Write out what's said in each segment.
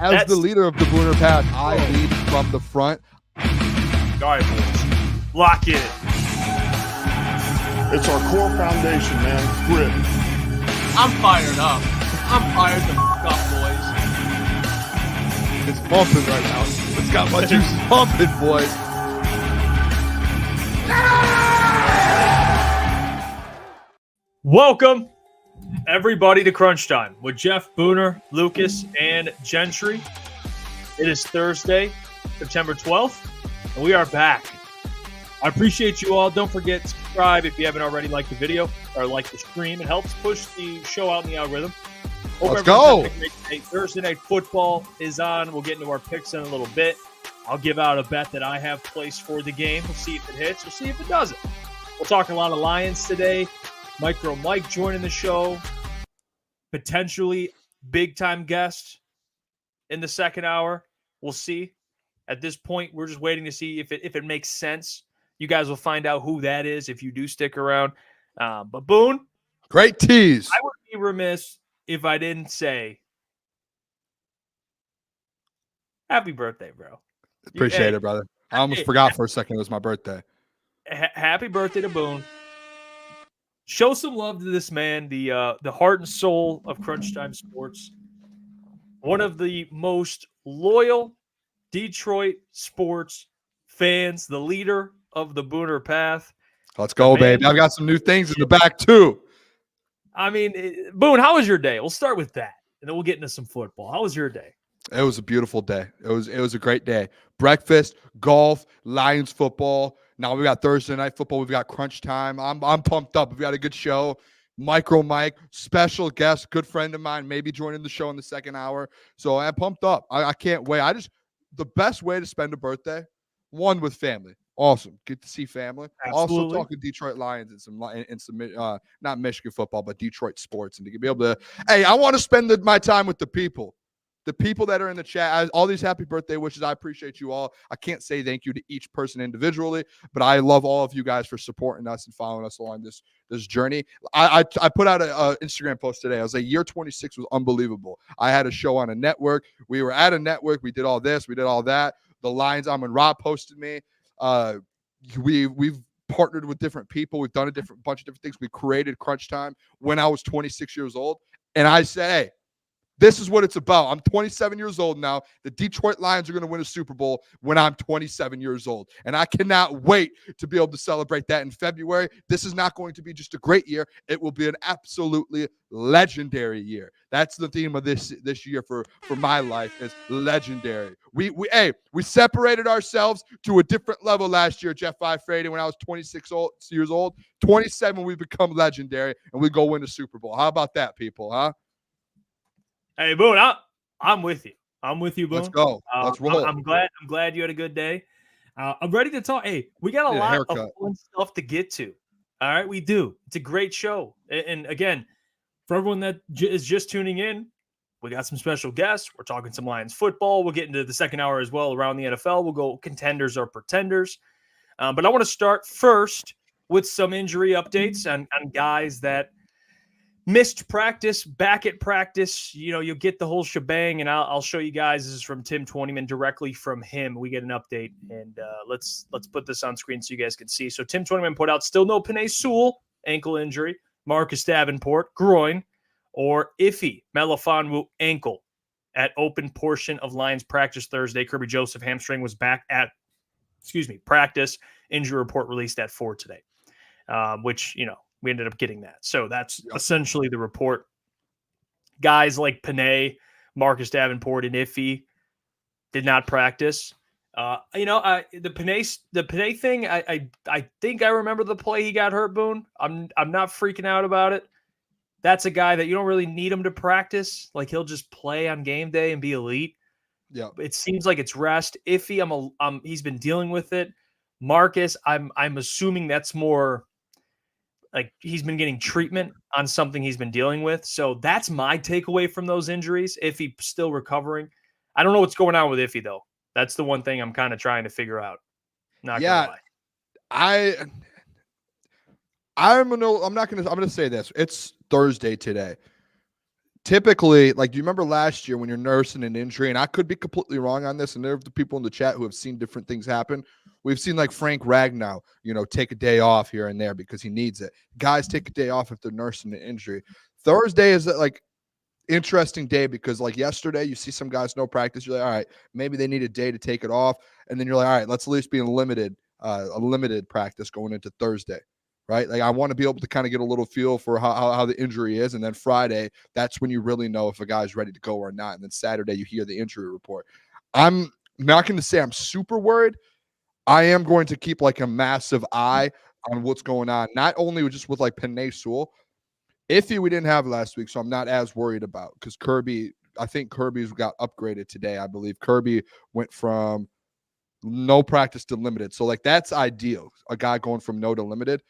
As the leader of the Booner Path, I lead from the front. All right, boys. Lock in. It's our core foundation, man. Grit. I'm fired up. I'm fired the f*** up, boys. It's pumping right now. It's got my juices pumping, boys. Welcome, everybody, to Crunch Time with Jeff, Booner, Lukas, and Gentry. It is Thursday, September 12th, and we are back. I appreciate you all. Don't forget to subscribe if you haven't already. Liked the video or like the stream. It helps push the show out in the algorithm. Let's go. Thursday Night Football is on. We'll get into our picks in a little bit. I'll give out a bet that I have placed for the game. We'll see if it hits. We'll see if it doesn't. We'll talk a lot of Lions today. MicroMike joining the show. Potentially big-time guest in the second hour. We'll see. At this point, we're just waiting to see if it makes sense. You guys will find out who that is if you do stick around. But Boone. Great tease. I would be remiss if I didn't say happy birthday, bro. Appreciate it, brother. I almost forgot for a second it was my birthday. Happy birthday to Boone. Show some love to this man, the heart and soul of Crunch Time Sports. One of the most loyal Detroit sports fans, the leader of the Booner Path. Let's go, baby. I've got some new things in the back, too. I mean, Boone, how was your day? We'll start with that, and then we'll get into some football. How was your day? It was a beautiful day. It was a great day. Breakfast, golf, Lions football. Now we got Thursday Night Football. We've got Crunch Time. I'm pumped up. We've got a good show. MicroMike, special guest, good friend of mine, maybe joining the show in the second hour. So I'm pumped up. I can't wait. The best way to spend a birthday, one with family. Awesome. Get to see family. Absolutely. Also talking Detroit Lions and some not Michigan football, but Detroit sports. And to be able to, hey, I want to spend my time with the people. The people that are in the chat, all these happy birthday wishes, I appreciate you all. I can't say thank you to each person individually, but I love all of you guys for supporting us and following us along this journey. I put out an Instagram post today. I was like, year 26 was unbelievable. I had a show on a network. We were at a network. We did all this. We did all that. The Lions, when Rob posted me. We've partnered with different people. We've done bunch of different things. We created Crunch Time when I was 26 years old. And I said, hey, this is what it's about. I'm 27 years old now. The Detroit Lions are going to win a Super Bowl when I'm 27 years old. And I cannot wait to be able to celebrate that in February. This is not going to be just a great year. It will be an absolutely legendary year. That's the theme of this year for my life, is legendary. We separated ourselves to a different level last year, Jeff Iafrate, when I was 26 years old. 27, we become legendary, and we go win the Super Bowl. How about that, people, huh? Hey, Boone, I'm with you. I'm with you, Boone. Let's go. Let's roll. I'm glad you had a good day. I'm ready to talk. Hey, we got a lot of fun stuff to get to. All right, we do. It's a great show. And again, for everyone that is just tuning in, we got some special guests. We're talking some Lions football. We'll get into the second hour as well around the NFL. We'll go contenders or pretenders. But I want to start first with some injury updates on guys that missed practice, back at practice. You'll get the whole shebang, and I'll show you guys. This is from Tim Twentyman, directly from him. We get an update, and let's put this on screen so you guys can see. So Tim Twentyman put out still no Penei Sewell, ankle injury, Marcus Davenport, groin, or Iffy Melifonwu, ankle, at open portion of Lions practice Thursday. Kirby Joseph, hamstring, was back at, practice. Injury report released at 4 today, which, we ended up getting that. So that's essentially the report. Guys like Penei, Marcus Davenport, and Iffy did not practice. The Penei thing, I think I remember the play he got hurt, Boone. I'm not freaking out about it. That's a guy that you don't really need him to practice. Like, he'll just play on game day and be elite. Yeah. It seems like it's rest. Iffy, he's been dealing with it. Marcus, I'm assuming that's more like he's been getting treatment on something he's been dealing with. So that's my takeaway from those injuries. Iffy still recovering. I don't know what's going on with Iffy, though. That's the one thing I'm kind of trying to figure out. Not gonna lie. I'm gonna say this. It's Thursday today. typically, like, do you remember last year when you're nursing an injury? And I could be completely wrong on this, and there are the people in the chat who have seen different things happen. We've seen like Frank Ragnow, take a day off here and there because he needs it. Guys take a day off if they're nursing an injury. Thursday is like interesting day because like yesterday, you see some guys no practice. You're like, all right, maybe they need a day to take it off, and then you're like, all right, let's at least be in a limited practice going into Thursday. Right? Like I want to be able to kind of get a little feel for how the injury is. And then Friday, that's when you really know if a guy's ready to go or not. And then Saturday, you hear the injury report. I'm not going to say I'm super worried. I am going to keep like a massive eye on what's going on, not only just with like Penei Sewell. Iffy we didn't have last week, so I'm not as worried about because I think Kirby's got upgraded today. I believe Kirby went from no practice to limited. So like that's ideal. A guy going from no to limited.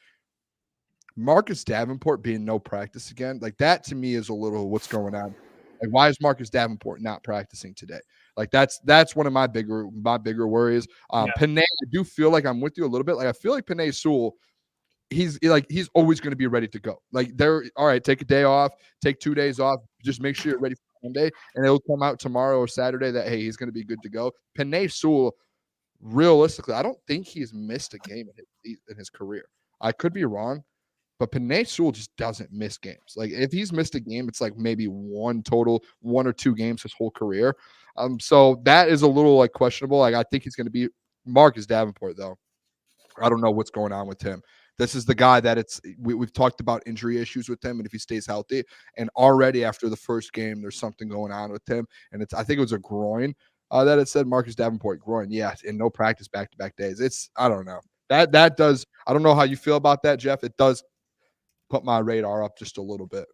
Marcus Davenport being no practice again, like that to me is a little what's going on. Like, why is Marcus Davenport not practicing today? Like that's one of my bigger worries. Penei, I do feel like I'm with you a little bit. Like I feel like Penei Sewell, he's always going to be ready to go. Like they're all right, take a day off, take 2 days off, just make sure you're ready for Monday, and it'll come out tomorrow or Saturday that hey, he's going to be good to go. Penei Sewell, realistically, I don't think he's missed a game in his career. I could be wrong. But Penei Sewell just doesn't miss games. Like if he's missed a game, it's like maybe one or two games his whole career. So that is a little like questionable. Like I think he's going to be Marcus Davenport though. I don't know what's going on with him. This is the guy that we've talked about injury issues with him, and if he stays healthy, and already after the first game, there's something going on with him, and I think it was a groin that it said Marcus Davenport groin. Yeah, and no practice back-to-back days. I don't know. That does. I don't know how you feel about that, Jeff. It does put my radar up just a little bit.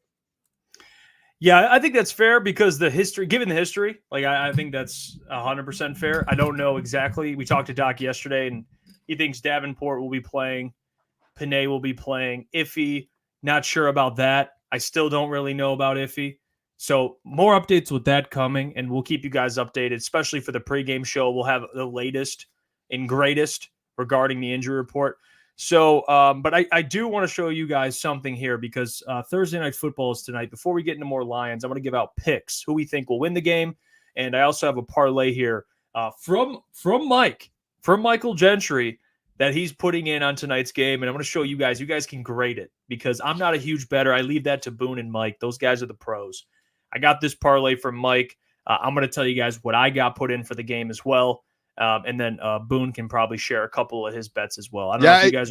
Yeah, I think that's fair because given the history, like I think that's 100% fair. I don't know exactly. We talked to Doc yesterday, and he thinks Davenport will be playing, Penei will be playing. Iffy, not sure about that. I still don't really know about Iffy. So more updates with that coming, and we'll keep you guys updated, especially for the pregame show. We'll have the latest and greatest regarding the injury report. So, but I do want to show you guys something here because Thursday Night Football is tonight. Before we get into more Lions, I want to give out picks, who we think will win the game. And I also have a parlay here from Michael Gentry that he's putting in on tonight's game. And I'm going to show you guys. You guys can grade it because I'm not a huge bettor. I leave that to Boone and Mike. Those guys are the pros. I got this parlay from Mike. I'm going to tell you guys what I got put in for the game as well. And then Boone can probably share a couple of his bets as well. I don't know if you guys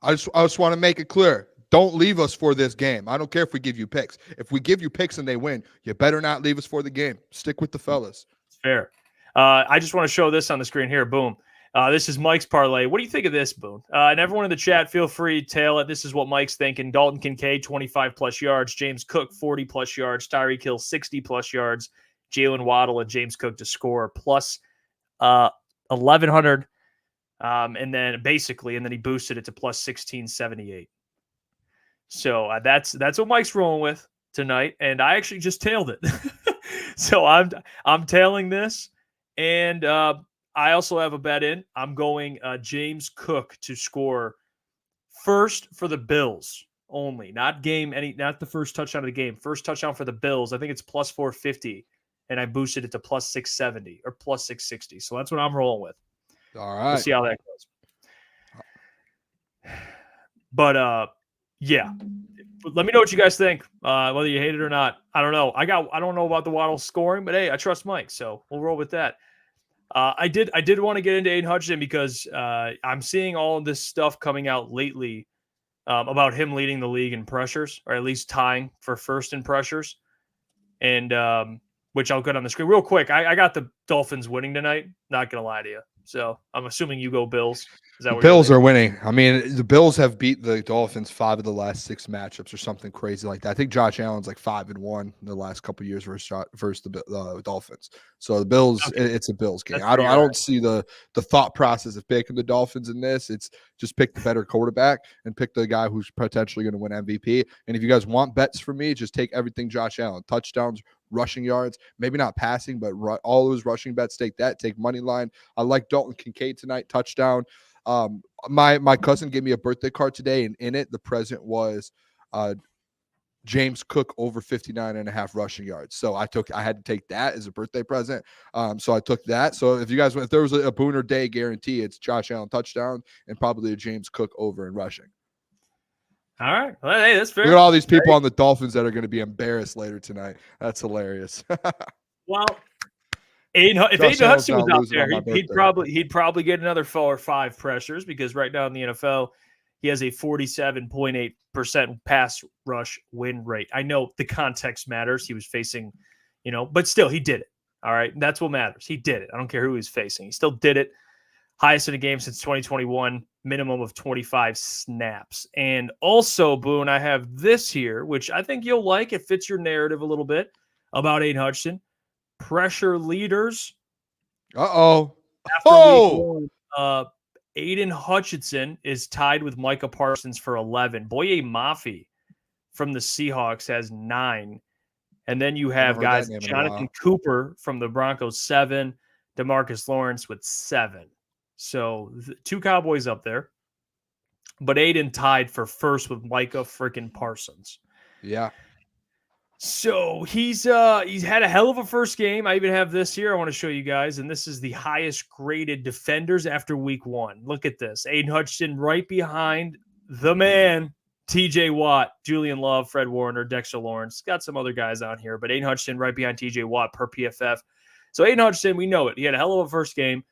I just want to make it clear. Don't leave us for this game. I don't care if we give you picks. If we give you picks and they win, you better not leave us for the game. Stick with the fellas. It's fair. I just want to show this on the screen here. Boom. This is Mike's parlay. What do you think of this, Boone? And everyone in the chat, feel free to tail it. This is what Mike's thinking. Dalton Kincaid, 25-plus yards. James Cook, 40-plus yards. Tyreek Hill, 60-plus yards. Jalen Waddle and James Cook to score plus 1,100. And then he boosted it to plus 1,678. So that's what Mike's rolling with tonight. And I actually just tailed it. So I'm tailing this. And I also have a bet in. I'm going James Cook to score first for the Bills only, not the first touchdown of the game. First touchdown for the Bills. I think it's plus 450. And I boosted it to plus 670 or plus 660. So that's what I'm rolling with. All right. We'll see how that goes. But yeah. Let me know what you guys think. Whether you hate it or not. I don't know. I don't know about the Waddle scoring, but hey, I trust Mike, so we'll roll with that. I did want to get into Aidan Hutchinson because I'm seeing all of this stuff coming out lately about him leading the league in pressures, or at least tying for first in pressures. And which I'll get on the screen real quick. I got the Dolphins winning tonight. Not going to lie to you. So I'm assuming you go Bills. Is that what Bills are winning? I mean, the Bills have beat the Dolphins 5 of the last 6 matchups or something crazy like that. I think Josh Allen's like 5-1 in the last couple of years versus the Dolphins. So the Bills, it's a Bills game. I don't see the thought process of picking the Dolphins in this. It's just pick the better quarterback and pick the guy who's potentially going to win MVP. And if you guys want bets from me, just take everything Josh Allen, touchdowns, rushing yards, maybe not passing, but all those rushing bets. Take that. Take money line. I like Dalton Kincaid tonight, touchdown. My cousin gave me a birthday card today, and in it the present was James Cook over 59.5 rushing yards. So I had to take that as a birthday present. So I took that. So if there was a Booner Day guarantee, it's Josh Allen touchdown and probably a James Cook over in rushing. All right. Well, hey, that's fair. Look at all these people on the Dolphins that are going to be embarrassed later tonight. That's hilarious. Well, if Aidan Hutchinson was out there, he'd probably get another 4 or 5 pressures, because right now in the NFL, he has a 47.8% pass rush win rate. I know the context matters. He was facing, but still he did it. All right. That's what matters. He did it. I don't care who he was facing. He still did it. Highest in a game since 2021, minimum of 25 snaps. And also, Boone, I have this here, which I think you'll like. It fits your narrative a little bit about Aidan Hutchinson. Pressure leaders. Uh-oh. Week 1, Aidan Hutchinson is tied with Micah Parsons for 11. Boye Mafe from the Seahawks has 9. And then you have guys, Jonathan Cooper from the Broncos, 7. DeMarcus Lawrence with 7. So 2 Cowboys up there. But Aidan tied for first with Micah freaking Parsons. Yeah. So he's had a hell of a first game. I even have this here I want to show you guys, and this is the highest graded defenders after week 1. Look at this. Aidan Hutchinson right behind the man, TJ Watt, Julian Love, Fred Warner, Dexter Lawrence. Got some other guys on here, but Aidan Hutchinson right behind TJ Watt per PFF. So Aidan Hutchinson, we know it. He had a hell of a first game.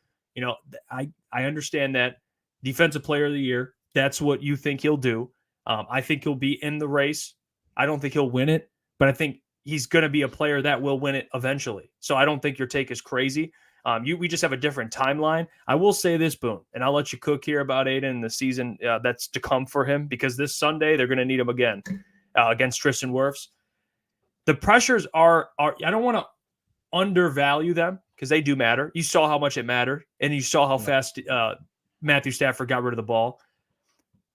I understand that. Defensive player of the year, that's what you think he'll do. I think he'll be in the race. I don't think he'll win it, but I think he's going to be a player that will win it eventually. So I don't think your take is crazy. We just have a different timeline. I will say this, Boone, and I'll let you cook here about Aidan and the season that's to come for him, because this Sunday they're going to need him again against Tristan Wirfs. The pressures are I don't want to undervalue them, because they do matter. You saw how much it mattered, and you saw how fast Matthew Stafford got rid of the ball.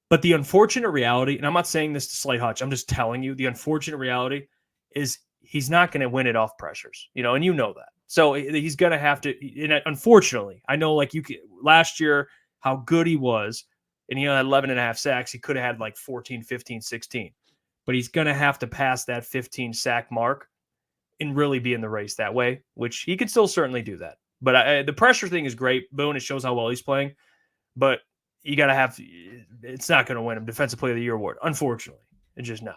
But the unfortunate reality, and I'm not saying this to slight Hutch, I'm just telling you, the unfortunate reality is he's not going to win it off pressures, and you know that. So he's going to have to, and unfortunately, I know last year how good he was, and he had 11.5 sacks. He could have had like 14, 15, 16. But he's going to have to pass that 15 sack mark and really be in the race that way, which he could still certainly do that. But the pressure thing is great. Boone, it shows how well he's playing. But you got to it's not going to win him Defensive Player of the Year award. Unfortunately, it's just not.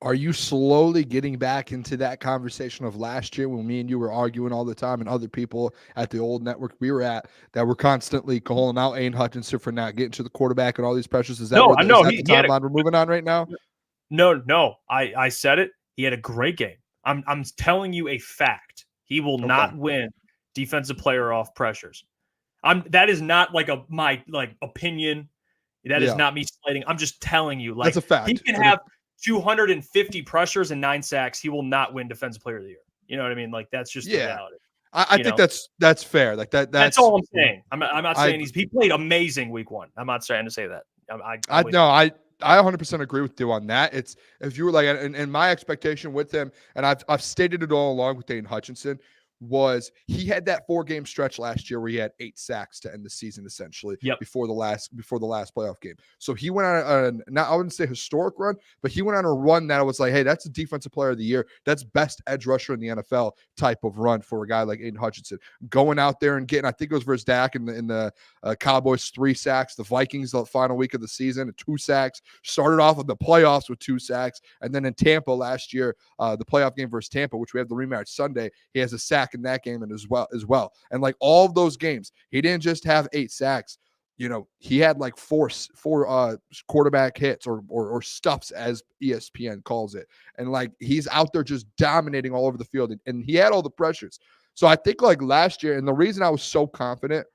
Are you slowly getting back into that conversation of last year when me and you were arguing all the time, and other people at the old network we were at that were constantly calling out Aidan Hutchinson for not getting to the quarterback and all these pressures? Is that the timeline we're moving on right now? No. I said it. He had a great game. I'm telling you a fact. He will not win Defensive Player off pressures. That is not my opinion. That is not me slating. I'm just telling you. That's a fact. He can have 250 pressures and 9 sacks. He will not win Defensive Player of the Year. You know what I mean? That's just the reality. I think that's fair. That's all I'm saying. I'm not saying he played amazing week 1. I'm not trying to say that. I 100% agree with you on that. It's if you were and my expectation with him, and I've stated it all along with Aidan Hutchinson, was he had that 4-game stretch last year where he had 8 sacks to end the season, essentially, before the last playoff game. So he went on I wouldn't say historic run, but he went on a run that was like, hey, that's a Defensive Player of the Year. That's best edge rusher in the NFL type of run for a guy like Aidan Hutchinson. Going out there and getting, I think it was versus Dak in the Cowboys, 3 sacks. The Vikings, the final week of the season, 2 sacks. Started off with the playoffs with 2 sacks. And then in Tampa last year, the playoff game versus Tampa, which we have the rematch Sunday, he has a sack in that game and as well. And like all of those games, he didn't just have 8 sacks. He had like four quarterback hits or stuffs, as ESPN calls it. And like he's out there just dominating all over the field, and he had all the pressures. So I think like last year, and the reason I was so confident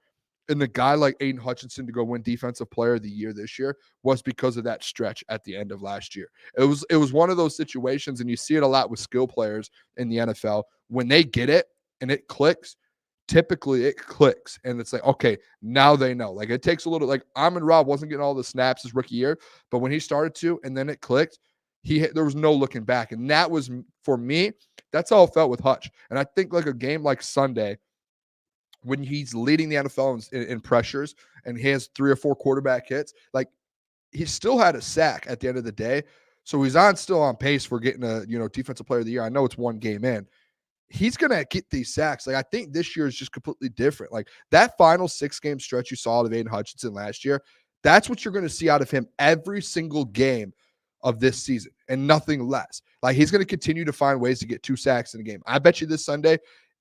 in the guy like Aidan Hutchinson to go win Defensive Player of the Year this year was because of that stretch at the end of last year. It was one of those situations, and you see it a lot with skill players in the NFL. When they get it and it clicks, typically it clicks, and it's like, okay, now they know. Like it takes a little, like Amon Ra wasn't getting all the snaps his rookie year, but when he started to, and then it clicked, there was no looking back. And that was, for me, that's how it felt with Hutch. And I think like a game like Sunday, when he's leading the NFL in pressures and he has 3 or 4 quarterback hits, like he still had a sack at the end of the day. So he's still on pace for getting a, defensive player of the year. I know it's one game in. He's going to get these sacks. Like, I think this year is just completely different. Like, that final 6-game stretch you saw out of Aidan Hutchinson last year, that's what you're going to see out of him every single game of this season and nothing less. Like, he's going to continue to find ways to get 2 sacks in a game. I bet you this Sunday,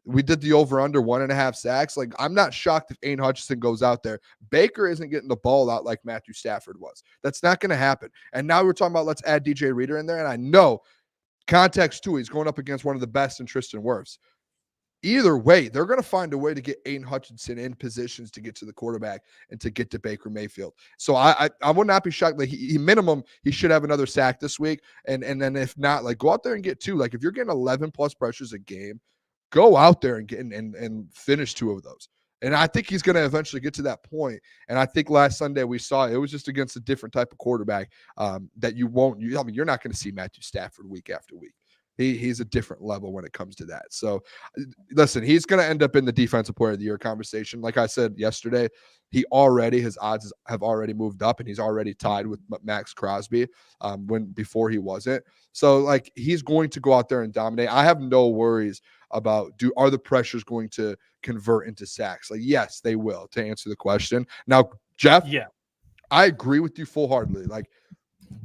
we did the over-under 1.5 sacks. Like, I'm not shocked if Aidan Hutchinson goes out there. Baker isn't getting the ball out like Matthew Stafford was. That's not going to happen. And now we're talking about let's add DJ Reader in there. And I know context too, he's going up against one of the best in Tristan Wirfs. Either way, they're going to find a way to get Aidan Hutchinson in positions to get to the quarterback and to get to Baker Mayfield. So I would not be shocked. Like, he minimum, he should have another sack this week. And then if not, like, go out there and get 2. Like, if you're getting 11 plus pressures a game, go out there and get and finish 2 of those. And I think he's going to eventually get to that point. And I think last Sunday we saw it was just against a different type of quarterback that you're not going to see Matthew Stafford week after week. He's a different level when it comes to that. So, listen, he's going to end up in the Defensive Player of the Year conversation. Like I said yesterday, his odds have already moved up, and he's already tied with Max Crosby before he wasn't. So, like, he's going to go out there and dominate. I have no worries about are the pressures going to convert into sacks? Like, yes, they will, to answer the question. Now, Jeff, yeah, I agree with you full-heartedly. Like,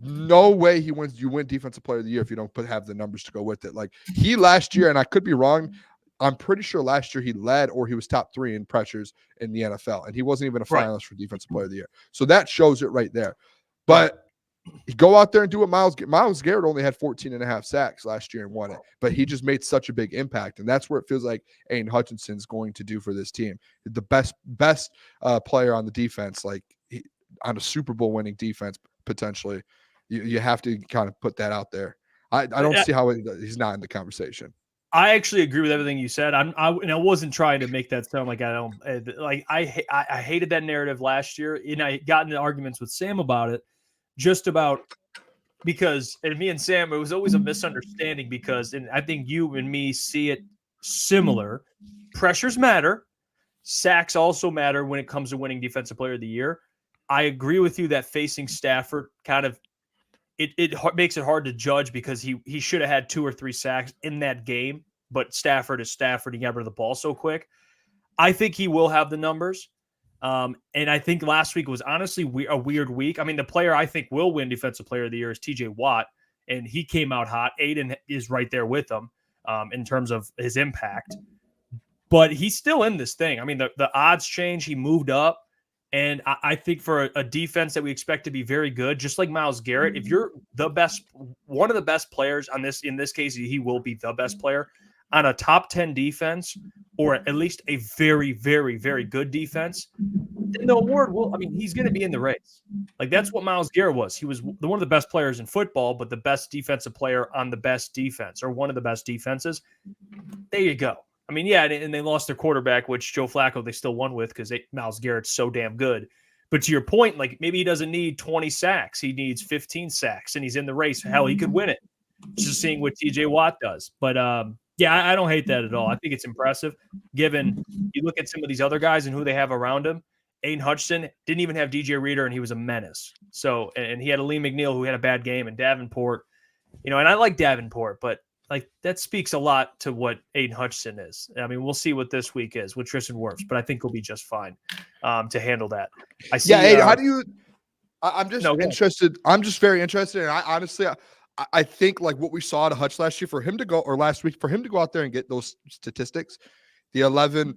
no way you win Defensive Player of the Year if you don't have the numbers to go with it. Like, he last year, and I could be wrong, I'm pretty sure last year he led or he was top 3 in pressures in the NFL, and he wasn't even a finalist for Defensive Player of the Year. So that shows it right there. But you go out there and do what Myles Garrett only had 14.5 sacks last year and won it, but he just made such a big impact, and that's where it feels like Aidan Hutchinson's going to do for this team. The best player on the defense, like on a Super Bowl winning defense potentially. You have to kind of put that out there. I don't see how he's not in the conversation. I actually agree with everything you said. I wasn't trying to make that sound like I don't like. I hated that narrative last year, and I got into arguments with Sam about it. Just about because, and me and Sam, it was always a misunderstanding because, and I think you and me see it similar. Pressures matter. Sacks also matter when it comes to winning Defensive Player of the Year. I agree with you that facing Stafford kind of, it makes it hard to judge because he should have had 2 or 3 sacks in that game, but Stafford is Stafford. He got rid of the ball so quick. I think he will have the numbers. And I think last week was honestly a weird week. I mean, the player I think will win Defensive Player of the Year is TJ Watt, and he came out hot. Aidan is right there with him in terms of his impact. But he's still in this thing. I mean, the odds change. He moved up. And I think for a defense that we expect to be very good, just like Myles Garrett, if you're the best, one of the best players on this, in this case, he will be the best player on a top 10 defense, or at least a very, very, very good defense, then the award will, I mean, he's going to be in the race. Like, that's what Myles Garrett was. He was one of the best players in football, but the best defensive player on the best defense, or one of the best defenses. There you go. I mean, yeah, and they lost their quarterback, which Joe Flacco they still won with because Myles Garrett's so damn good. But to your point, like, maybe he doesn't need 20 sacks. He needs 15 sacks, and he's in the race. Hell, he could win it. Just seeing what TJ Watt does. But, yeah, I don't hate that at all. I think it's impressive, given you look at some of these other guys and who they have around him. Aidan Hutchinson didn't even have DJ Reader, and he was a menace. So, and he had Lee McNeil, who had a bad game, and Davenport. And I like Davenport, but like, that speaks a lot to what Aidan Hutchinson is. I mean, we'll see what this week is with Tristan Wirfs, but I think he'll be just fine to handle that. I see. Yeah, Aidan, how do you? I'm just interested. I'm just very interested, and I honestly, I think like what we saw at Hutch last year for him to go, or last week for him to go out there and get those statistics, the 11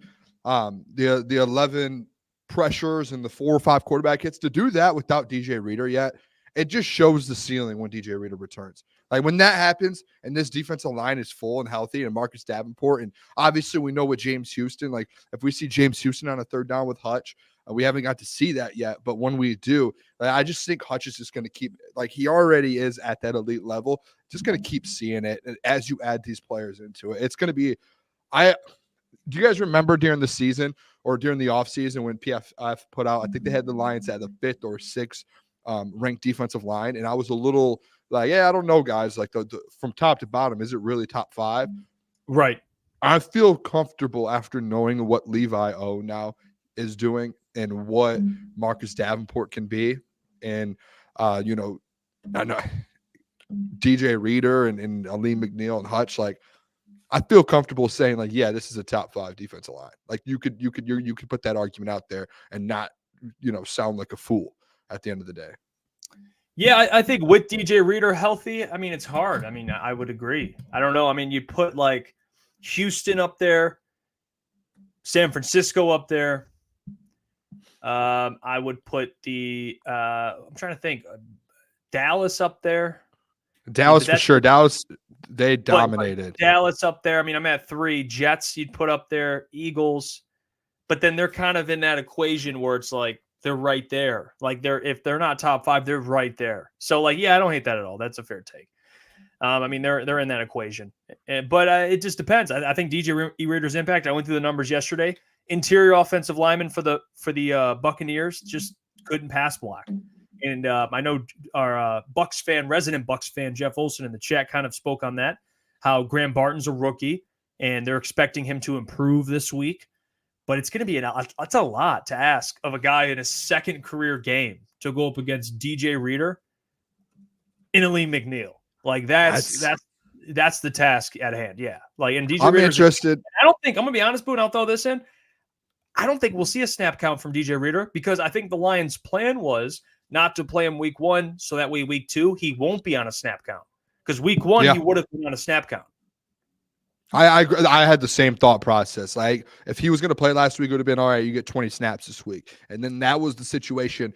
pressures and the 4 or 5 quarterback hits, to do that without DJ Reader yet, it just shows the ceiling when DJ Reader returns. Like, when that happens and this defensive line is full and healthy, and Marcus Davenport, and obviously we know what James Houston, like if we see James Houston on a third down with Hutch, we haven't got to see that yet. But when we do, I just think Hutch is just going to keep, like he already is at that elite level, just going to keep seeing it. And as you add these players into it, it's going to be, do you guys remember during the season or during the offseason when PFF put out, I think they had the Lions at the 5th or 6th ranked defensive line. And I was a little like, yeah, I don't know, guys, like the from top to bottom, is it really top 5? Right. I feel comfortable after knowing what Levi O now is doing and what Marcus Davenport can be. And, I know DJ Reader and Aleem McNeil and Hutch, like I feel comfortable saying like, yeah, this is a top 5 defensive line. Like you could put that argument out there and not, sound like a fool at the end of the day. Yeah, I think with DJ Reader healthy, I mean, it's hard. I mean, I would agree. I don't know. I mean, you put like Houston up there, San Francisco up there. I would put I'm trying to think, Dallas up there. Dallas for sure. Dallas, they dominated. Dallas up there. I mean, I'm at 3. Jets, you'd put up there. Eagles, but then they're kind of in that equation where it's like they're right there. Like if they're not top 5, they're right there. So like, yeah, I don't hate that at all. That's a fair take. I mean, they're in that equation, but it just depends. I think DJ Reader's impact. I went through the numbers yesterday. Interior offensive lineman for the Buccaneers just couldn't pass block. And I know our resident Bucs fan, Jeff Olson in the chat kind of spoke on that, how Graham Barton's a rookie and they're expecting him to improve this week. But it's going to be that's a lot to ask of a guy in his second career game to go up against DJ Reader and Aleem McNeil. Like that's the task at hand. Yeah. Like, and DJ I'm Reader's interested. I'm going to be honest, Boone, I'll throw this in. I don't think we'll see a snap count from DJ Reader because I think the Lions' plan was not to play him week 1. So that way, week 2, he won't be on a snap count because week 1, he would have been on a snap count. I had the same thought process. Like if he was going to play last week, it would have been all right. You get 20 snaps this week. And then that was the situation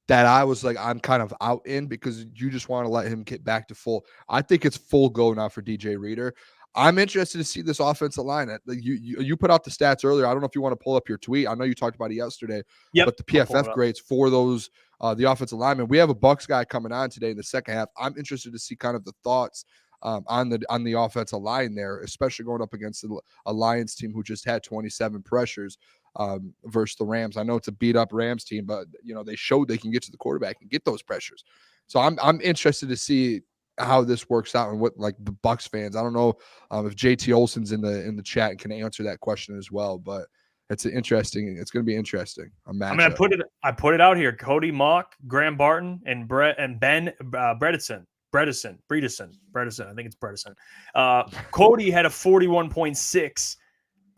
that I was like, I'm kind of out in because you just want to let him get back to full. I think it's full go now for DJ Reader. I'm interested to see this offensive line. You put out the stats earlier. I don't know if you want to pull up your tweet. I know you talked about it yesterday, but the PFF grades for those, the offensive linemen. We have a Bucs guy coming on today in the second half. I'm interested to see kind of the thoughts on the offensive line there, especially going up against a Lions team who just had 27 pressures versus the Rams. I know it's a beat up Rams team, but they showed they can get to the quarterback and get those pressures. So I'm interested to see how this works out and what like the Bucs fans. I don't know if JT Olson's in the chat and can answer that question as well, but it's going to be interesting. A matchup. I mean, I put it out here. Cody Mock, Graham Barton, and Ben Bredesen. I think it's Bredesen. Cody had a 41.6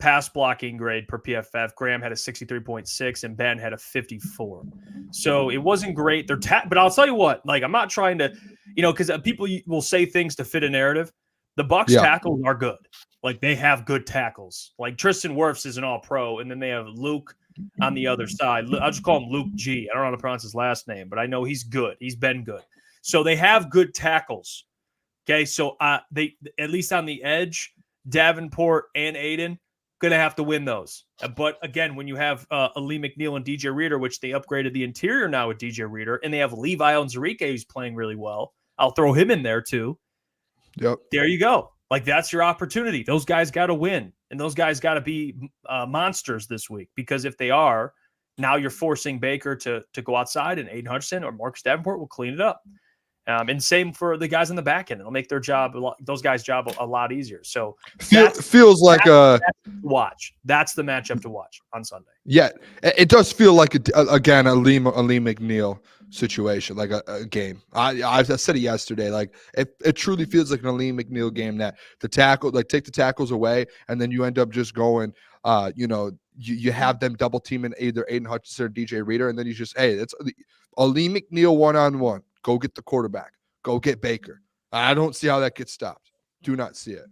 pass blocking grade per PFF. Graham had a 63.6 and Ben had a 54. So it wasn't great. But I'll tell you what, like I'm not trying to, because people will say things to fit a narrative. The Bucs tackles are good. Like they have good tackles. Like Tristan Wirfs is an all-pro, and then they have Luke on the other side. I'll just call him Luke G. I don't know how to pronounce his last name, but I know he's good. He's been good. So they have good tackles. Okay, so they at least on the edge, Davenport and Aidan gonna have to win those. But again, when you have Aleem McNeil and DJ Reader, which they upgraded the interior now with DJ Reader, and they have Levi Onwuzurike who's playing really well. I'll throw him in there too. Yep. There you go. Like that's your opportunity. Those guys got to win, and those guys got to be monsters this week because if they are, now you're forcing Baker to go outside, and Aidan Hutchinson or Marcus Davenport will clean it up. And same for the guys on the back end. It'll make their job, those guys' job a lot easier. So feels like watch. That's the matchup to watch on Sunday. Yeah, it does feel like again a Aleem McNeil situation, like a game. I said it yesterday. Like it truly feels like an Aleem McNeil game that the tackle, like take the tackles away, and then you end up just going. You have them double teaming either Aidan Hutchinson or DJ Reader, and then you just it's Aleem McNeil 1-on-1. Go get the quarterback. Go get Baker. I don't see how that gets stopped. Do not see it.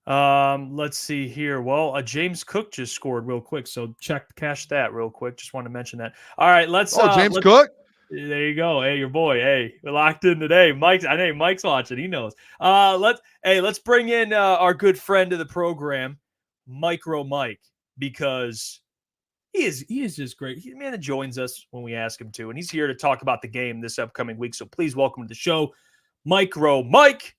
Let's see here. Well, James Cook just scored real quick, so cash that real quick. Just want to mention that. All right, let's. James Cook. There you go. Hey, your boy. Hey, we're locked in today. I know Mike's watching. He knows. Let's bring in our good friend of the program, MicroMike, because he is just great. He's a man that joins us when we ask him to, and he's here to talk about the game this upcoming week. So please welcome to the show, MicroMike,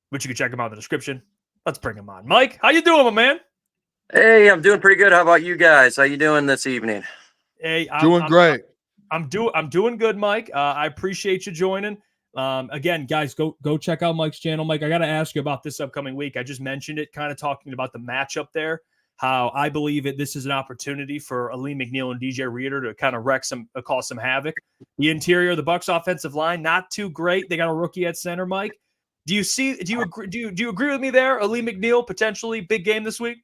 which you can check him out in the description. Let's bring him on. Mike, how you doing, my man? Hey, I'm doing pretty good. How about you guys? How you doing this evening? Hey, I'm great. I'm doing good, Mike. I appreciate you joining. Again, guys, go check out Mike's channel. Mike, I got to ask you about this upcoming week. I just mentioned it, kind of talking about the matchup there how I believe this is an opportunity for Aleem McNeil and DJ Reader to kind of cause some havoc. The interior of the Bucs offensive line, not too great. They got a rookie at center, Mike. Do you agree with me there? Aleem McNeil, potentially big game this week?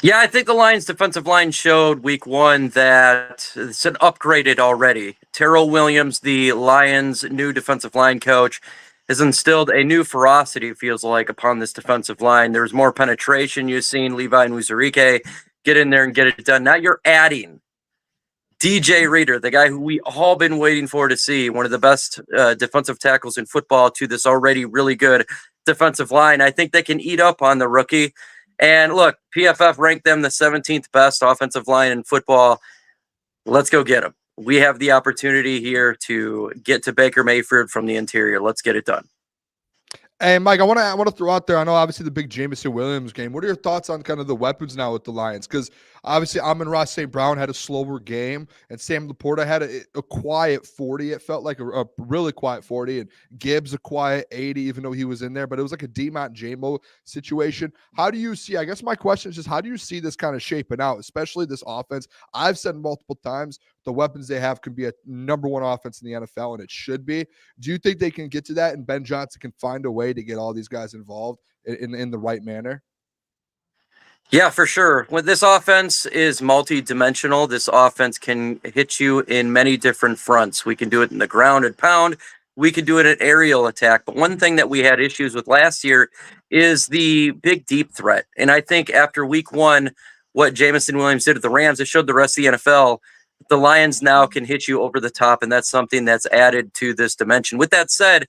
Yeah, I think the Lions defensive line showed week 1 that it's an upgraded already. Terrell Williams, the Lions' new defensive line coach, has instilled a new ferocity, it feels like, upon this defensive line. There's more penetration. You've seen Levi Muzurike get in there and get it done. Now you're adding DJ Reader, the guy who we all been waiting for to see, one of the best defensive tackles in football, to this already really good defensive line. I think they can eat up on the rookie. And look, PFF ranked them the 17th best offensive line in football. Let's go get them. We have the opportunity here to get to Baker Mayfield from the interior. Let's get it done. Hey, Mike, I want to throw out there, I know obviously the big Jameson Williams game. What are your thoughts on kind of the weapons now with the Lions? Because obviously Amon-Ra St. Brown had a slower game, and Sam Laporta had a quiet 40. It felt like a really quiet 40, and Gibbs a quiet 80, even though he was in there. But it was like a DMont J-Mo situation. How do you see, I guess my question is just, how do you see this kind of shaping out, especially this offense? I've said multiple times, the weapons they have can be a number 1 offense in the NFL, and it should be. Do you think they can get to that, and Ben Johnson can find a way to get all these guys involved in the right manner? Yeah, for sure. When this offense is multi-dimensional, this offense can hit you in many different fronts. We can do it in the ground and pound. We can do it at aerial attack. But one thing that we had issues with last year is the big deep threat. And I think after week 1, what Jameson Williams did at the Rams, it showed the rest of the NFL the Lions now can hit you over the top, and that's something that's added to this dimension. With that said,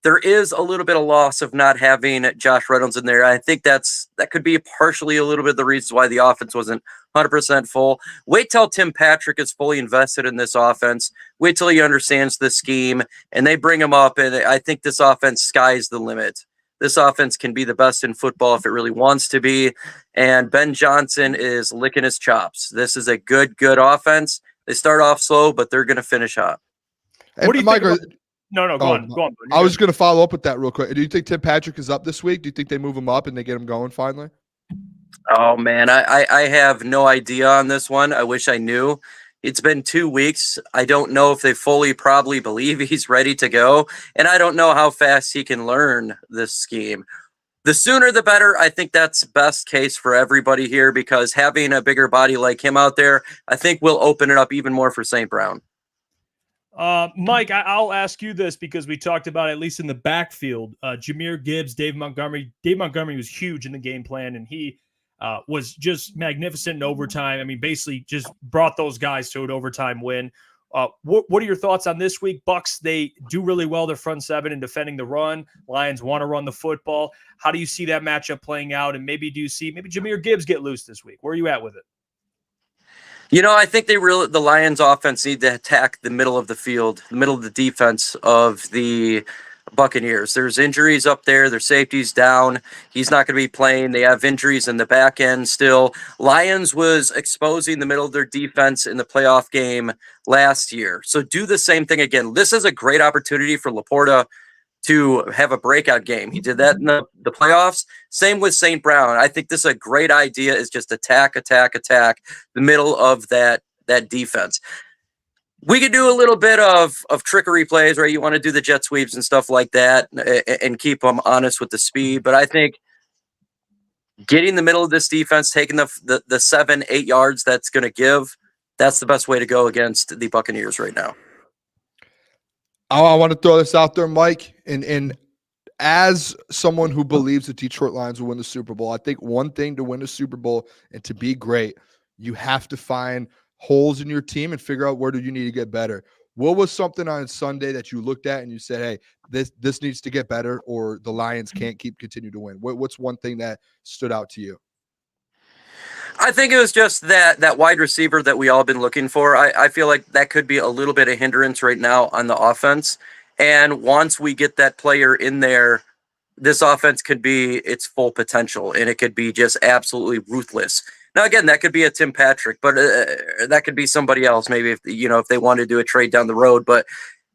there is a little bit of loss of not having Josh Reynolds in there. I think that could be partially a little bit of the reasons why the offense wasn't 100% full. Wait till Tim Patrick is fully invested in this offense. Wait till he understands the scheme, and they bring him up, and I think this offense sky's the limit. This offense can be the best in football if it really wants to be, and Ben Johnson is licking his chops. This is a good offense. They start off slow, but they're going to finish hot. What do you think? No, go on. I was going to follow up with that real quick. Do you think Tim Patrick is up this week? Do you think they move him up and they get him going finally? Oh, man, I have no idea on this one. I wish I knew. It's been 2 weeks. I don't know if they fully probably believe he's ready to go, and I don't know how fast he can learn this scheme. The sooner the better. I think that's best case for everybody here, because having a bigger body like him out there, I think will open it up even more for St. Brown. Mike, I'll ask you this because we talked about, at least in the backfield, Jahmyr Gibbs, Dave Montgomery. Dave Montgomery was huge in the game plan, and he was just magnificent in overtime. I mean, basically just brought those guys to an overtime win. What are your thoughts on this week? Bucs, they do really well, their front seven in defending the run. Lions want to run the football. How do you see that matchup playing out? And maybe do you see Jahmyr Gibbs get loose this week? Where are you at with it? You know, I think the Lions offense need to attack the middle of the field, the middle of the defense of the Buccaneers. There's injuries up there. Their safety's down. He's not going to be playing. They have injuries in the back end still. Lions was exposing the middle of their defense in the playoff game last year. So do the same thing again. This is a great opportunity for Laporta to have a breakout game. He did that in the playoffs. Same with St. Brown. I think this is a great idea, is just attack the middle of that defense. We could do a little bit of trickery plays, right? You want to do the jet sweeps and stuff like that and keep them honest with the speed. But I think getting the middle of this defense, taking the 7-8 yards that's going to give, that's the best way to go against the Buccaneers right now. I want to throw this out there, Mike, and as someone who believes the Detroit Lions will win the Super Bowl, I think one thing to win a Super Bowl and to be great, you have to find holes in your team and figure out where do you need to get better. What was something on Sunday that you looked at and you said, hey, this needs to get better, or the Lions can't continue to win? What's one thing that stood out to you? I think it was just that wide receiver that we all been looking for. I feel like that could be a little bit of hindrance right now on the offense. And once we get that player in there, this offense could be its full potential, and it could be just absolutely ruthless. Now, again, that could be a Tim Patrick, but that could be somebody else, maybe if they want to do a trade down the road. But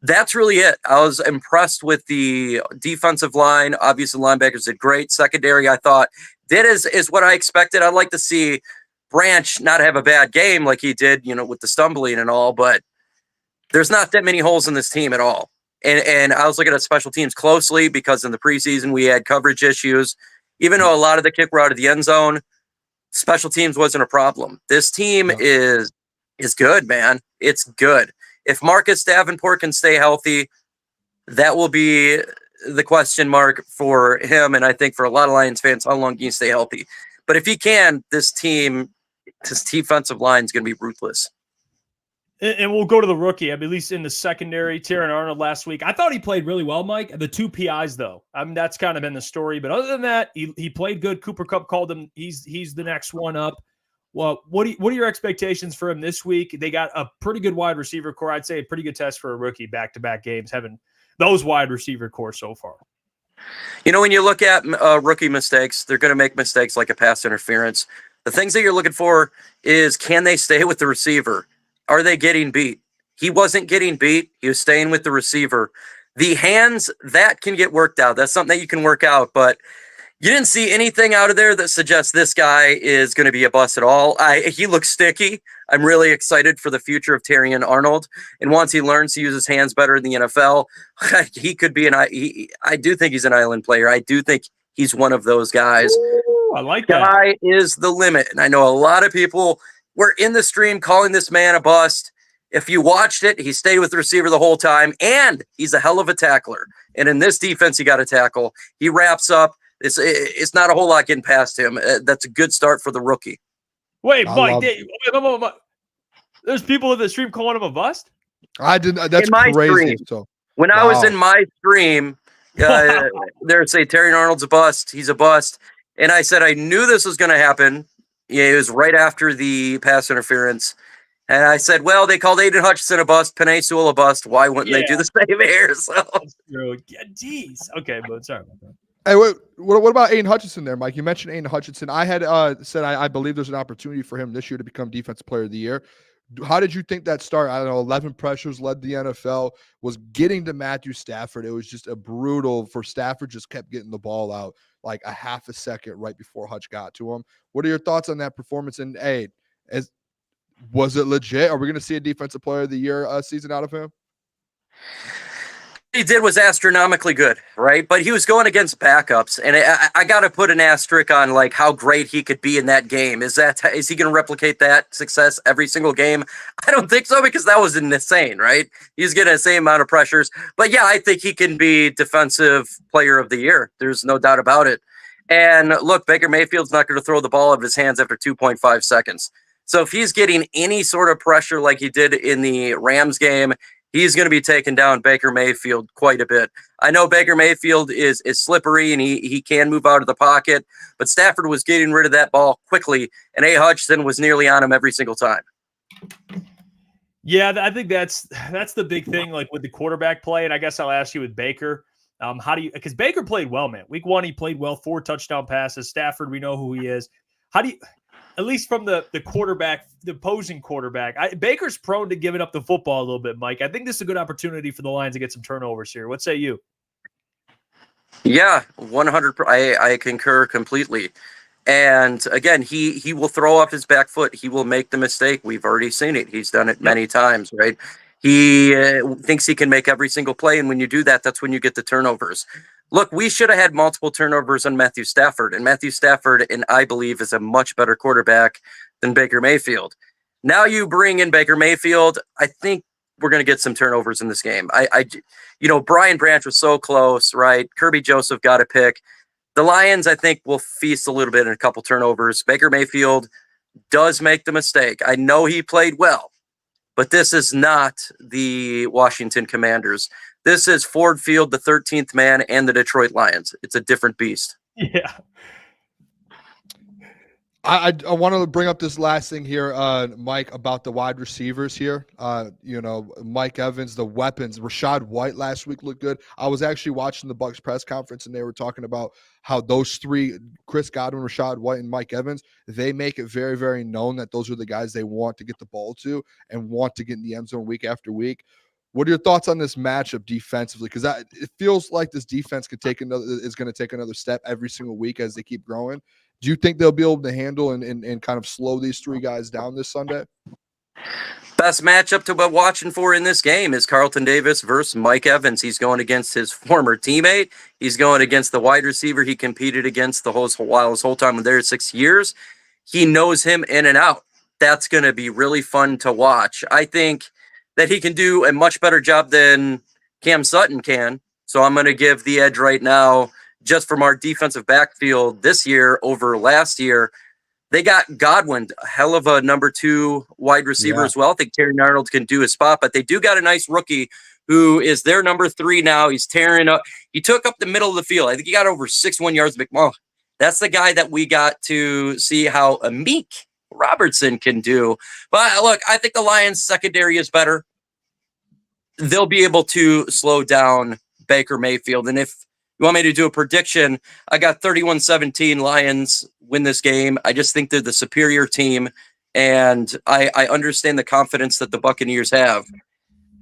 that's really it. I was impressed with the defensive line. Obviously, linebackers did great. Secondary, I thought, did is what I expected. I'd like to see Branch not have a bad game like he did, with the stumbling and all, but there's not that many holes in this team at all. And I was looking at special teams closely because in the preseason we had coverage issues. Even though a lot of the kick were out of the end zone, special teams wasn't a problem. This team is good, man. It's good. If Marcus Davenport can stay healthy, that will be the question mark for him. And I think for a lot of Lions fans, how long can you stay healthy? But if he can, this defensive line is going to be ruthless. And we'll go to the rookie, at least in the secondary. Terran Arnold last week. I thought he played really well, Mike. The 2 PIs, though. I mean, that's kind of been the story. But other than that, he played good. Cooper Kupp called him. He's the next one up. Well, what are your expectations for him this week? They got a pretty good wide receiver core. I'd say a pretty good test for a rookie back-to-back games, having those wide receiver core so far. When you look at rookie mistakes, they're going to make mistakes like a pass interference. The things that you're looking for is, can they stay with the receiver? Are they getting beat? He wasn't getting beat. He was staying with the receiver. The hands, that can get worked out. That's something that you can work out, but you didn't see anything out of there that suggests this guy is going to be a bust at all. He looks sticky. I'm really excited for the future of Terrian Arnold. And once he learns to use his hands better in the NFL, he could be I do think he's an island player. I do think he's one of those guys. Ooh, I like that. Guy is the limit. And I know a lot of people were in the stream calling this man a bust. If you watched it, he stayed with the receiver the whole time, and he's a hell of a tackler. And in this defense, he got a tackle. He wraps up. It's not a whole lot getting past him. That's a good start for the rookie. Wait, Mike, there's people in the stream calling him a bust? I didn't. That's crazy. So, when I was in my stream, they'd say Terry Arnold's a bust. He's a bust. And I said, I knew this was going to happen. Yeah, it was right after the pass interference. And I said, well, they called Aidan Hutchinson a bust, Penei Sewell a bust. Why wouldn't they do the same here? So. Yeah, geez. Okay, but sorry about that. Hey, what about Aidan Hutchinson there, Mike? You mentioned Aidan Hutchinson. I had said I believe there's an opportunity for him this year to become Defensive Player of the Year. How did you think that start? I don't know, 11 pressures, led the NFL, was getting to Matthew Stafford. It was just a brutal for Stafford, just kept getting the ball out like a half a second right before Hutch got to him. What are your thoughts on that performance? And, hey, was it legit? Are we going to see a Defensive Player of the Year season out of him? He did was astronomically good, right? But he was going against backups, and I got to put an asterisk on like how great he could be in that game. Is he going to replicate that success every single game? I don't think so, because that was insane, right? He's getting the same amount of pressures. But yeah, I think he can be Defensive Player of the Year. There's no doubt about it. And look, Baker Mayfield's not going to throw the ball out of his hands after 2.5 seconds. So if he's getting any sort of pressure like he did in the Rams game, he's going to be taking down Baker Mayfield quite a bit. I know Baker Mayfield is slippery and he can move out of the pocket, but Stafford was getting rid of that ball quickly, and A. Hutchinson was nearly on him every single time. Yeah, I think that's the big thing, like with the quarterback play. And I guess I'll ask you with Baker, because Baker played well, man. Week 1, he played well, 4 touchdown passes. Stafford, we know who he is. How do you, at least from the quarterback, the opposing quarterback, Baker's prone to giving up the football a little bit, Mike. I think this is a good opportunity for the Lions to get some turnovers here. What say you? Yeah, 100%. I concur completely. And again, he will throw off his back foot. He will make the mistake. We've already seen it. He's done it many times, right? He thinks he can make every single play, and when you do that, that's when you get the turnovers. Look, we should have had multiple turnovers on Matthew Stafford, and Matthew Stafford, and I believe, is a much better quarterback than Baker Mayfield. Now you bring in Baker Mayfield, I think we're going to get some turnovers in this game. Brian Branch was so close, right? Kirby Joseph got a pick. The Lions, I think, will feast a little bit in a couple turnovers. Baker Mayfield does make the mistake. I know he played well, but this is not the Washington Commanders. This is Ford Field, the 13th man, and the Detroit Lions. It's a different beast. Yeah. I want to bring up this last thing here, Mike, about the wide receivers here. Mike Evans, the weapons. Rachaad White last week looked good. I was actually watching the Bucs press conference, and they were talking about how those three, Chris Godwin, Rachaad White, and Mike Evans, they make it very, very known that those are the guys they want to get the ball to and want to get in the end zone week after week. What are your thoughts on this matchup defensively? Because it feels like this defense is going to take another step every single week as they keep growing. Do you think they'll be able to handle and kind of slow these three guys down this Sunday? Best matchup to be watching for in this game is Carlton Davis versus Mike Evans. He's going against his former teammate. He's going against the wide receiver he competed against his whole time there 6 years. He knows him in and out. That's going to be really fun to watch. I think that he can do a much better job than Cam Sutton can. So I'm going to give the edge right now just from our defensive backfield this year over last year. They got Godwin, a hell of a number 2 wide receiver as well. I think Terry Arnold can do his spot, but they do got a nice rookie who is their number 3 now. He's tearing up. He took up the middle of the field. I think he got over 61 yards. That's the guy that we got to see how Amik Robertson can do. But look, I think the Lions secondary is better. They'll be able to slow down Baker Mayfield. And if you want me to do a prediction, I got 31-17 Lions win this game. I just think they're the superior team. And I understand the confidence that the Buccaneers have.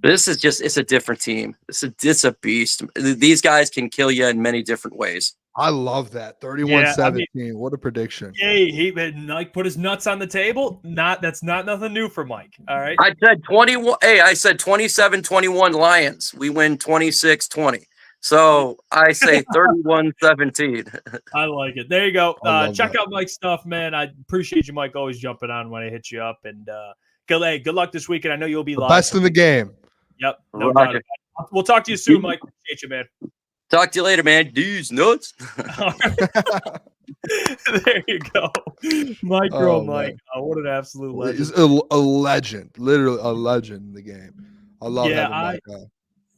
This is it's a different team. It's a beast. These guys can kill you in many different ways. I love that. 31-17. What a prediction. Hey, he Mike put his nuts on the table. That's not nothing new for Mike. All right. I said 21. Hey, I said 27-21 Lions. We win 26-20. So I say 31-17. I like it. There you go. Check out Mike's stuff, man. I appreciate you, Mike, always jumping on when I hit you up. And good luck this weekend. I know you'll be live. Best in the game. Yep. No doubt. We'll talk to you soon, Mike. Appreciate you, man. Talk to you later, man. These nuts. There you go. Mike. What an absolute legend. He's a legend. Literally a legend in the game. I love having that guy.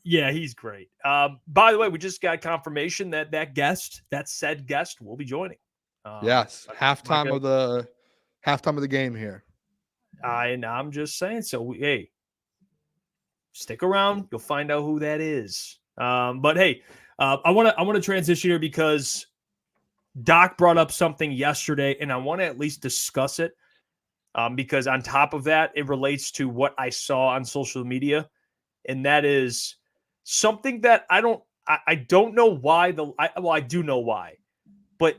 Yeah, he's great. By the way, we just got confirmation that said guest will be joining. Yes. Halftime of the game here. I'm just saying. So hey, stick around. You'll find out who that is. But hey, I want to transition here because Doc brought up something yesterday, and I want to at least discuss it. Because on top of that, it relates to what I saw on social media, and that is something that I don't know why I do know why, but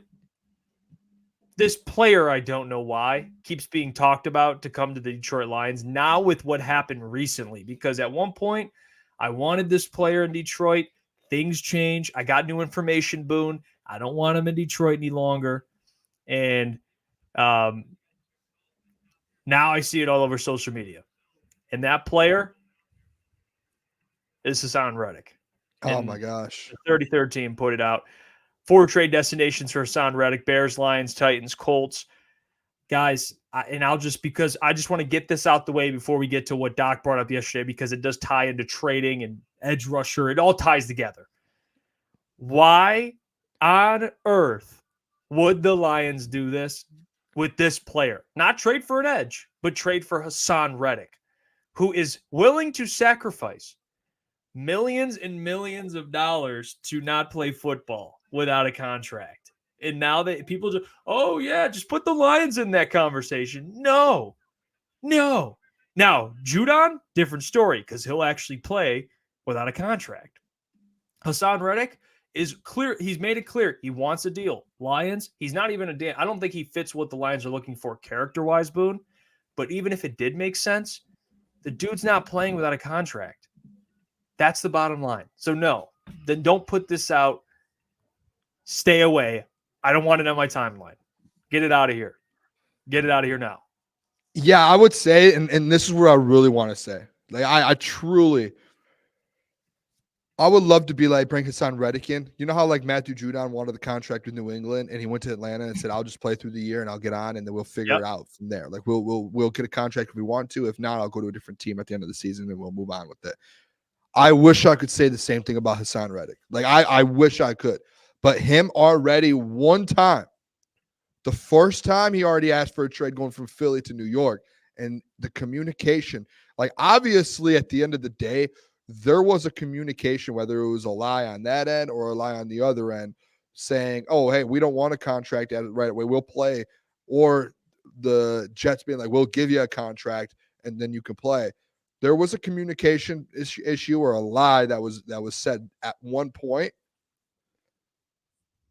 this player, I don't know why, keeps being talked about to come to the Detroit Lions now with what happened recently, because at one point I wanted this player in Detroit. Things change. I got new information, Boone. I don't want him in Detroit any longer. And now I see it all over social media. And that player is Hasson Reddick. Oh, my gosh. The 33rd team put it out. 4 trade destinations for Hasson Reddick: Bears, Lions, Titans, Colts. Guys, I just want to get this out the way before we get to what Doc brought up yesterday, because it does tie into trading and edge rusher. It all ties together. Why on earth would the Lions do this with this player? Not trade for an edge, but trade for Hasson Reddick, who is willing to sacrifice millions and millions of dollars to not play football without a contract. And now that people just, just put the Lions in that conversation. No. Now, Judon, different story, because he'll actually play without a contract. Hasson Reddick is clear. He's made it clear he wants a deal. Lions, he's not even I don't think he fits what the Lions are looking for character-wise, Boone. But even if it did make sense, the dude's not playing without a contract. That's the bottom line. So no, then don't put this out. Stay away. I don't want it on my timeline. Get it out of here. Get it out of here now. Yeah, I would say, and this is where I really want to say, like, I would love to be like, bring Hasson Reddick in. You know how like Matthew Judon wanted the contract with New England, and he went to Atlanta and said, "I'll just play through the year and I'll get on, and then we'll figure it out from there. Like we'll get a contract if we want to. If not, I'll go to a different team at the end of the season and we'll move on with it." I wish I could say the same thing about Hasson Reddick. Like I wish I could. But him already one time, the first time he already asked for a trade going from Philly to New York, and the communication, like obviously at the end of the day, there was a communication, whether it was a lie on that end or a lie on the other end, saying, "Oh, hey, we don't want a contract at it right away. We'll play," or the Jets being like, "We'll give you a contract and then you can play." there was a communication issue or a lie that was said at one point.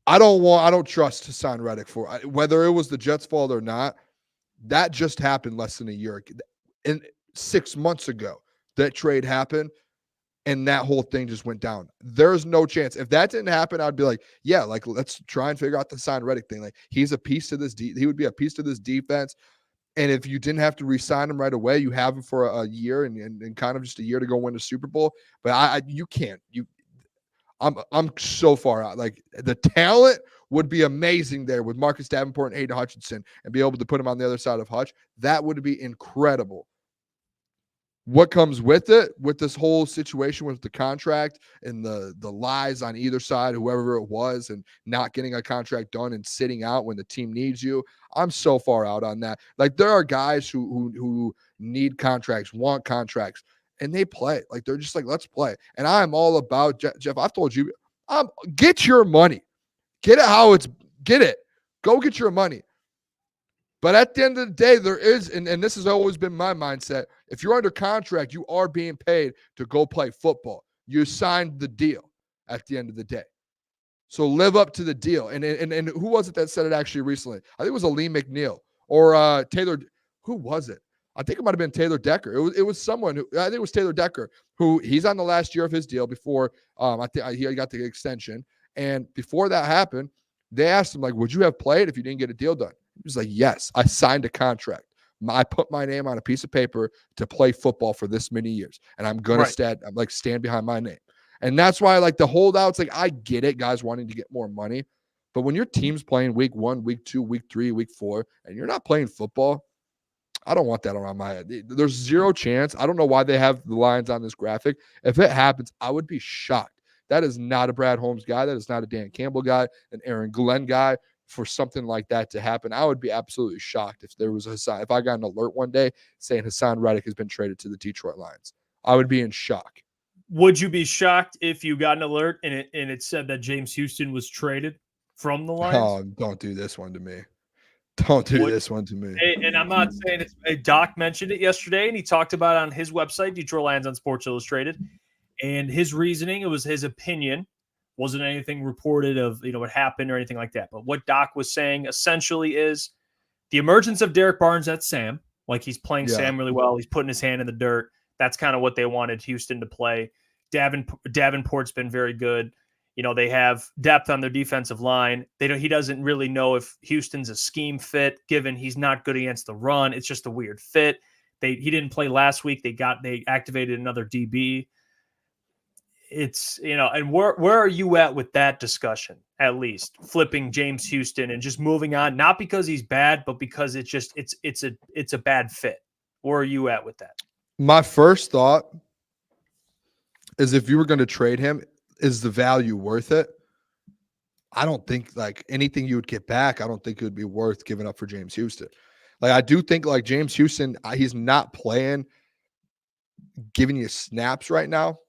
I don't trust Hasson Reddick for whether it was the Jets' fault or not. That just happened less than a year ago. And 6 months ago, that trade happened, and that whole thing just went down. There's no chance. If that didn't happen, I'd be like, yeah, like let's try and figure out the Hasson Reddick thing. Like he's a piece to this. He would be a piece to this defense. And if you didn't have to re-sign him right away, you have him for a year and kind of just a year to go win the Super Bowl. But you can't. I'm so far out. Like the talent would be amazing there with Marcus Davenport and Aidan Hutchinson and be able to put him on the other side of Hutch. That would be incredible. What comes with it, with this whole situation with the contract and the lies on either side, whoever it was, and not getting a contract done and sitting out when the team needs you, I'm so far out on that. Like there are guys who need contracts, want contracts, and they play. Like they're just like, let's play. And I'm all about Jeff. I've told you, get your money, get it get it, go get your money. But at the end of the day, there is, and this has always been my mindset, if you're under contract, you are being paid to go play football. You signed the deal at the end of the day. So live up to the deal. And who was it that said it actually recently? I think it was Lee McNeil or Taylor. Who was it? I think it might have been Taylor Decker. It was someone who, I think it was Taylor Decker, who he's on the last year of his deal before I think he got the extension. And before that happened, they asked him, like, would you have played if you didn't get a deal done? He was like, yes, I signed a contract. I put my name on a piece of paper to play football for this many years. And I'm going to stand behind my name. And that's why, like, the holdouts, like, I get it, guys wanting to get more money. But when your team's playing week 1, week 2, week 3, week 4, and you're not playing football, I don't want that around my head. There's zero chance. I don't know why they have the lines on this graphic. If it happens, I would be shocked. That is not a Brad Holmes guy. That is not a Dan Campbell guy, an Aaron Glenn guy. For something like that to happen, I would be absolutely shocked if there was if I got an alert one day saying Hasson Reddick has been traded to the Detroit Lions. I would be in shock. Would you be shocked if you got an alert and it said that James Houston was traded from the Lions? Oh, don't do this one to me. Don't do this one to me. And I'm not saying it's Doc mentioned it yesterday, and he talked about it on his website, Detroit Lions on Sports Illustrated. And his reasoning, it was his opinion. Wasn't anything reported of, what happened or anything like that. But what Doc was saying essentially is the emergence of Derek Barnes at Sam, like he's playing Sam really well. He's putting his hand in the dirt. That's kind of what they wanted Houston to play. Davenport's been very good. They have depth on their defensive line. He doesn't really know if Houston's a scheme fit, given he's not good against the run. It's just a weird fit. He didn't play last week. They activated another DB. It's, and where are you at with that discussion? At least flipping James Houston and just moving on, not because he's bad, but because it's a bad fit. Where are you at with that? My first thought is, if you were going to trade him, is the value worth it? I don't think, like, anything you would get back, I don't think it would be worth giving up for James Houston. Like, I do think, like, James Houston, he's not giving you snaps right now.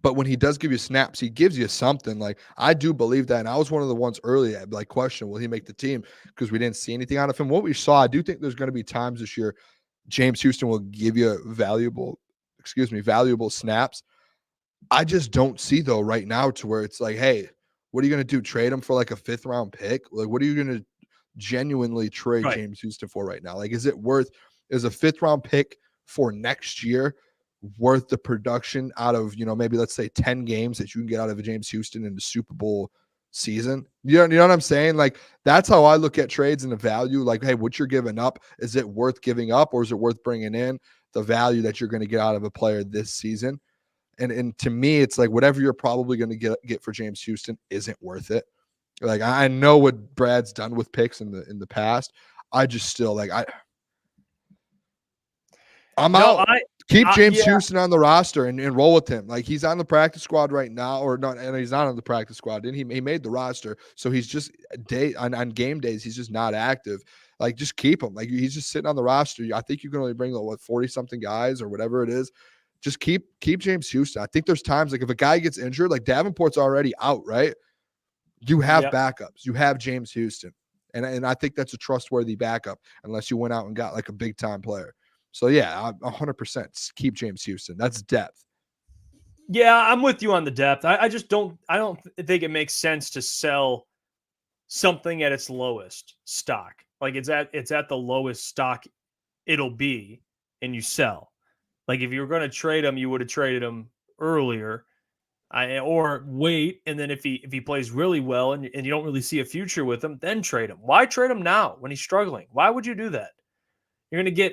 But when he does give you snaps, he gives you something. Like, I do believe that. And I was one of the ones early that question, will he make the team? Because we didn't see anything out of him. What we saw, I do think there's going to be times this year James Houston will give you valuable snaps. I just don't see, though, right now, to where it's like, hey, what are you going to do? Trade him for like a 5th round pick? Like, what are you going to genuinely trade James Houston for right now? Like, is a 5th round pick for next year worth the production out of, maybe let's say 10 games that you can get out of a James Houston in the Super Bowl season? You know what I'm saying? Like, that's how I look at trades and the value. Like, hey, what you're giving up, is it worth giving up, or is it worth bringing in the value that you're going to get out of a player this season? And to me, it's like, whatever you're probably going to get for James Houston isn't worth it. Like, I know what Brad's done with picks in the past. I just still, like, I'm out. Keep James Houston on the roster and roll with him. Like, he's on the practice squad right now, or not, and he's not on the practice squad. He made the roster, so he's just on game days, he's just not active. Like, just keep him. Like, he's just sitting on the roster. I think you can only bring 40-something guys or whatever it is. Just keep James Houston. I think there's times, like, if a guy gets injured, like Davenport's already out, right? You have backups. You have James Houston, and I think that's a trustworthy backup, unless you went out and got like a big time player. So yeah, 100% keep James Houston. That's depth. Yeah, I'm with you on the depth. I just don't think it makes sense to sell something at its lowest stock. Like it's at the lowest stock it'll be, and you sell. Like if you were going to trade him, you would have traded him earlier. Or wait, and then if he plays really well and you don't really see a future with him, then trade him. Why trade him now when he's struggling? Why would you do that? You're going to get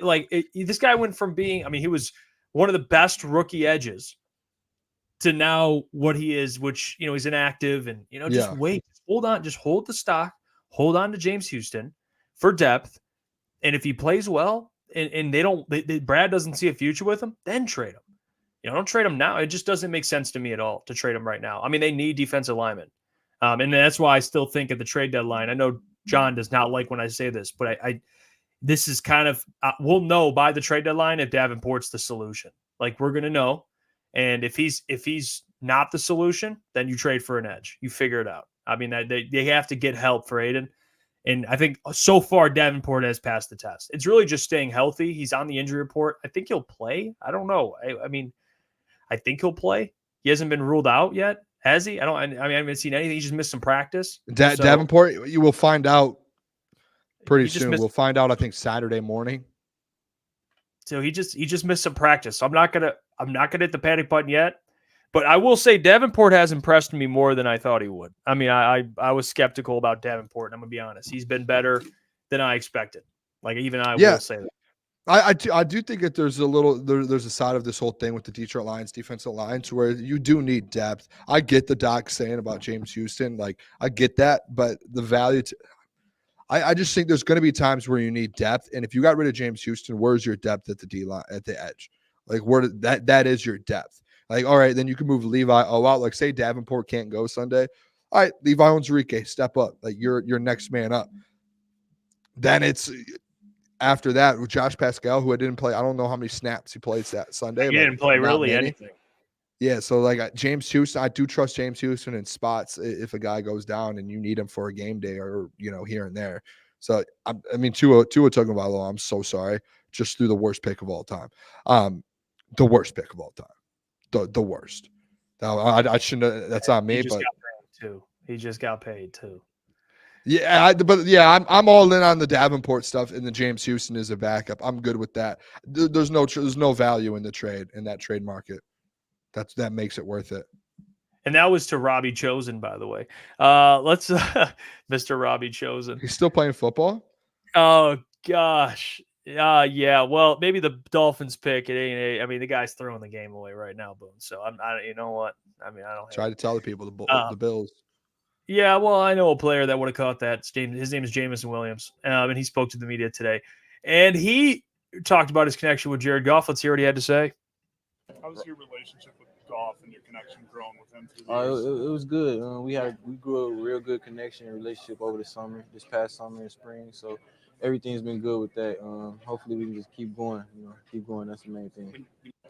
this guy went from being, he was one of the best rookie edges to now what he is, which, he's inactive and, just wait, hold on, just hold the stock, hold on to James Houston for depth. And if he plays well and Brad doesn't see a future with him, then trade him. Don't trade him now. It just doesn't make sense to me at all to trade him right now. They need defensive linemen. And that's why I still think at the trade deadline, I know John does not like when I say this, but this is kind of, we'll know by the trade deadline if Davenport's the solution. Like we're going to know. And if he's not the solution, then you trade for an edge. You figure it out. They have to get help for Aidan. And I think so far Davenport has passed the test. It's really just staying healthy. He's on the injury report. I think he'll play. I don't know. I think he'll play. He hasn't been ruled out yet, has he? I haven't seen anything. He just missed some practice. Davenport, you will find out pretty soon. We'll find out, I think, Saturday morning. So he just missed some practice. So I'm not gonna hit the panic button yet. But I will say Davenport has impressed me more than I thought he would. I was skeptical about Davenport, and I'm gonna be honest. He's been better than I expected. Like even I will say that. I do think that there's a side of this whole thing with the Detroit Lions defensive lines where you do need depth. I get the doc saying about James Houston, like I get that, but the value I just think there's going to be times where you need depth, and if you got rid of James Houston, where's your depth at the D line at the edge? Like where that is your depth. Like all right, then you can move Levi out. Like say Davenport can't go Sunday, all right, Levi Onwuzurike, step up. Like you're next man up. Then it's. After that, with Josh Pascal, who I didn't play, I don't know how many snaps he played that Sunday. He didn't play really anything. Yeah, so like James Houston, I do trust James Houston in spots if a guy goes down and you need him for a game day or here and there. So Tua Tagovailoa, I'm so sorry, just threw the worst pick of all time. The worst pick of all time, the worst. I shouldn't. That's on me. He just got paid too. Yeah, I'm all in on the Davenport stuff, and the James Houston is a backup. I'm good with that. There's no value in the trade in that trade market. That makes it worth it. And that was to Robbie Chosen, by the way. Let's Mr. Robbie Chosen. He's still playing football? Oh gosh. Yeah. Well, maybe the Dolphins pick. It ain't. The guy's throwing the game away right now, Boone. So you know what? I don't try to tell the people the Bills. Yeah, well, I know a player that would have caught that. His name is Jameson Williams, and he spoke to the media today. And he talked about his connection with Jared Goff. Let's hear what he had to say. How's your relationship with Goff and your connection growing with him through the years? It was good. We grew a real good connection and relationship over this past summer and spring. So everything's been good with that. Hopefully we can just keep going. That's the main thing.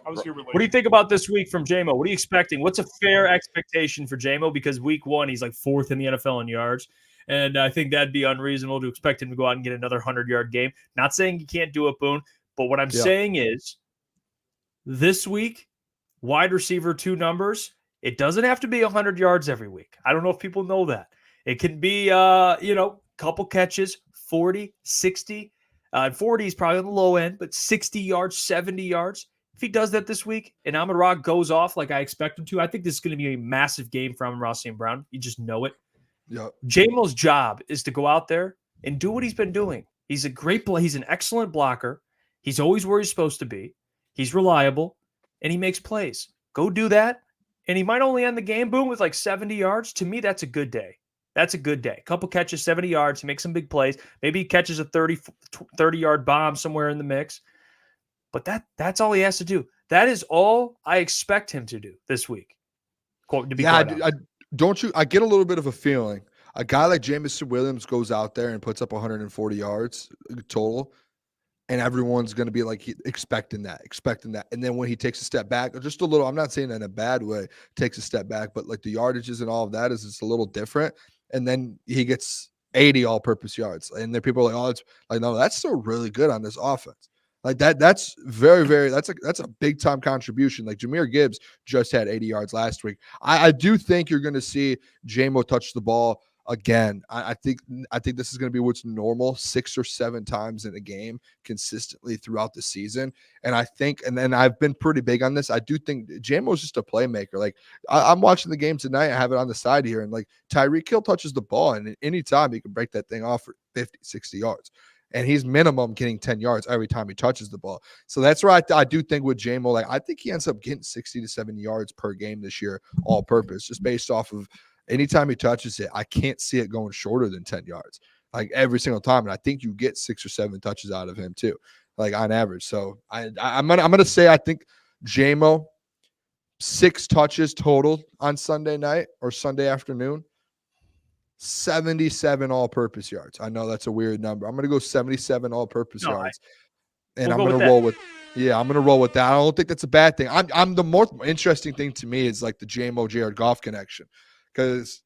What do you think about this week from J-Mo? What are you expecting? What's a fair expectation for J-Mo? Because week one, he's like fourth in the NFL in yards. And I think that'd be unreasonable to expect him to go out and get another 100-yard game. Not saying he can't do it, Boone. But what I'm saying is this week, wide receiver 2 numbers, it doesn't have to be 100 yards every week. I don't know if people know that. It can be, couple catches, 40, 60. 40 is probably on the low end, but 60 yards, 70 yards. If he does that this week and Amon-Ra goes off like I expect him to, I think this is going to be a massive game for Amon-Ra St. Brown. You just know it. Yep. J-Mo's job is to go out there and do what he's been doing. He's he's an excellent blocker. He's always where he's supposed to be. He's reliable, and he makes plays. Go do that, and he might only end the game, boom, with like 70 yards. To me, that's a good day. That's a good day. A couple catches, 70 yards. He makes some big plays. Maybe he catches a 30-yard bomb somewhere in the mix. But that's all he has to do. That is all I expect him to do this week. I get a little bit of a feeling. A guy like Jameson Williams goes out there and puts up 140 yards total, and everyone's going to be like expecting that. And then when he takes a step back, just a little, I'm not saying that in a bad way, takes a step back, but like the yardages and all of that is just a little different. And then he gets 80 all-purpose yards. And then people are like, oh, it's like, no, that's still really good on this offense. Like that's that's a big time contribution. Like Jahmyr Gibbs just had 80 yards last week. I do think you're going to see J-Mo touch the ball again. I think this is going to be what's normal, 6 or 7 times in a game consistently throughout the season. And I think, and then I've been pretty big on this. I do think J-Mo's just a playmaker. Like I'm watching the game tonight. I have it on the side here, and like Tyreek Hill touches the ball, and at any time he can break that thing off for 50, 60 yards. And he's minimum getting 10 yards every time he touches the ball. So that's where I do think with J-Mo, like I think he ends up getting 60 to 70 yards per game this year, all purpose, just based off of anytime he touches it. I can't see it going shorter than 10 yards, like every single time. And I think you get 6 or 7 touches out of him too, like on average. So I'm gonna say I think J-Mo 6 touches total on Sunday night or Sunday afternoon. 77 all-purpose yards. I know that's a weird number. I'm going to go 77 all-purpose yards, and I'm going to roll with. Yeah, I'm going to roll with that. I don't think that's a bad thing. I'm the more interesting thing to me is like the J-Mo Jared Goff connection, because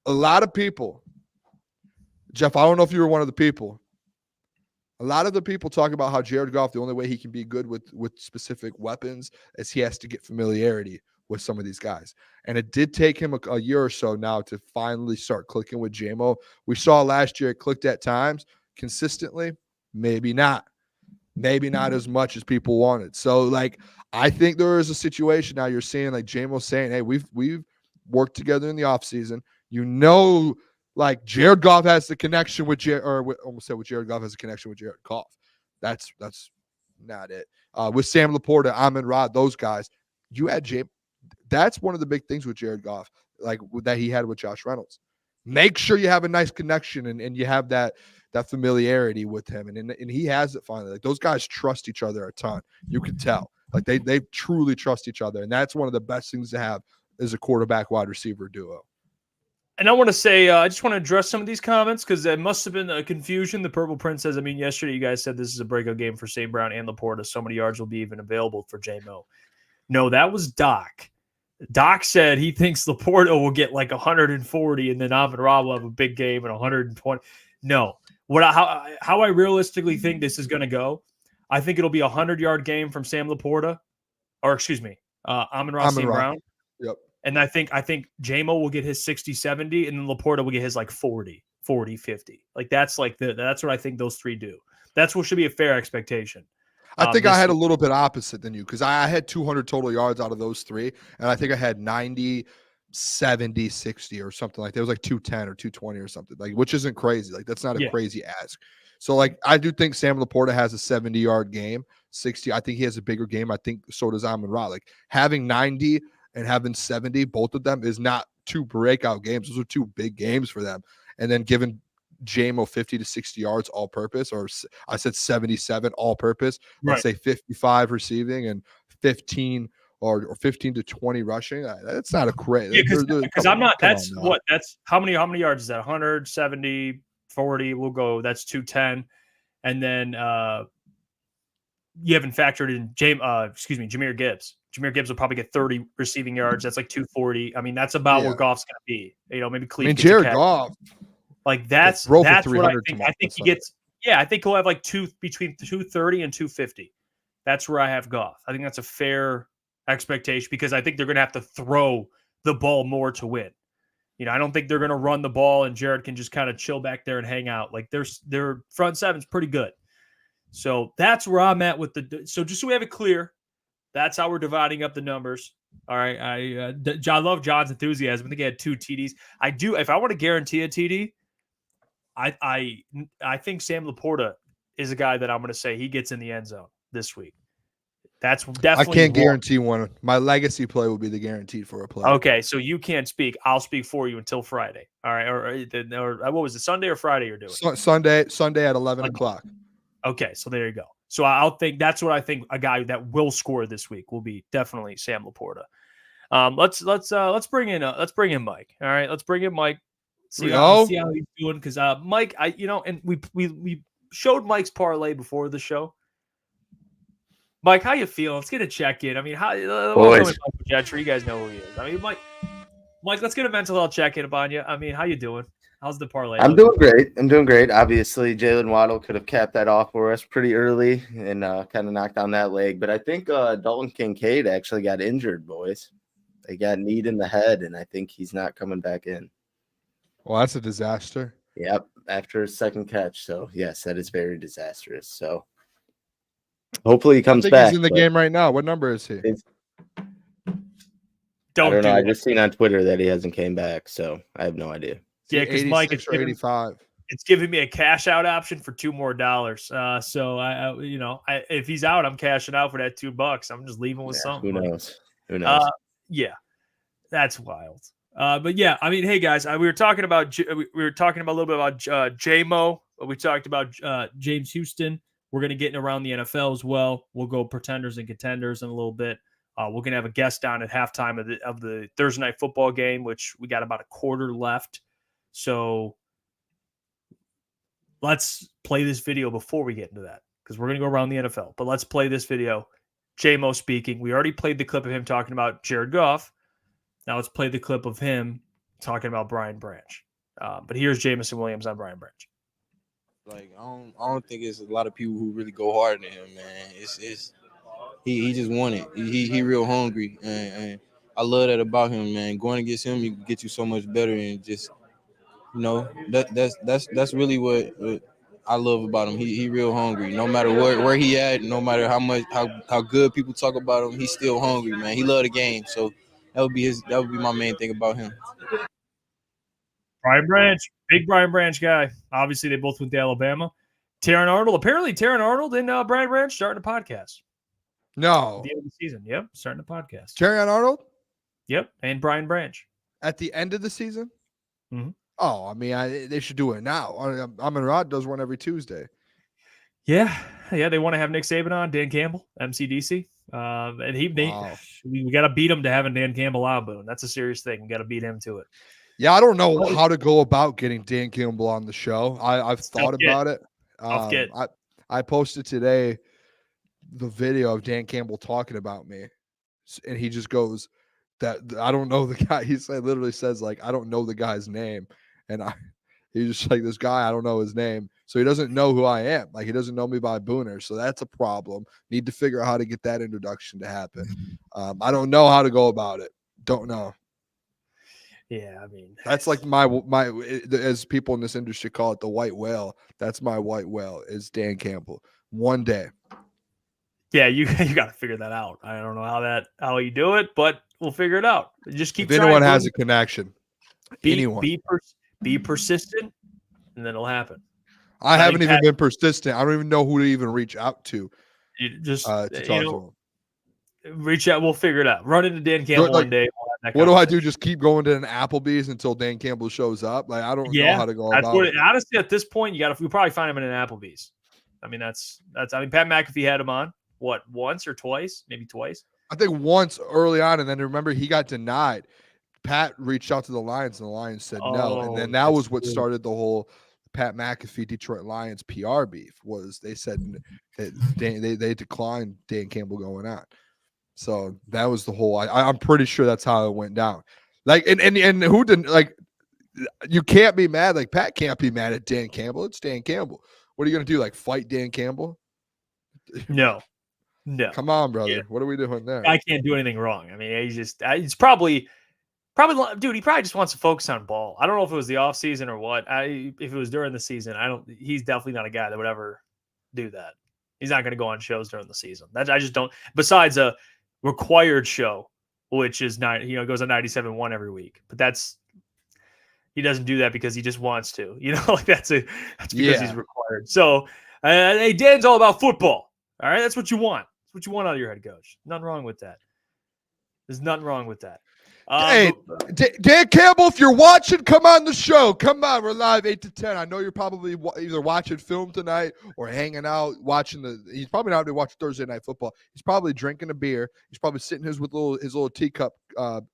a lot of people, Jeff, I don't know if you were one of the people. A lot of the people talk about how Jared Goff, the only way he can be good with specific weapons is he has to get familiarity with some of these guys. And it did take him a year or so now to finally start clicking with J-Mo. We saw last year it clicked at times consistently, maybe not as much as people wanted. So like, I think there is a situation now you're seeing like J-Mo saying, hey, we've worked together in the offseason. Like Jared Goff has the connection with Jared Goff has a connection with Jared Goff. That's not it. With Sam Laporta, Amon-Ra, those guys, you had J. That's one of the big things with Jared Goff, like that he had with Josh Reynolds. Make sure you have a nice connection and you have that familiarity with him, and he has it finally. Like those guys trust each other a ton. You can tell, like they truly trust each other, and that's one of the best things to have as a quarterback wide receiver duo. And I want to say, I just want to address some of these comments because there must have been a confusion. The Purple Prince says, yesterday you guys said this is a breakout game for St. Brown and Laporta. So many yards will be even available for J-Mo. No, that was Doc. Doc said he thinks Laporta will get like 140 and then Amon-Ra will have a big game and 120. No. How I realistically think this is going to go, I think it'll be a 100-yard game from Sam Laporta, or excuse me, Amon-Ra St. Brown. Yep. And I think J-Mo will get his 60, 70, and then Laporta will get his like 40, 50. Like that's what I think those three do. That's what should be a fair expectation. I think I had a little bit opposite than you because I had 200 total yards out of those three, and I think I had 90, 70, 60 or something like that. It was like 210 or 220 or something, like, which isn't crazy. Like that's not a crazy ask. So like I do think Sam Laporta has a 70-yard game, 60. I think he has a bigger game. I think so does Amon-Ra. Like having 90 and having 70, both of them is not 2 breakout games. Those are 2 big games for them. And then giving J-Mo 50 to 60 yards all purpose, or I said 77 all purpose. Let's say 55 receiving and 15 or 15 to 20 rushing. That's not a crazy. Because I'm not. That's what. That's how many yards is that? 170, 40. We'll go. That's 210, and then you haven't factored in Jahmyr Gibbs. Jahmyr Gibbs will probably get 30 receiving yards. That's like 240. I mean, that's about where Goff's going to be. Maybe Cleveland. Jared Goff. Like that's what I think. I think he gets. Yeah, I think he'll have like between 230 and 250. That's where I have Goff. I think that's a fair expectation because I think they're going to have to throw the ball more to win. I don't think they're going to run the ball and Jared can just kind of chill back there and hang out. Like their front seven's pretty good. So that's where I'm at with so just so we have it clear, that's how we're dividing up the numbers. All right. I love John's enthusiasm. I think he had 2 TDs. I do. If I want to guarantee a TD, I think Sam Laporta is a guy that I'm going to say he gets in the end zone this week. That's definitely. I can't guarantee one. My legacy play will be the guaranteed for a play. Okay, so you can't speak. I'll speak for you until Friday. All right, or what was it? Sunday or Friday you're doing? Sunday at 11 o'clock. Okay, so there you go. So I'll think that's what I think a guy that will score this week will be definitely Sam Laporta. Let's bring in Mike. All right, let's bring in Mike. See how he's doing because Mike, and we showed Mike's parlay before the show. Mike, how you feeling? Let's get a check-in. I mean, Michael Gentry, you guys know who he is. I mean, Mike, let's get a mental health check-in upon you. I mean, how you doing? How's the parlay? I'm doing great. Obviously, Jalen Waddle could have capped that off for us pretty early and kind of knocked down that leg. But I think Dalton Kincaid actually got injured, boys. They got kneed in the head, and I think he's not coming back in. Well, that's a disaster. Yep, after his second catch. So, yes, that is very disastrous. So, hopefully he comes back. He's in the game right now. What number is he? I don't know. I just seen on Twitter that he hasn't came back, so I have no idea. Yeah, because Mike, it's 85. It's giving me a cash out option for $2 more. So if he's out, I'm cashing out for that $2. I'm just leaving with something. Who knows? Yeah, that's wild. But yeah, I mean, hey guys, we were talking about a little bit about J-Mo. We talked about James Houston. We're gonna get in around the NFL as well. We'll go pretenders and contenders in a little bit. We're gonna have a guest on at halftime of the Thursday night football game, which we got about a quarter left. So let's play this video before we get into that, because we're gonna go around the NFL. But let's play this video. J-Mo speaking. We already played the clip of him talking about Jared Goff. Now let's play the clip of him talking about Brian Branch. But here's Jamison Williams on Brian Branch. Like I don't think it's a lot of people who really go hard at him, man. He just won it. He real hungry, and I love that about him, man. Going against him, you get you so much better, and just that's really what I love about him. He real hungry. No matter where he at, no matter how good people talk about him, he's still hungry, man. He love the game, so that would be my main thing about him. Brian Branch, big Brian Branch guy. Obviously, they both went to Alabama. Taron Arnold, and Brian Branch starting a podcast. No. At the end of the season. Yep, starting a podcast. Taron Arnold? Yep, and Brian Branch. At the end of the season? Mm-hmm. Oh, I mean, they should do it now. Amon Rod does one every Tuesday. Yeah, they want to have Nick Saban on, Dan Campbell, MCDC. And we got to beat him to having Dan Campbell on, Boone. That's a serious thing. We got to beat him to it. Yeah, I don't know how to go about getting Dan Campbell on the show. I've thought about it. I posted today the video of Dan Campbell talking about me, and he just goes that I don't know the guy. He literally says like I don't know the guy's name, and he's just like this guy. I don't know his name, so he doesn't know who I am. Like he doesn't know me by Booner, so that's a problem. Need to figure out how to get that introduction to happen. I don't know how to go about it. Don't know. Yeah, I mean that's like my as people in this industry call it, the white whale. That's my white whale is Dan Campbell. One day. Yeah, you got to figure that out. I don't know how you do it, but we'll figure it out. Just keep. If anyone has a connection, anyone be persistent, and then it'll happen. I haven't even been persistent. I don't even know who to even reach out to. You just to talk to him. Reach out. We'll figure it out. Run into Dan Campbell one day. What do I do? Just keep going to an Applebee's until Dan Campbell shows up? Like I don't know how to go about it. Honestly, at this point, you probably find him in an Applebee's. I mean, that's. I mean, Pat McAfee had him on once or twice, maybe twice. I think once early on, and then remember he got denied. Pat reached out to the Lions, and the Lions said no, and then that was what started the whole Pat McAfee Detroit Lions PR beef. Was they said that they declined Dan Campbell going on. So that was the whole. I'm pretty sure that's how it went down. Like and who didn't like? You can't be mad. Like Pat can't be mad at Dan Campbell. It's Dan Campbell. What are you gonna do? Like fight Dan Campbell? No. Come on, brother. Yeah. What are we doing there? I can't do anything wrong. I mean, he's probably, dude. He probably just wants to focus on ball. I don't know if it was the off season or what. If it was during the season, he's definitely not a guy that would ever do that. He's not going to go on shows during the season. I just don't. Besides a required show, which is goes on 97.1 every week. But he doesn't do that because he just wants to. Like that's because he's required. So hey, Dan's all about football. All right, that's what you want. That's what you want out of your head coach. Nothing wrong with that. There's nothing wrong with that. Hey, Dan Campbell, if you're watching, come on the show. Come on, we're live 8 to 10. I know you're probably either watching film tonight or hanging out watching he's probably not going to watch Thursday Night Football. He's probably drinking a beer. He's probably sitting his little teacup dog,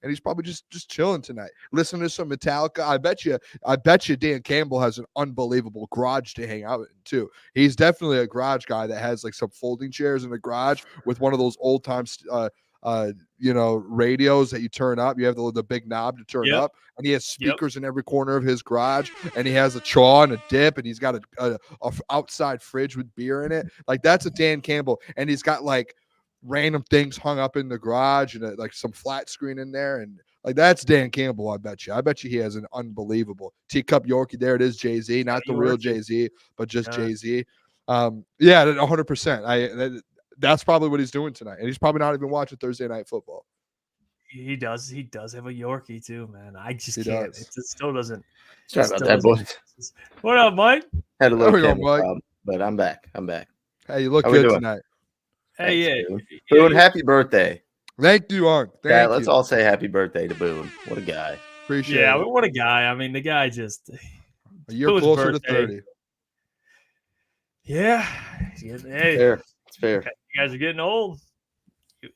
and he's probably just chilling tonight, listening to some Metallica. I bet you Dan Campbell has an unbelievable garage to hang out in too. He's definitely a garage guy that has like some folding chairs in the garage with one of those old time radios that you turn up. You have the big knob to turn Yep. up, and he has speakers in every corner of his garage, and he has a chaw and a dip, and he's got a outside fridge with beer in it. Like, that's a Dan Campbell, and he's got like random things hung up in the garage and like some flat screen in there, and like that's Dan Campbell. I bet you he has an unbelievable teacup Yorkie. There it is, Jay-Z, not the real Jay-Z, but just Jay-Z. 100%. That's probably what he's doing tonight, and he's probably not even watching Thursday Night Football. He does have a Yorkie too, man. I just He can't. does. It just still doesn't. Sorry about that, boys. What up, Mike? Had a There little we go, camera Mike. problem, but I'm back. Hey, you look How we good doing? tonight. Hey, Thanks, yeah. Boone, happy birthday. Thank you, Unc. Yeah, let's all say happy birthday to Boone. What a guy. Appreciate Yeah, it. what a guy. I mean, the guy just A year Boone's closer birthday. to 30. Yeah. Hey, Fair. It's fair. you guys are getting old.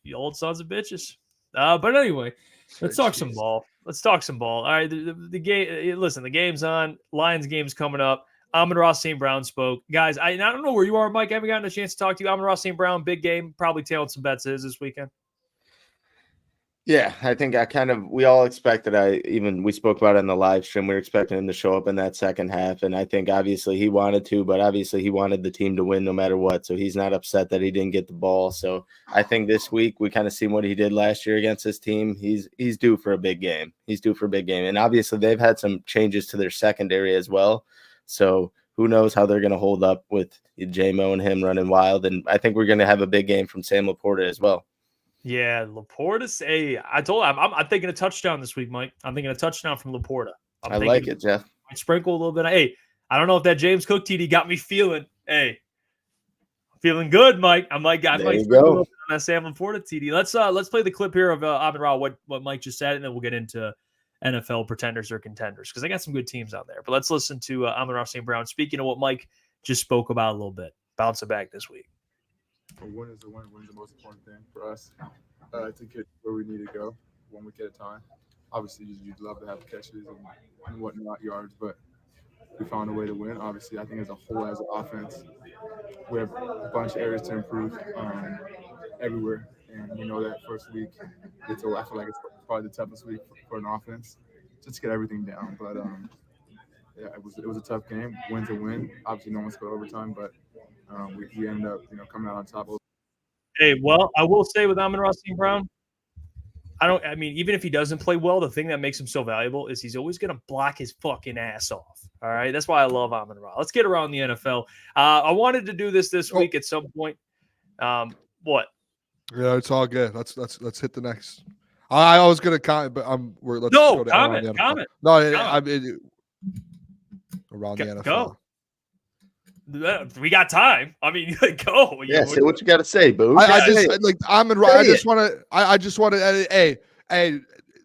You old sons of bitches. But anyway, let's talk some ball. All right, the game. Listen, the game's on. Lions game's coming up. Amon-Ra St. Brown spoke. Guys, I don't know where you are, Mike. I haven't gotten a chance to talk to you. Amon-Ra St. Brown, big game. Probably tailing some bets this weekend. Yeah, I think we all expected, we spoke about it in the live stream. We were expecting him to show up in that second half. And I think obviously he wanted to, but obviously he wanted the team to win no matter what. So he's not upset that he didn't get the ball. So I think this week we kind of seen what he did last year against his team. He's due for a big game. And obviously they've had some changes to their secondary as well. So who knows how they're going to hold up with J-Mo and him running wild. And I think we're going to have a big game from Sam Laporta as well. Yeah, Laporta. Hey, I told him I'm thinking a touchdown this week, Mike. I'm thinking a touchdown from Laporta. I like it, Jeff. I sprinkle a little bit. Hey, I don't know if that James Cook TD got me feeling. Hey, feeling good, Mike. I might sprinkle a little bit on that Sam Laporta TD. Let's play the clip here of Amon-Ra, what Mike just said, and then we'll get into NFL pretenders or contenders because I got some good teams out there. But let's listen to Amon-Ra St. Brown speaking of what Mike just spoke about a little bit. Bounce it back this week. A win is a win. Win's the most important thing for us to get where we need to go 1 week at a time. Obviously, you'd love to have catches and whatnot, yards, but we found a way to win. Obviously, I think as a whole, as an offense, we have a bunch of areas to improve everywhere. And we know that first week, I feel like it's probably the toughest week for an offense just to get everything down. But yeah, it was a tough game. Win's a win. Obviously, no one scored overtime, but we ended up, coming out on top of. Hey, well, I will say with Amon-Ra St. Brown, even if he doesn't play well, the thing that makes him so valuable is he's always going to block his fucking ass off. All right, that's why I love Amon-Ra. Let's get around the NFL. I wanted to do this week at some point. What? Yeah, it's all good. Let's hit the next. I was gonna comment, but let's go to comment. No, around the NFL. Go. We got time. I mean, go. Yeah, say what you got to say, Boo. I just want to. Hey,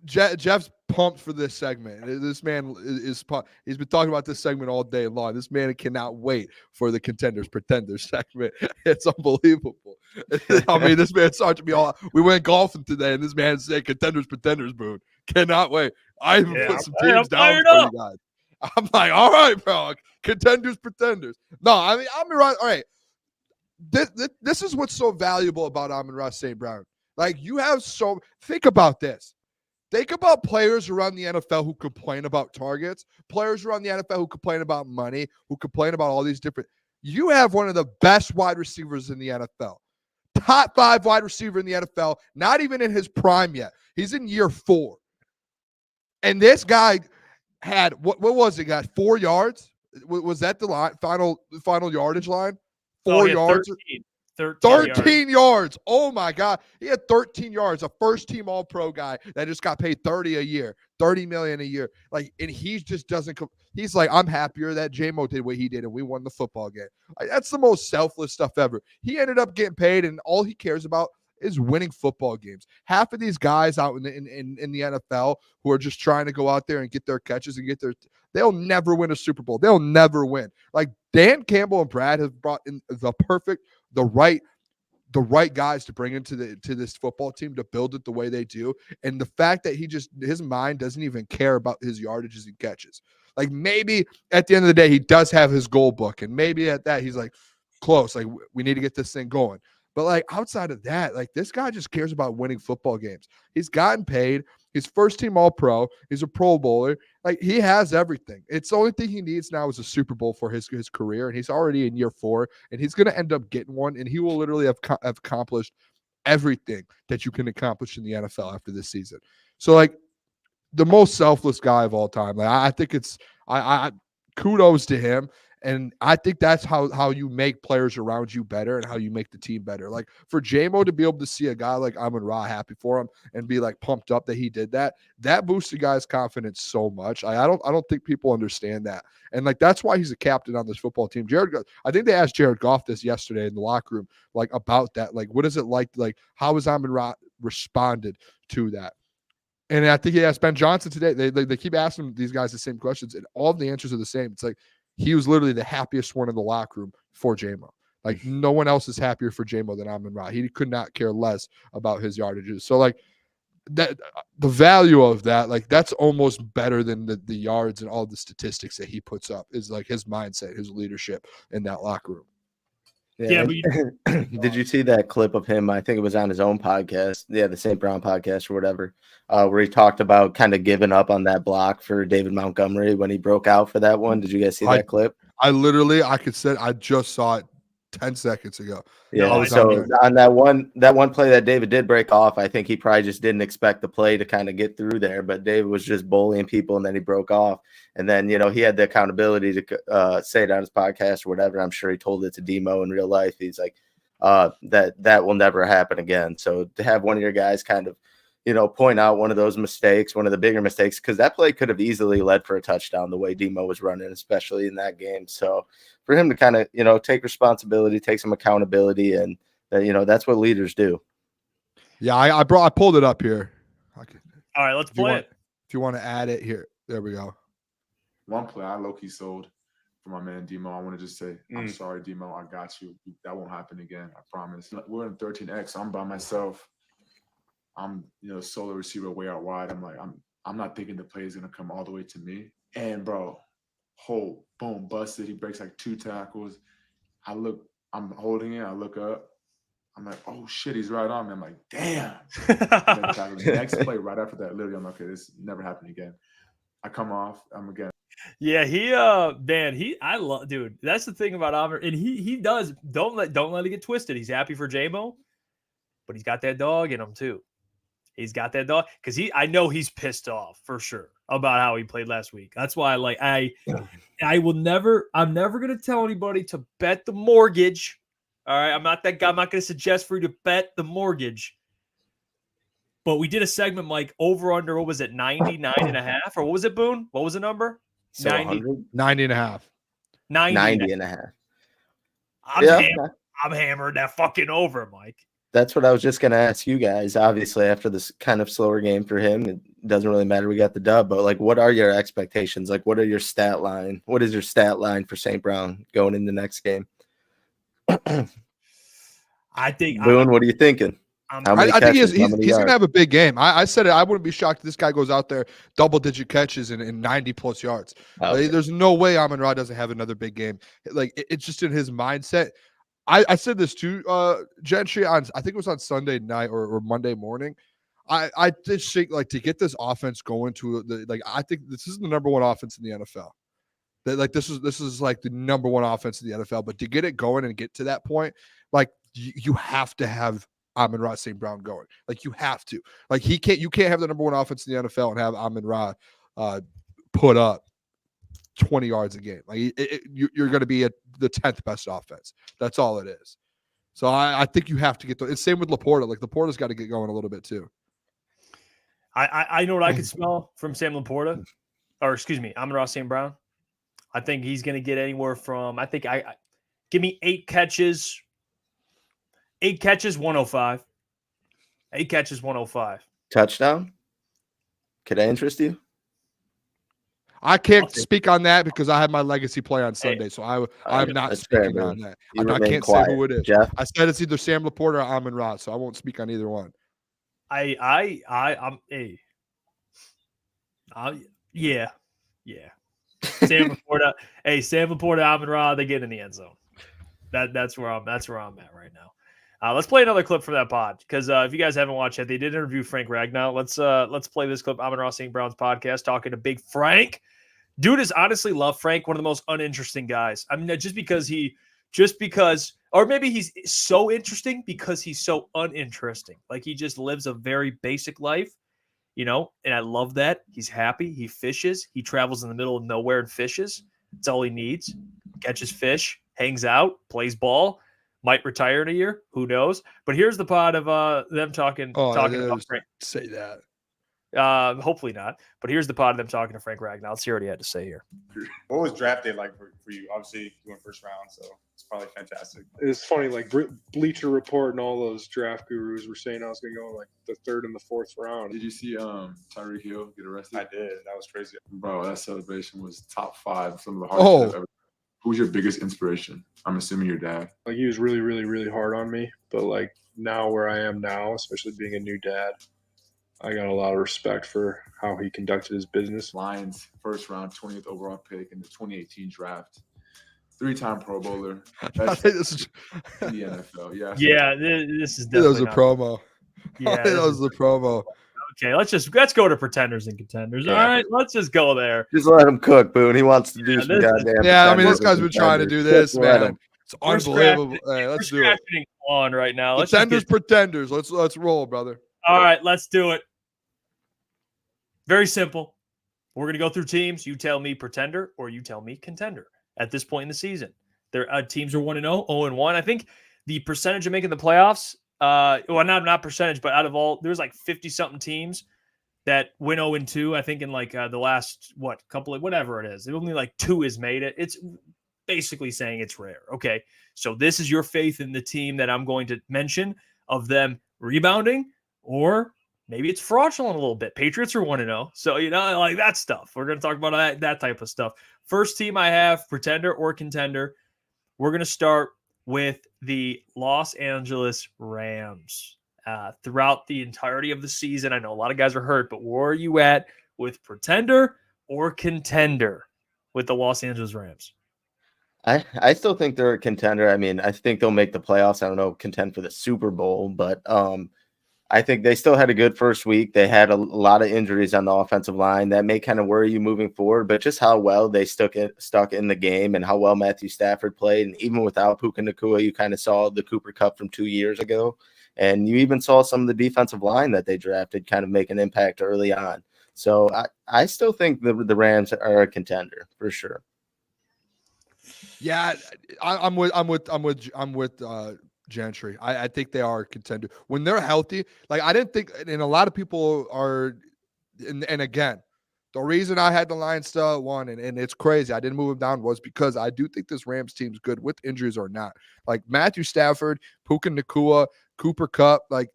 Jeff's pumped for this segment. This man is pumped. He's been talking about this segment all day long. This man cannot wait for the Contenders Pretenders segment. It's unbelievable. I mean, this man started to be all. We went golfing today, and this man said Contenders Pretenders, Boone. Cannot wait. I even put some teams down for you guys. I'm like, all right, bro. Contenders, pretenders. No, I mean, Amon-Ra. All right. This is what's so valuable about Amon-Ra St. Brown. Like, think about this. Think about players around the NFL who complain about targets, players around the NFL who complain about money, who complain about all these different. You have one of the best wide receivers in the NFL. Top 5 wide receiver in the NFL, not even in his prime yet. He's in year 4. And this guy had what was it? Got 4 yards? Was that the line, final yardage line? 4 yards. 13 yards. Oh my God. He had 13 yards. A first-team All-Pro guy that just got paid $30 a year, $30 million a year. Like, and he just doesn't. He's like, I'm happier that J-Mo did what he did, and we won the football game. Like, that's the most selfless stuff ever. He ended up getting paid, and all he cares about is winning football games. Half of these guys out in the NFL who are just trying to go out there and get their catches and they'll never win a Super Bowl. They'll never win. Like, Dan Campbell and Brad have brought in the right guys to bring into this football team to build it the way they do. And the fact that his mind doesn't even care about his yardages and catches. Like, maybe at the end of the day, he does have his goal book. And maybe at that, he's like, close. Like, we need to get this thing going. But like outside of that, like this guy just cares about winning football games. He's gotten paid. He's first team all pro. He's a Pro Bowler. Like he has everything. It's the only thing he needs now is a Super Bowl for his career. And he's already in year 4 and he's going to end up getting one. And he will literally have accomplished everything that you can accomplish in the NFL after this season. So like the most selfless guy of all time. Like I think it's, I kudos to him. And I think that's how you make players around you better and how you make the team better. Like for J-Mo to be able to see a guy like Amon-Ra happy for him and be like pumped up that he did that boosts the guy's confidence so much. I don't think people understand that. And like that's why he's a captain on this football team. I think they asked Jared Goff this yesterday in the locker room, like about that. Like what is it like how has Amon-Ra responded to that? And I think he asked Ben Johnson today. They keep asking these guys the same questions, and all of the answers are the same. It's like he was literally the happiest one in the locker room for J-Mo. Like no one else is happier for J-Mo than Amon-Ra. He could not care less about his yardages. So like that, the value of that, like that's almost better than the yards and all the statistics that he puts up is like his mindset, his leadership in that locker room. Yeah, but did you see that clip of him? I think it was on his own podcast. Yeah, the St. Brown podcast or whatever, where he talked about kind of giving up on that block for David Montgomery when he broke out for that one. Did you guys see that clip? I just saw it 10 seconds ago. Yeah, so on that one play that David did break off, I think he probably just didn't expect the play to kind of get through there, but David was just bullying people and then he broke off. And then, you know, he had the accountability to say it on his podcast or whatever. I'm sure he told it to Demo in real life. He's like, that will never happen again. So to have one of your guys kind of, you know, point out one of those mistakes, one of the bigger mistakes, because that play could have easily led for a touchdown the way Demo was running, especially in that game. So for him to kind of, you know, take responsibility, take some accountability, and you know, that's what leaders do. Yeah, I pulled it up here. All right, let's play it. If you want to add it here, there we go. One play I low-key sold for my man Demo. I want to just say, I'm sorry, Demo. I got you. That won't happen again. I promise. We're in 13X. I'm by myself. I'm, you know, solo receiver way out wide. I'm like, I'm not thinking the play is gonna come all the way to me. And bro, boom, busted. He breaks like 2 tackles. I'm holding it. I look up. I'm like, oh shit, he's right on me. I'm like, damn. The next play right after that, literally, I'm like, okay, this never happened again. I come off. I'm again. Yeah, I love, dude. That's the thing about Amon, and he does. Don't let it get twisted. He's happy for J-Mo, but he's got that dog in him too. He's got that dog because I know he's pissed off for sure about how he played last week. That's why I'm never gonna tell anybody to bet the mortgage. All right, I'm not that guy. I'm not gonna suggest for you to bet the mortgage. But we did a segment, Mike, over under, what was it, 99.5? Or what was it, Boone? What was the number? So 90.5. 90.5. I'm hammered that fucking over, Mike. That's what I was just going to ask you guys. Obviously, after this kind of slower game for him, it doesn't really matter. We got the dub, but like, what are your expectations? Like, what are your stat line? What is your stat line for St. Brown going in the next game? I think Boone, what are you thinking? I think he's going to have a big game. I said it. I wouldn't be shocked if this guy goes out there, double-digit catches and 90-plus yards. Okay. Like, there's no way Amon-Ra doesn't have another big game. Like, it's just in his mindset. I said this too, Gentry, I think it was on Sunday night or Monday morning. I just think, like, to get this offense going I think this is the number one offense in the NFL. This is like the number one offense in the NFL. But to get it going and get to that point, like, you have to have Amon-Ra St. Brown going. Like, you have to. Like, you can't have the number one offense in the NFL and have Amon-Ra put up 20 yards a game. Like, you're going to be the 10th best offense. That's all it is. So I think you have to get it's same with Laporta. Like, Laporta's got to get going a little bit too. I know what I could smell from Sam Laporta, or excuse me, Amon-Ra St. Brown. I think he's going to get anywhere from, give me 8 catches. 8 catches, 105. 8 catches, 105. Touchdown? Could that interest you? I can't speak on that because I had my legacy play on Sunday, so I'm not speaking on that. I can't say who it is. Jeff? I said it's either Sam Laporta or Amon-Ra, so I won't speak on either one. Yeah. Sam Laporta, Amon-Ra, they get in the end zone. That's where I'm at right now. Let's play another clip from that pod because if you guys haven't watched it, they did interview Frank Ragnow. Let's play this clip. Amon Ross St. Brown's podcast talking to Big Frank. Dude is honestly love Frank, one of the most uninteresting guys. I mean, or maybe he's so interesting because he's so uninteresting. Like he just lives a very basic life, and I love that. He's happy. He fishes. He travels in the middle of nowhere and fishes. That's all he needs. Catches fish, hangs out, plays ball. Might retire in a year. Who knows? But here's the pod of them talking about Frank. Say that. Hopefully not. But here's the pod of them talking to Frank Ragnow. Let's hear what he had to say here. What was draft day like for you? Obviously, you went first round, so it's probably fantastic. It's funny, like Bleacher Report and all those draft gurus were saying I was going to go in like the 3rd and the 4th round. Did you see Tyreek Hill get arrested? I did. That was crazy. Bro, that celebration was top 5. Some of the hardest I've ever. Who was your biggest inspiration? I'm assuming your dad. Like he was really, really, really hard on me. But like now where I am now, especially being a new dad, I got a lot of respect for how he conducted his business. Lions, first round, 20th overall pick in the 2018 draft. 3-time Pro Bowler. Best in the NFL. Yeah, this is definitely that was a promo. Yeah, that was the promo. Okay, let's go to pretenders and contenders. Yeah. All right, let's just go there. Just let him cook, Boone. He wants to do some goddamn. Yeah, I mean, this guy's been trying to do this, man. It's unbelievable. Hey, let's do it. On right now. Pretenders. Let's roll, brother. All right, let's do it. Very simple. We're gonna go through teams. You tell me pretender, or you tell me contender. At this point in the season, their teams are 1-0, 0-1. I think the percentage of making the playoffs. Well, not percentage, but out of all, there's like 50-something teams that went 0-2. I think in like the last couple of whatever it is, only like 2 has made it. It's basically saying it's rare. Okay, so this is your faith in the team that I'm going to mention of them rebounding, or maybe it's fraudulent a little bit. Patriots are 1-0, so like that stuff. We're going to talk about that type of stuff. First team I have, pretender or contender. We're going to start with the Los Angeles Rams. Throughout the entirety of the season, I know a lot of guys are hurt, but where are you at with pretender or contender with the Los Angeles Rams? I still think they're a contender. I mean, I think they'll make the playoffs. I don't know, contend for the Super Bowl, but I think they still had a good first week. They had a lot of injuries on the offensive line. That may kind of worry you moving forward, but just how well they stuck in the game and how well Matthew Stafford played. And even without Puka Nacua, you kind of saw the Cooper Kupp from 2 years ago. And you even saw some of the defensive line that they drafted kind of make an impact early on. So I still think the Rams are a contender for sure. Yeah, I'm with Gentry. I think they are a contender when they're healthy. Like I didn't think, and a lot of people are, and again, the reason I had the Lions still at 1, and it's crazy, I didn't move them down, was because I do think this Rams team's good with injuries or not. Like Matthew Stafford, Puka Nacua, Cooper Kupp, like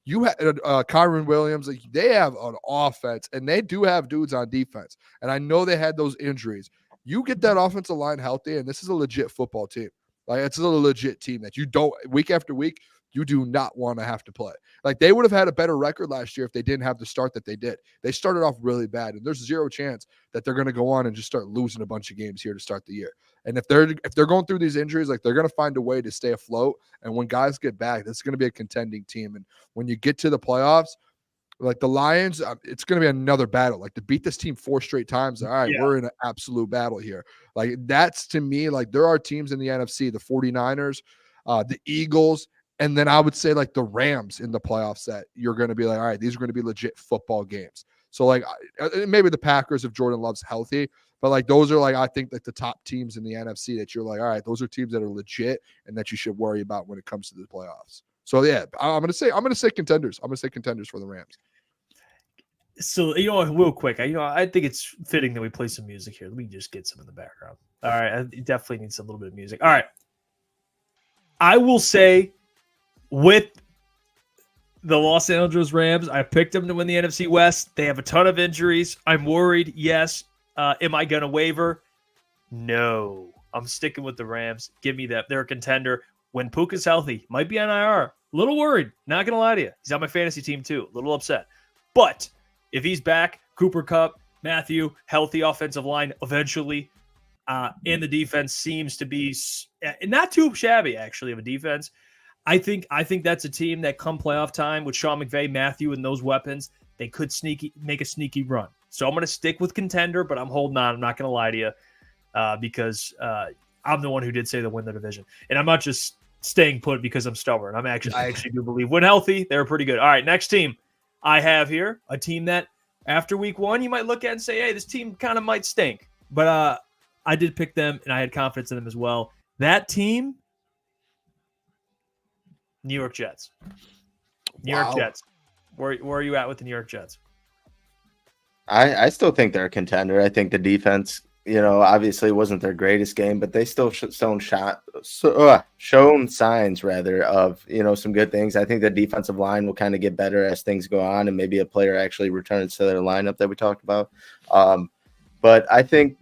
you had Kyron Williams, like they have an offense, and they do have dudes on defense. And I know they had those injuries. You get that offensive line healthy, and this is a legit football team. Like it's a legit team that you don't week after week, you do not want to have to play. Like they would have had a better record last year if they didn't have the start that they did. They started off really bad, and there's zero chance that they're going to go on and just start losing a bunch of games here to start the year. And if they're going through these injuries, like they're going to find a way to stay afloat. And when guys get back, this is going to be a contending team. And when you get to the playoffs, like the Lions, it's going to be another battle. Like to beat this team 4 straight times. All right, we're in an absolute battle here. Like that's to me, like there are teams in the NFC, the 49ers, the Eagles, and then I would say like the Rams in the playoffs that you're going to be like, all right, these are going to be legit football games. So like maybe the Packers if Jordan Love's healthy, but like those are like I think like the top teams in the NFC that you're like, all right, those are teams that are legit and that you should worry about when it comes to the playoffs. So yeah, I'm gonna say contenders. I'm gonna say contenders for the Rams. So real quick, I think it's fitting that we play some music here. Let me just get some in the background. All right, I definitely need a little bit of music. All right, I will say with the Los Angeles Rams, I picked them to win the NFC West. They have a ton of injuries. I'm worried. Yes. Am I gonna waver? No. I'm sticking with the Rams. Give me that. They're a contender. When Puka's healthy, might be on IR. A little worried. Not gonna lie to you. He's on my fantasy team too. A little upset. But if he's back, Cooper Kupp, Matthew, healthy offensive line eventually, and the defense seems to be not too shabby, actually, of a defense. I think that's a team that come playoff time with Sean McVay, Matthew, and those weapons, they could make a sneaky run. So I'm going to stick with Contender, but I'm holding on. I'm not going to lie to you because I'm the one who did say they'll win the division. And I'm not just staying put because I'm stubborn. I actually do believe when healthy, they're pretty good. All right, next team I have here, a team that after week 1, you might look at and say, hey, this team kind of might stink. But I did pick them, and I had confidence in them as well. That team, New York Jets. New York Jets. Where are you at with the New York Jets? I still think they're a contender. I think the defense, obviously wasn't their greatest game, but they still shown signs rather of, some good things. I think the defensive line will kind of get better as things go on, and maybe a player actually returns to their lineup that we talked about. But I think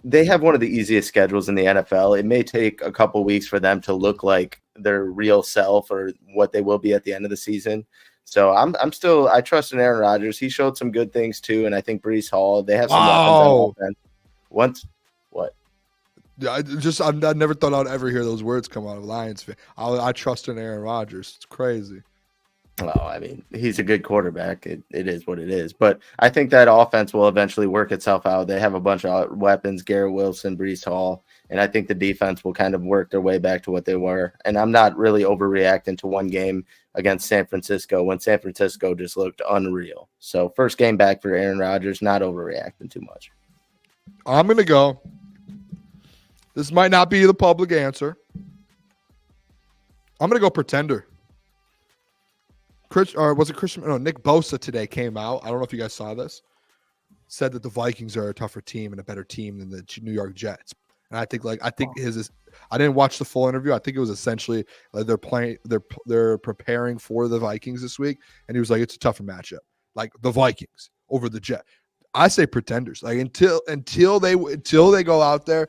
they have one of the easiest schedules in the NFL. It may take a couple weeks for them to look like their real self or what they will be at the end of the season. So I trust in Aaron Rodgers. He showed some good things too, and I think Breece Hall. They have some weapons on offense. What? I never thought I'd ever hear those words come out of Lions fan. I trust in Aaron Rodgers. It's crazy. Well, I mean, he's a good quarterback. It is what it is. But I think that offense will eventually work itself out. They have a bunch of weapons, Garrett Wilson, Breece Hall, and I think the defense will kind of work their way back to what they were. And I'm not really overreacting to one game against San Francisco when San Francisco just looked unreal. So first game back for Aaron Rodgers, not overreacting too much. I'm going to go. This might not be the public answer. I'm going to go Pretender. Nick Bosa today came out. I don't know if you guys saw this. Said that the Vikings are a tougher team and a better team than the New York Jets. And I think I didn't watch the full interview. I think it was essentially like they're preparing for the Vikings this week, and he was like, it's a tougher matchup, like the Vikings over the Jets. I say Pretenders. Like until they go out there,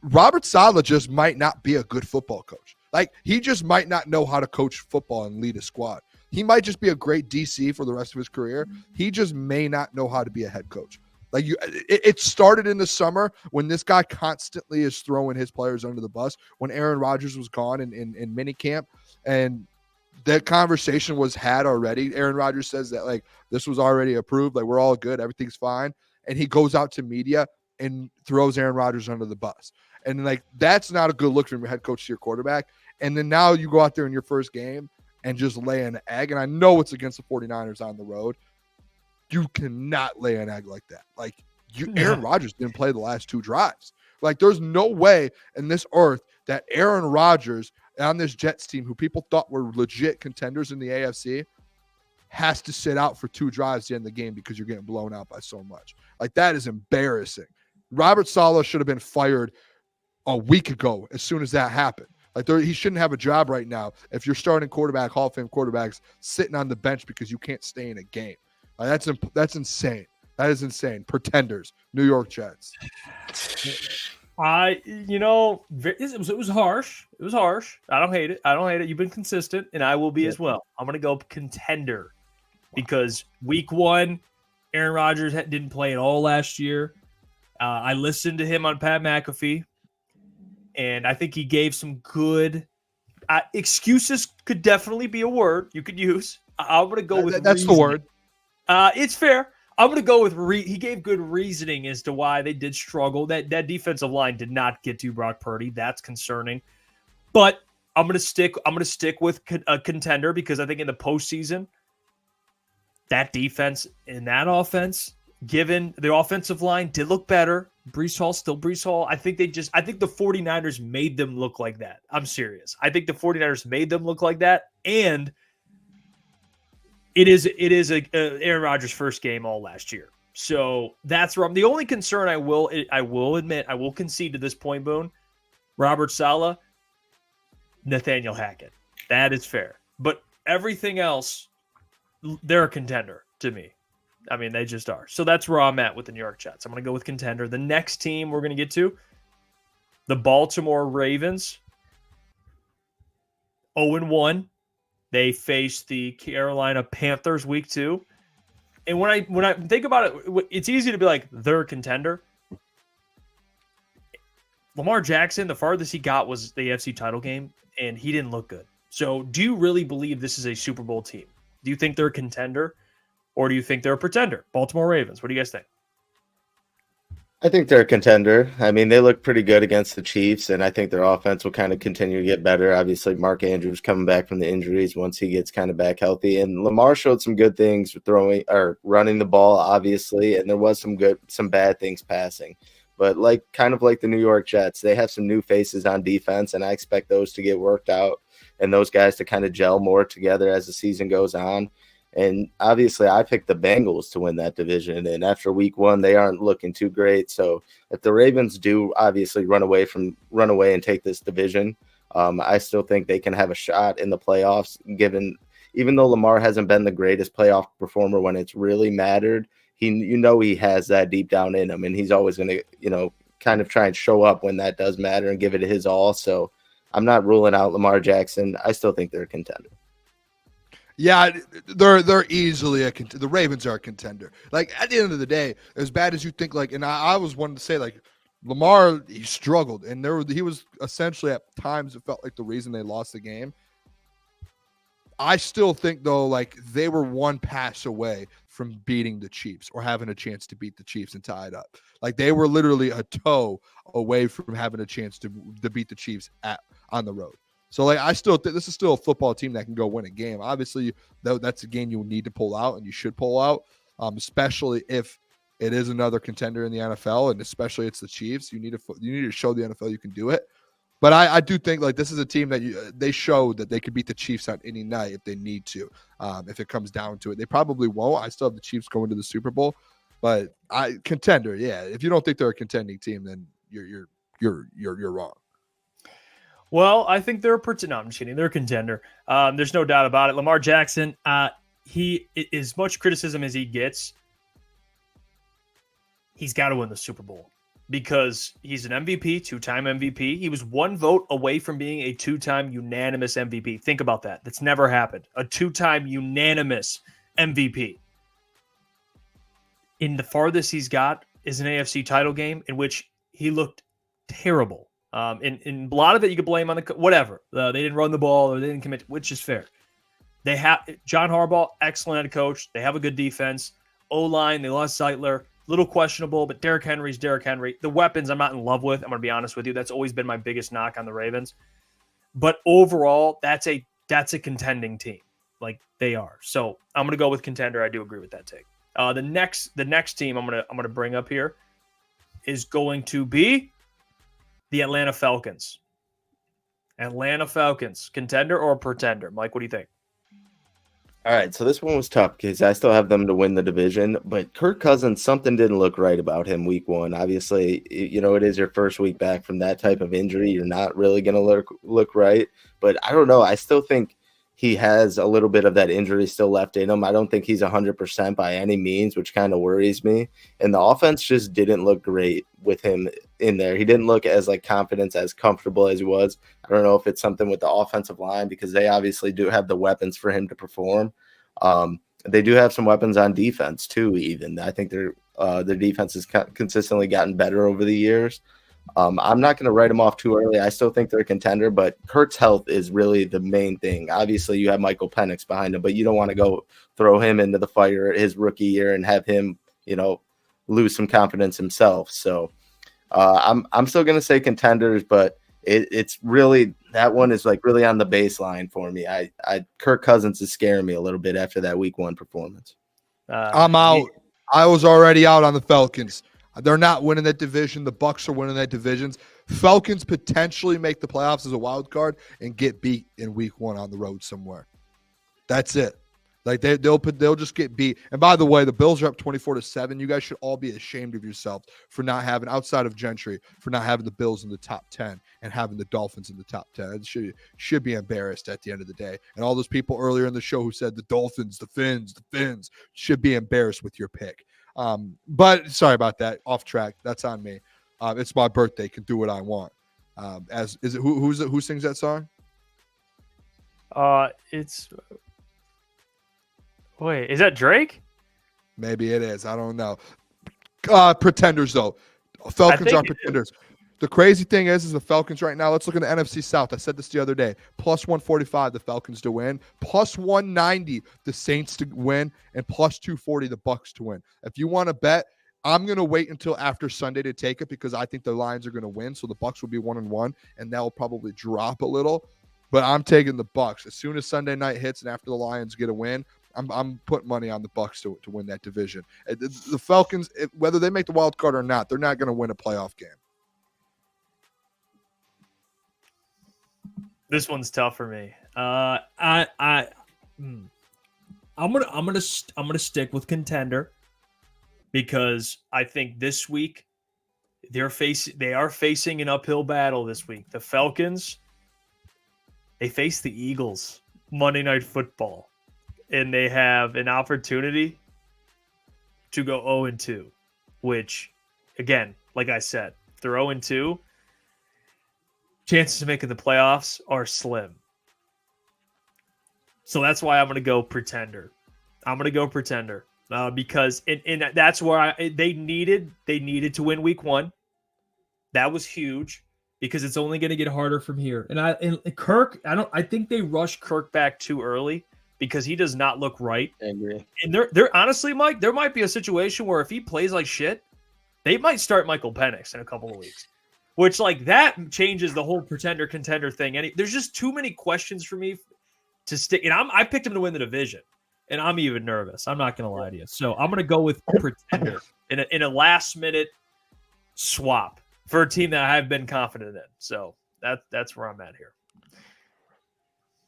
Robert Saleh just might not be a good football coach. Like he just might not know how to coach football and lead a squad. He might just be a great DC for the rest of his career. He just may not know how to be a head coach. Like it started in the summer when this guy constantly is throwing his players under the bus when Aaron Rodgers was gone in minicamp, and that conversation was had already. Aaron Rodgers says that like this was already approved, like we're all good, everything's fine, and he goes out to media and throws Aaron Rodgers under the bus, and like that's not a good look from your head coach to your quarterback. And then now you go out there in your first game and just lay an egg, and I know it's against the 49ers on the road. You cannot lay an egg like that. Like Aaron Rodgers didn't play the last 2 drives. Like there's no way in this earth that Aaron Rodgers on this Jets team, who people thought were legit contenders in the AFC, has to sit out for 2 drives to end the game because you're getting blown out by so much. Like that is embarrassing. Robert Saleh should have been fired a week ago as soon as that happened. Like he shouldn't have a job right now if you're starting quarterback, Hall of Fame quarterbacks sitting on the bench because you can't stay in a game. Like that's insane. That is insane. Pretenders, New York Jets. It was harsh. It was harsh. I don't hate it. You've been consistent, and I will be as well. I'm going to go Contender because week 1, Aaron Rodgers didn't play at all last year. I listened to him on Pat McAfee, and I think he gave some good excuses. Could definitely be a word you could use. I'm going to go with that's reasoning. the word. It's fair. I'm going to go with he gave good reasoning as to why they did struggle. That defensive line did not get to Brock Purdy. That's concerning. But I'm going to stick with a Contender because I think in the postseason, that defense and that offense, given the offensive line did look better. Breece Hall, still Breece Hall. I think the 49ers made them look like that. I'm serious. I think the 49ers made them look like that. And it is Aaron Rodgers' first game all last year. So that's where the only concern I will admit, I will concede to this point, Boone, Robert Saleh, Nathaniel Hackett. That is fair. But everything else, they're a contender to me. I mean, they just are. So that's where I'm at with the New York Jets. I'm going to go with Contender. The next team we're going to get to, the Baltimore Ravens, 0-1. They faced the Carolina Panthers week 2. And when I think about it, it's easy to be like, they're a contender. Lamar Jackson, the farthest he got was the AFC title game, and he didn't look good. So do you really believe this is a Super Bowl team? Do you think they're a contender, or do you think they're a pretender? Baltimore Ravens, what do you guys think? I think they're a contender. I mean, they look pretty good against the Chiefs, and I think their offense will kind of continue to get better. Obviously, Mark Andrews coming back from the injuries once he gets kind of back healthy. And Lamar showed some good things with throwing or running the ball, obviously, and there was some bad things passing. But kind of like the New York Jets, they have some new faces on defense, and I expect those to get worked out and those guys to kind of gel more together as the season goes on. And obviously, I picked the Bengals to win that division. And after week 1, they aren't looking too great. So if the Ravens do obviously run away and take this division, I still think they can have a shot in the playoffs. Even though Lamar hasn't been the greatest playoff performer when it's really mattered, he has that deep down in him, and he's always going to kind of try and show up when that does matter and give it his all. So I'm not ruling out Lamar Jackson. I still think they're a contender. Yeah, they're easily the Ravens are a contender. At the end of the day, as bad as you think, and I was one to say, Lamar, he struggled, and he was essentially at times it felt like the reason they lost the game. I still think though, they were one pass away from beating the Chiefs or having a chance to beat the Chiefs and tie it up. They were literally a toe away from having a chance to beat the Chiefs on the road. So, I still think this is still a football team that can go win a game. Obviously, that's a game you need to pull out, and you should pull out, especially if it is another contender in the NFL, and especially it's the Chiefs. You need to show the NFL you can do it. But I do think this is a team that they showed that they could beat the Chiefs on any night if they need to. If it comes down to it, they probably won't. I still have the Chiefs going to the Super Bowl, but contender, yeah. If you don't think they're a contending team, then you're wrong. Well, I think they're no, I'm just kidding. They're a contender. There's no doubt about it. Lamar Jackson, he as much criticism as he gets, he's got to win the Super Bowl because he's an MVP, 2-time MVP. He was 1 vote away from being a 2-time unanimous MVP. Think about that. That's never happened. A 2-time unanimous MVP. In the farthest he's got is an AFC title game in which he looked terrible. In a lot of it, you could blame on whatever. They didn't run the ball or they didn't commit, which is fair. They have John Harbaugh, excellent head coach. They have a good defense. O-line, they lost Zeitler. Little questionable, but Derrick Henry's Derrick Henry. The weapons I'm not in love with. I'm going to be honest with you. That's always been my biggest knock on the Ravens. But overall, that's a contending team. They are. So I'm going to go with contender. I do agree with that take. The next team I'm going to bring up here is going to be the Atlanta Falcons. Atlanta Falcons, contender or pretender? Mike, what do you think? All right, so this one was tough because I still have them to win the division, but Kirk Cousins, something didn't look right about him week 1. Obviously, it is your first week back from that type of injury. You're not really going to look right, but I don't know. I still think he has a little bit of that injury still left in him. I don't think he's 100% by any means, which kind of worries me. And the offense just didn't look great with him in there. He didn't look as confident, as comfortable as he was. I don't know if it's something with the offensive line because they obviously do have the weapons for him to perform. They do have some weapons on defense too. Even I think their defense has consistently gotten better over the years. I'm not going to write them off too early. I still think they're a contender, but Kirk's health is really the main thing. Obviously, you have Michael Penix behind him, but you don't want to go throw him into the fire his rookie year and have him, lose some confidence himself. So I'm still going to say contenders, but it's really that one is really on the baseline for me. Kirk Cousins is scaring me a little bit after that week 1 performance. I'm out. I was already out on the Falcons. They're not winning that division. The Bucs are winning that division. Falcons potentially make the playoffs as a wild card and get beat in week 1 on the road somewhere. That's it. They'll just get beat. And by the way, the Bills are up 24-7. You guys should all be ashamed of yourselves for not having, outside of Gentry, for not having the Bills in the top 10 and having the Dolphins in the top 10. It should be embarrassed at the end of the day. And all those people earlier in the show who said the Dolphins, the Fins should be embarrassed with your pick. But sorry about that. Off track. That's on me. It's my birthday. Can do what I want. Who sings that song? Wait, is that Drake? Maybe it is. I don't know. Pretenders though. Falcons are pretenders. The crazy thing is the Falcons right now, let's look at the NFC South. I said this the other day. Plus 145, the Falcons to win. Plus 190, the Saints to win. And plus 240, the Bucks to win. If you want to bet, I'm going to wait until after Sunday to take it because I think the Lions are going to win. So the Bucks will be 1-1, and that will probably drop a little. But I'm taking the Bucks. As soon as Sunday night hits and after the Lions get a win, I'm putting money on the Bucks to win that division. The Falcons, whether they make the wild card or not, they're not going to win a playoff game. This one's tough for me. I'm gonna stick with contender because I think this week they are facing an uphill battle this week. The Falcons, they face the Eagles Monday Night Football, and they have an opportunity to go 0-2, which, again, like I said, if they're 0-2, chances of making the playoffs are slim. So that's why I'm going to go pretender. Because and that's where they needed to win week 1. That was huge because it's only going to get harder from here. And Kirk, I think they rushed Kirk back too early because he does not look right. I agree. And they're honestly, Mike, there might be a situation where if he plays like shit, they might start Michael Penix in a couple of weeks. Which, like, that changes the whole pretender-contender thing. There's just too many questions for me to stick. And I picked him to win the division, and I'm even nervous. I'm not going to lie to you. So I'm going to go with pretender in a last-minute swap for a team that I've been confident in. So that's where I'm at here.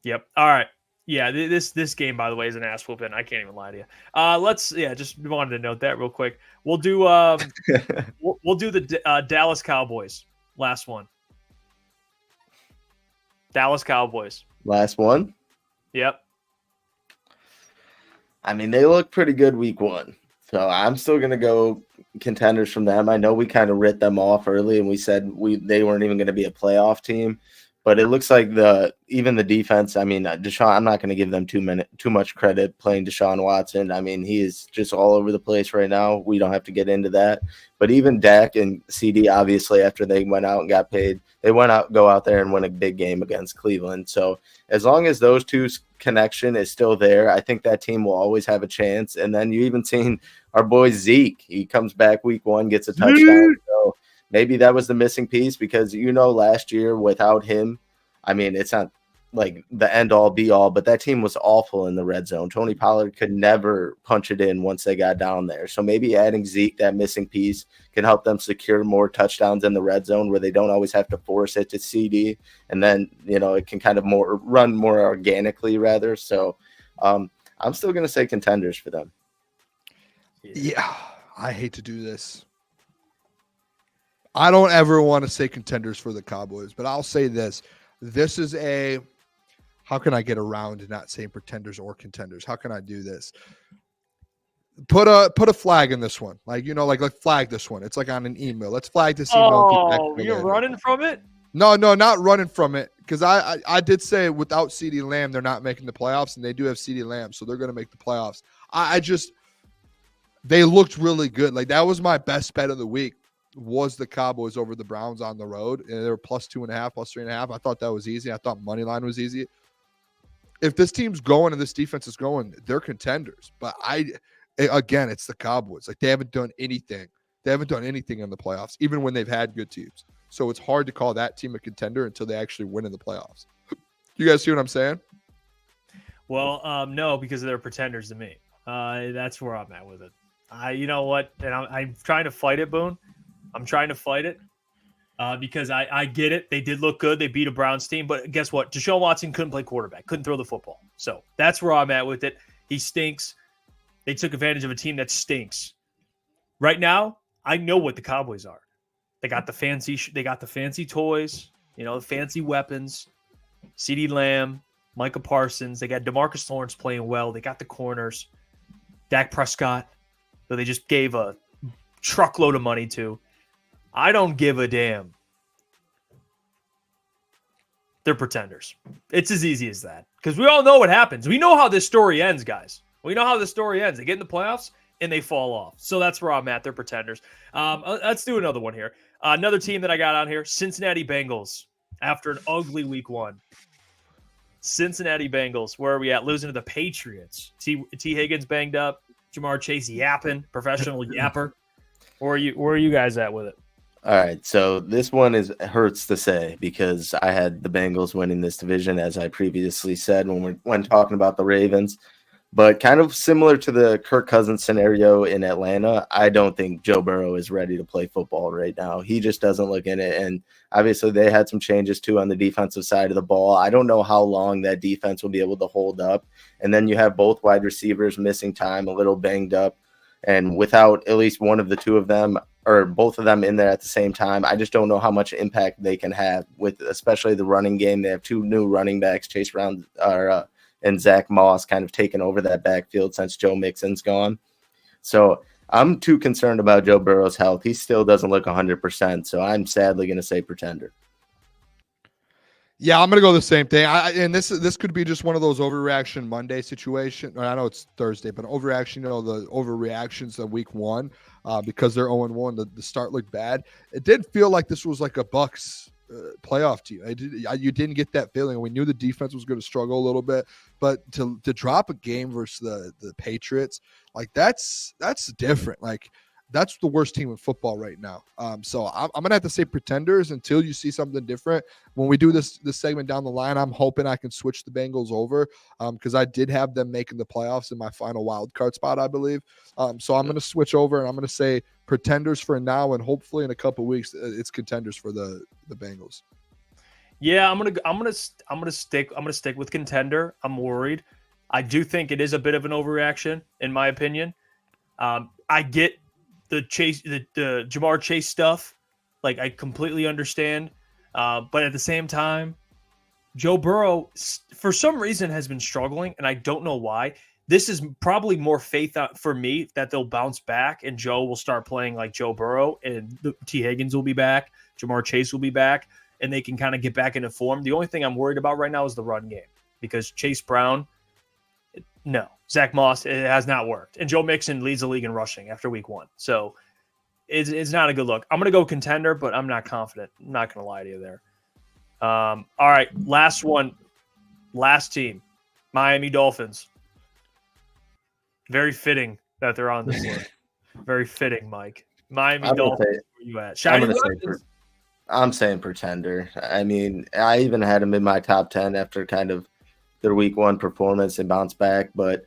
Yep. All right. Yeah, this game, by the way, is an ass whooping. I can't even lie to you. Just wanted to note that real quick. We'll do we'll do the Dallas Cowboys. Last one. Dallas Cowboys. Last one? Yep. I mean, they look pretty good week 1. So I'm still going to go contenders from them. I know we kind of writ them off early and we said they weren't even going to be a playoff team. But it looks like even the defense, I mean, Deshaun, I'm not going to give them too much credit playing Deshaun Watson. I mean, he is just all over the place right now. We don't have to get into that. But even Dak and CD, obviously, after they went out and got paid, they go out there and win a big game against Cleveland. So as long as those two's connection is still there, I think that team will always have a chance. And then you even seen our boy Zeke. He comes back week 1, gets a touchdown. So maybe that was the missing piece because, last year without him, I mean, it's not like the end all be all, but that team was awful in the red zone. Tony Pollard could never punch it in once they got down there. So maybe adding Zeke, that missing piece, can help them secure more touchdowns in the red zone where they don't always have to force it to CD. And then, it can kind of run more organically rather. So I'm still going to say contenders for them. Yeah, I hate to do this. I don't ever want to say contenders for the Cowboys, but I'll say this. This is how can I get around to not saying pretenders or contenders? How can I do this? Put a flag in this one. Like flag this one. It's like on an email. Let's flag this email. Oh, you're running from it? No, not running from it. Because I did say without CeeDee Lamb, they're not making the playoffs, and they do have CeeDee Lamb, so they're going to make the playoffs. They looked really good. Like, that was my best bet of the week. Was the Cowboys over the Browns on the road, and they were plus 2.5, plus 3.5. I thought that was easy. I thought money line was easy. If this team's going and this defense is going, they're contenders. But again, it's the Cowboys. Like, they haven't done anything. They haven't done anything in the playoffs, even when they've had good teams. So it's hard to call that team a contender until they actually win in the playoffs. You guys see what I'm saying? Well, no, because they're pretenders to me. That's where I'm at with it. You know what? And I'm trying to fight it, Boone. I'm trying to fight it because I get it. They did look good. They beat a Browns team. But guess what? Deshaun Watson couldn't play quarterback, couldn't throw the football. So that's where I'm at with it. He stinks. They took advantage of a team that stinks. Right now, I know what the Cowboys are. They got the fancy toys, the fancy weapons, CeeDee Lamb, Micah Parsons. They got DeMarcus Lawrence playing well. They got the corners. Dak Prescott, who they just gave a truckload of money to. I don't give a damn. They're pretenders. It's as easy as that. Because we all know what happens. We know how this story ends, guys. We know how this story ends. They get in the playoffs and they fall off. So that's where I'm at. They're pretenders. Let's do another one here. Another team that I got on here, Cincinnati Bengals, after an ugly week 1. Cincinnati Bengals, where are we at? Losing to the Patriots. T. Higgins banged up. Jamar Chase yapping, professional yapper. Where are you guys at with it? All right, so this one hurts to say because I had the Bengals winning this division, as I previously said when talking about the Ravens. But kind of similar to the Kirk Cousins scenario in Atlanta, I don't think Joe Burrow is ready to play football right now. He just doesn't look in it. And obviously they had some changes too on the defensive side of the ball. I don't know how long that defense will be able to hold up. And then you have both wide receivers missing time, a little banged up. And without at least one of the two of them or both of them in there at the same time, I just don't know how much impact they can have with especially the running game. They have 2 new running backs, Chase Brown and Zach Moss, kind of taken over that backfield since Joe Mixon's gone. So I'm too concerned about Joe Burrow's health. He still doesn't look 100%. So I'm sadly going to say pretender. Yeah, I'm gonna go the same thing. And this could be just one of those overreaction Monday situation. I know it's Thursday, but overreaction. The overreactions of week 1 because they're 0-1. The start looked bad. It did feel like this was like a Bucs playoff team. You didn't get that feeling. We knew the defense was going to struggle a little bit, but to drop a game versus the Patriots, like that's different. Like that's the worst team in football right now. So I'm gonna have to say pretenders until you see something different. When we do this segment down the line, I'm hoping I can switch the Bengals over because I did have them making the playoffs in my final wild card spot, I believe. So I'm gonna switch over and I'm gonna say pretenders for now, and hopefully in a couple of weeks it's contenders for the Bengals. Yeah, I'm gonna stick with contender. I'm worried. I do think it is a bit of an overreaction, in my opinion. I get the Jamar Chase stuff. Like, I completely understand. But at the same time, Joe Burrow, for some reason, has been struggling, and I don't know why. This is probably more faith for me that they'll bounce back and Joe will start playing like Joe Burrow, and T. Higgins will be back, Jamar Chase will be back, and they can kind of get back into form. The only thing I'm worried about right now is the run game because Chase Brown, no. Zach Moss, it has not worked. And Joe Mixon leads the league in rushing after week 1. So it's not a good look. I'm going to go contender, but I'm not confident. I'm not going to lie to you there. All right, last one. Last team, Miami Dolphins. Very fitting that they're on this list. Very fitting, Mike. Miami Dolphins, where you at? Shiny I'm saying pretender. I mean, I even had them in my top 10 after kind of their week 1 performance and bounce back, but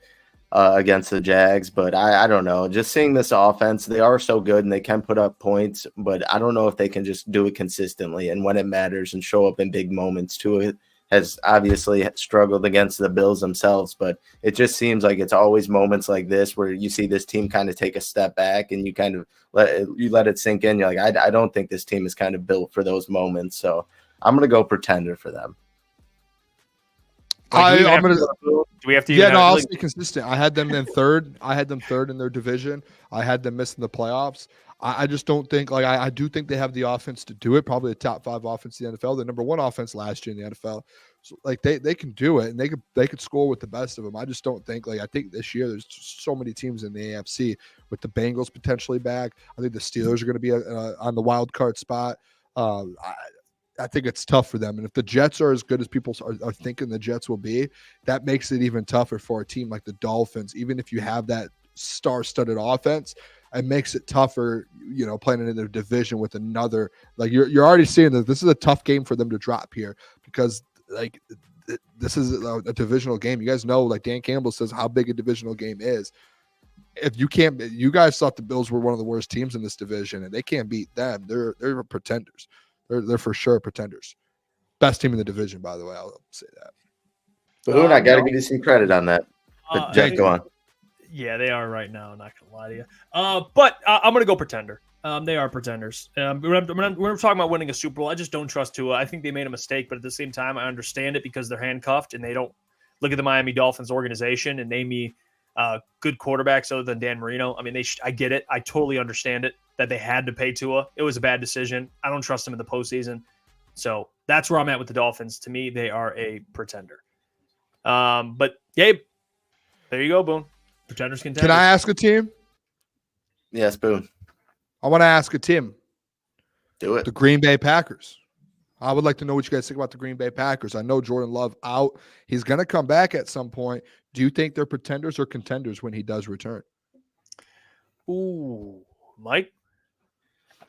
against the Jags. But I don't know. Just seeing this offense, they are so good and they can put up points, but I don't know if they can just do it consistently and when it matters and show up in big moments too. It has obviously struggled against the Bills themselves, but it just seems like it's always moments like this where you see this team kind of take a step back and you kind of let it sink in. You're like, I don't think this team is kind of built for those moments. So I'm going to go pretender for them. I'm gonna. Do we have to? Yeah, no, I'll stay consistent. I had them in third. I had them third in their division. I had them missing the playoffs. I just don't think I do think they have the offense to do it. Probably the top 5 offense in the NFL. The number 1 offense last year in the NFL. So they can do it and they could score with the best of them. I just don't think I think this year there's just so many teams in the AFC with the Bengals potentially back. I think the Steelers are going to be on the wild card spot. I think it's tough for them. And if the Jets are as good as people are thinking the Jets will be, that makes it even tougher for a team like the Dolphins. Even if you have that star-studded offense, it makes it tougher, playing in their division with another. You're already seeing that this is a tough game for them to drop here because this is a divisional game. You guys know, Dan Campbell says how big a divisional game is. If you can't, you guys thought the Bills were one of the worst teams in this division, and they can't beat them. They're pretenders. They're for sure pretenders. Best team in the division, by the way. I'll say that. Boone, I got to give you some credit on that. But Jack, go on. Yeah, they are right now. I'm not going to lie to you. But I'm going to go pretender. They are pretenders. When we're talking about winning a Super Bowl, I just don't trust Tua. I think they made a mistake, but at the same time, I understand it because they're handcuffed and they don't look at the Miami Dolphins organization and name me good quarterbacks other than Dan Marino. I mean, I get it. I totally understand it that they had to pay Tua. It was a bad decision. I don't trust them in the postseason. So that's where I'm at with the Dolphins. To me, they are a pretender. But Gabe, there you go, Boone. Pretenders, contenders. Can I ask a team? Yes, Boone. I want to ask a team. Do it. The Green Bay Packers. I would like to know what you guys think about the Green Bay Packers. I know Jordan Love out. He's going to come back at some point. Do you think they're pretenders or contenders when he does return? Ooh, Mike?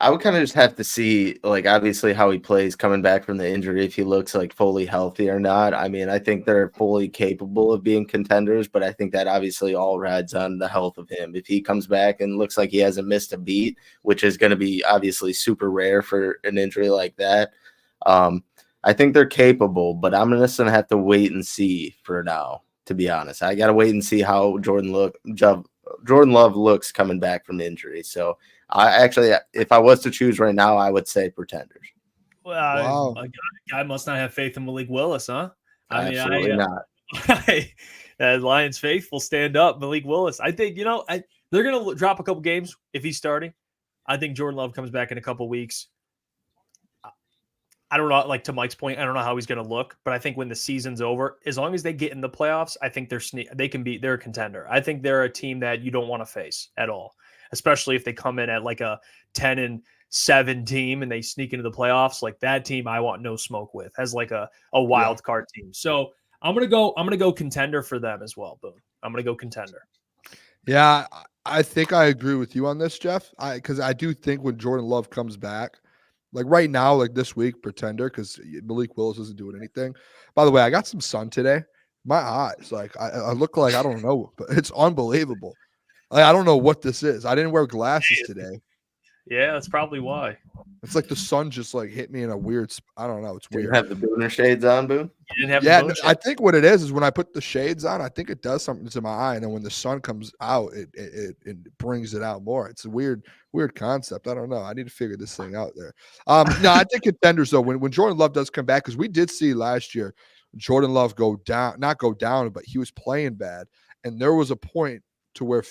I would kind of just have to see, like, obviously how he plays coming back from the injury, if he looks like fully healthy or not. I mean, I think they're fully capable of being contenders, but I think that obviously all rides on the health of him. If he comes back and looks like he hasn't missed a beat, which is going to be obviously super rare for an injury like that, I think they're capable, but I'm just going to have to wait and see for now, to be honest. I got to wait and see how Jordan Love looks coming back from the injury. So, I actually, if I was to choose right now, I would say pretenders. Well, a guy must not have faith in Malik Willis, huh? Absolutely not. Lions faithful stand up. Malik Willis. I think, they're going to drop a couple games if he's starting. I think Jordan Love comes back in a couple weeks. I don't know, like to Mike's point, I don't know how he's going to look, but I think when the season's over, as long as they get in the playoffs, I think they're a contender. I think they're a team that you don't want to face at all, especially if they come in at like a 10-7 team and they sneak into the playoffs. Like that team, I want no smoke with as like a wild card team. So I'm gonna go contender for them as well. Boom. I'm gonna go contender. Yeah, I think I agree with you on this, Jeff. Because I do think when Jordan Love comes back, like right now, like this week, pretender, because Malik Willis isn't doing anything. By the way, I got some sun today. My eyes, like I look like I don't know, but it's unbelievable. Like, I don't know what this is. I didn't wear glasses today. Yeah, that's probably why. It's like the sun just like hit me in a weird. I don't know. It's weird. You have the Booner shades on, Boone? You didn't have yeah, the I think what it is when I put the shades on, I think it does something to my eye, and then when the sun comes out, it brings it out more. It's a weird concept. I don't know. I need to figure this thing out there. No, I think contenders though. When Jordan Love does come back, because we did see last year Jordan Love not go down, but he was playing bad, and there was a point to where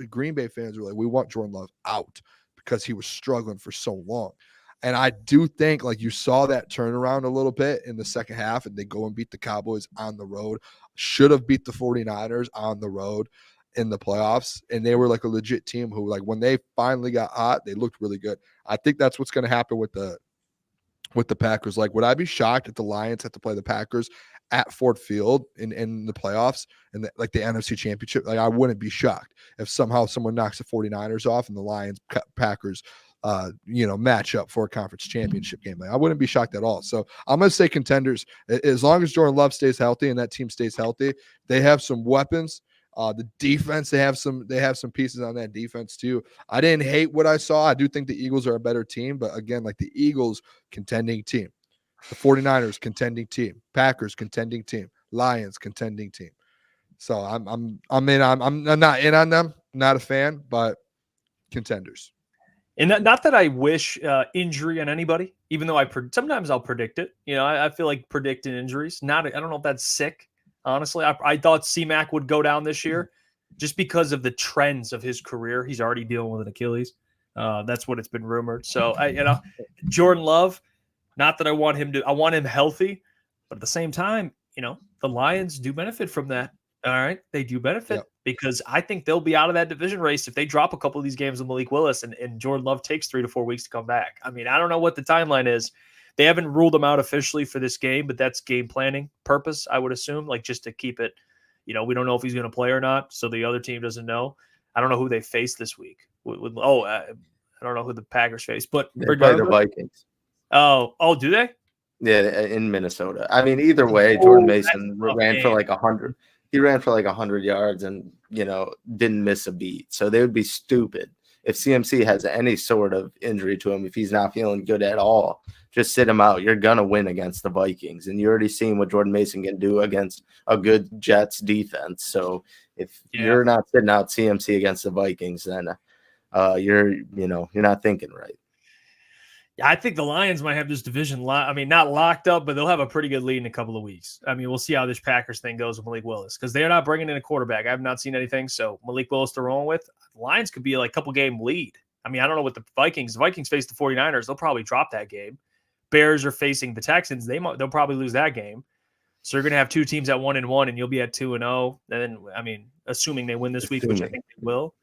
Green Bay fans were like, we want Jordan Love out because he was struggling for so long. And I do think like you saw that turnaround a little bit in the second half, and they go and beat the Cowboys on the road. Should have beat the 49ers on the road in the playoffs. And they were like a legit team who, like, when they finally got hot, they looked really good. I think that's what's going to happen with the Packers. Like, would I be shocked if the Lions had to play the Packers at Ford Field in the playoffs and the NFC Championship? Like, I wouldn't be shocked if somehow someone knocks the 49ers off and the Lions Packers match up for a conference championship game. Like, I wouldn't be shocked at all. So I'm going to say contenders. As long as Jordan Love stays healthy and that team stays healthy, they have some weapons. The defense, they have some pieces on that defense too. I didn't hate what I saw. I do think the Eagles are a better team, but again, like the Eagles, contending team. The 49ers, contending team. Packers, contending team. Lions, contending team. So I'm not in on them. Not a fan, but contenders. And not that I wish injury on anybody, even though sometimes I'll predict it. I feel like predicting injuries. I don't know if that's sick. Honestly, I thought C-Mac would go down this year just because of the trends of his career. He's already dealing with an Achilles. That's what it's been rumored. So Jordan Love, not that I want him healthy, but at the same time, the Lions do benefit from that. All right. They do benefit because I think they'll be out of that division race if they drop a couple of these games with Malik Willis and Jordan Love takes 3 to 4 weeks to come back. I mean, I don't know what the timeline is. They haven't ruled them out officially for this game, but that's game planning purpose, I would assume, like just to keep it, we don't know if he's going to play or not. So the other team doesn't know. I don't know who they face this week. I don't know who the Packers face, but they play the Vikings. Oh, do they? Yeah, in Minnesota. I mean, either way, Jordan Mason ran for like 100. He ran for like 100 yards and, didn't miss a beat. So they would be stupid if CMC has any sort of injury to him, if he's not feeling good at all. Just sit him out. You're going to win against the Vikings. And you're already seeing what Jordan Mason can do against a good Jets defense. So if you're not sitting out CMC against the Vikings, then you're not thinking right. Yeah, I think the Lions might have this division not locked up, but they'll have a pretty good lead in a couple of weeks. I mean, we'll see how this Packers thing goes with Malik Willis because they're not bringing in a quarterback. I have not seen anything. So Malik Willis they're rolling with. The Lions could be like a couple game lead. I mean, I don't know what the Vikings face the 49ers. They'll probably drop that game. Bears are facing the Texans. They'll probably lose that game. So you're going to have two teams at 1-1, and you'll be at 2-0. And then, assuming they win this week, which I think they will.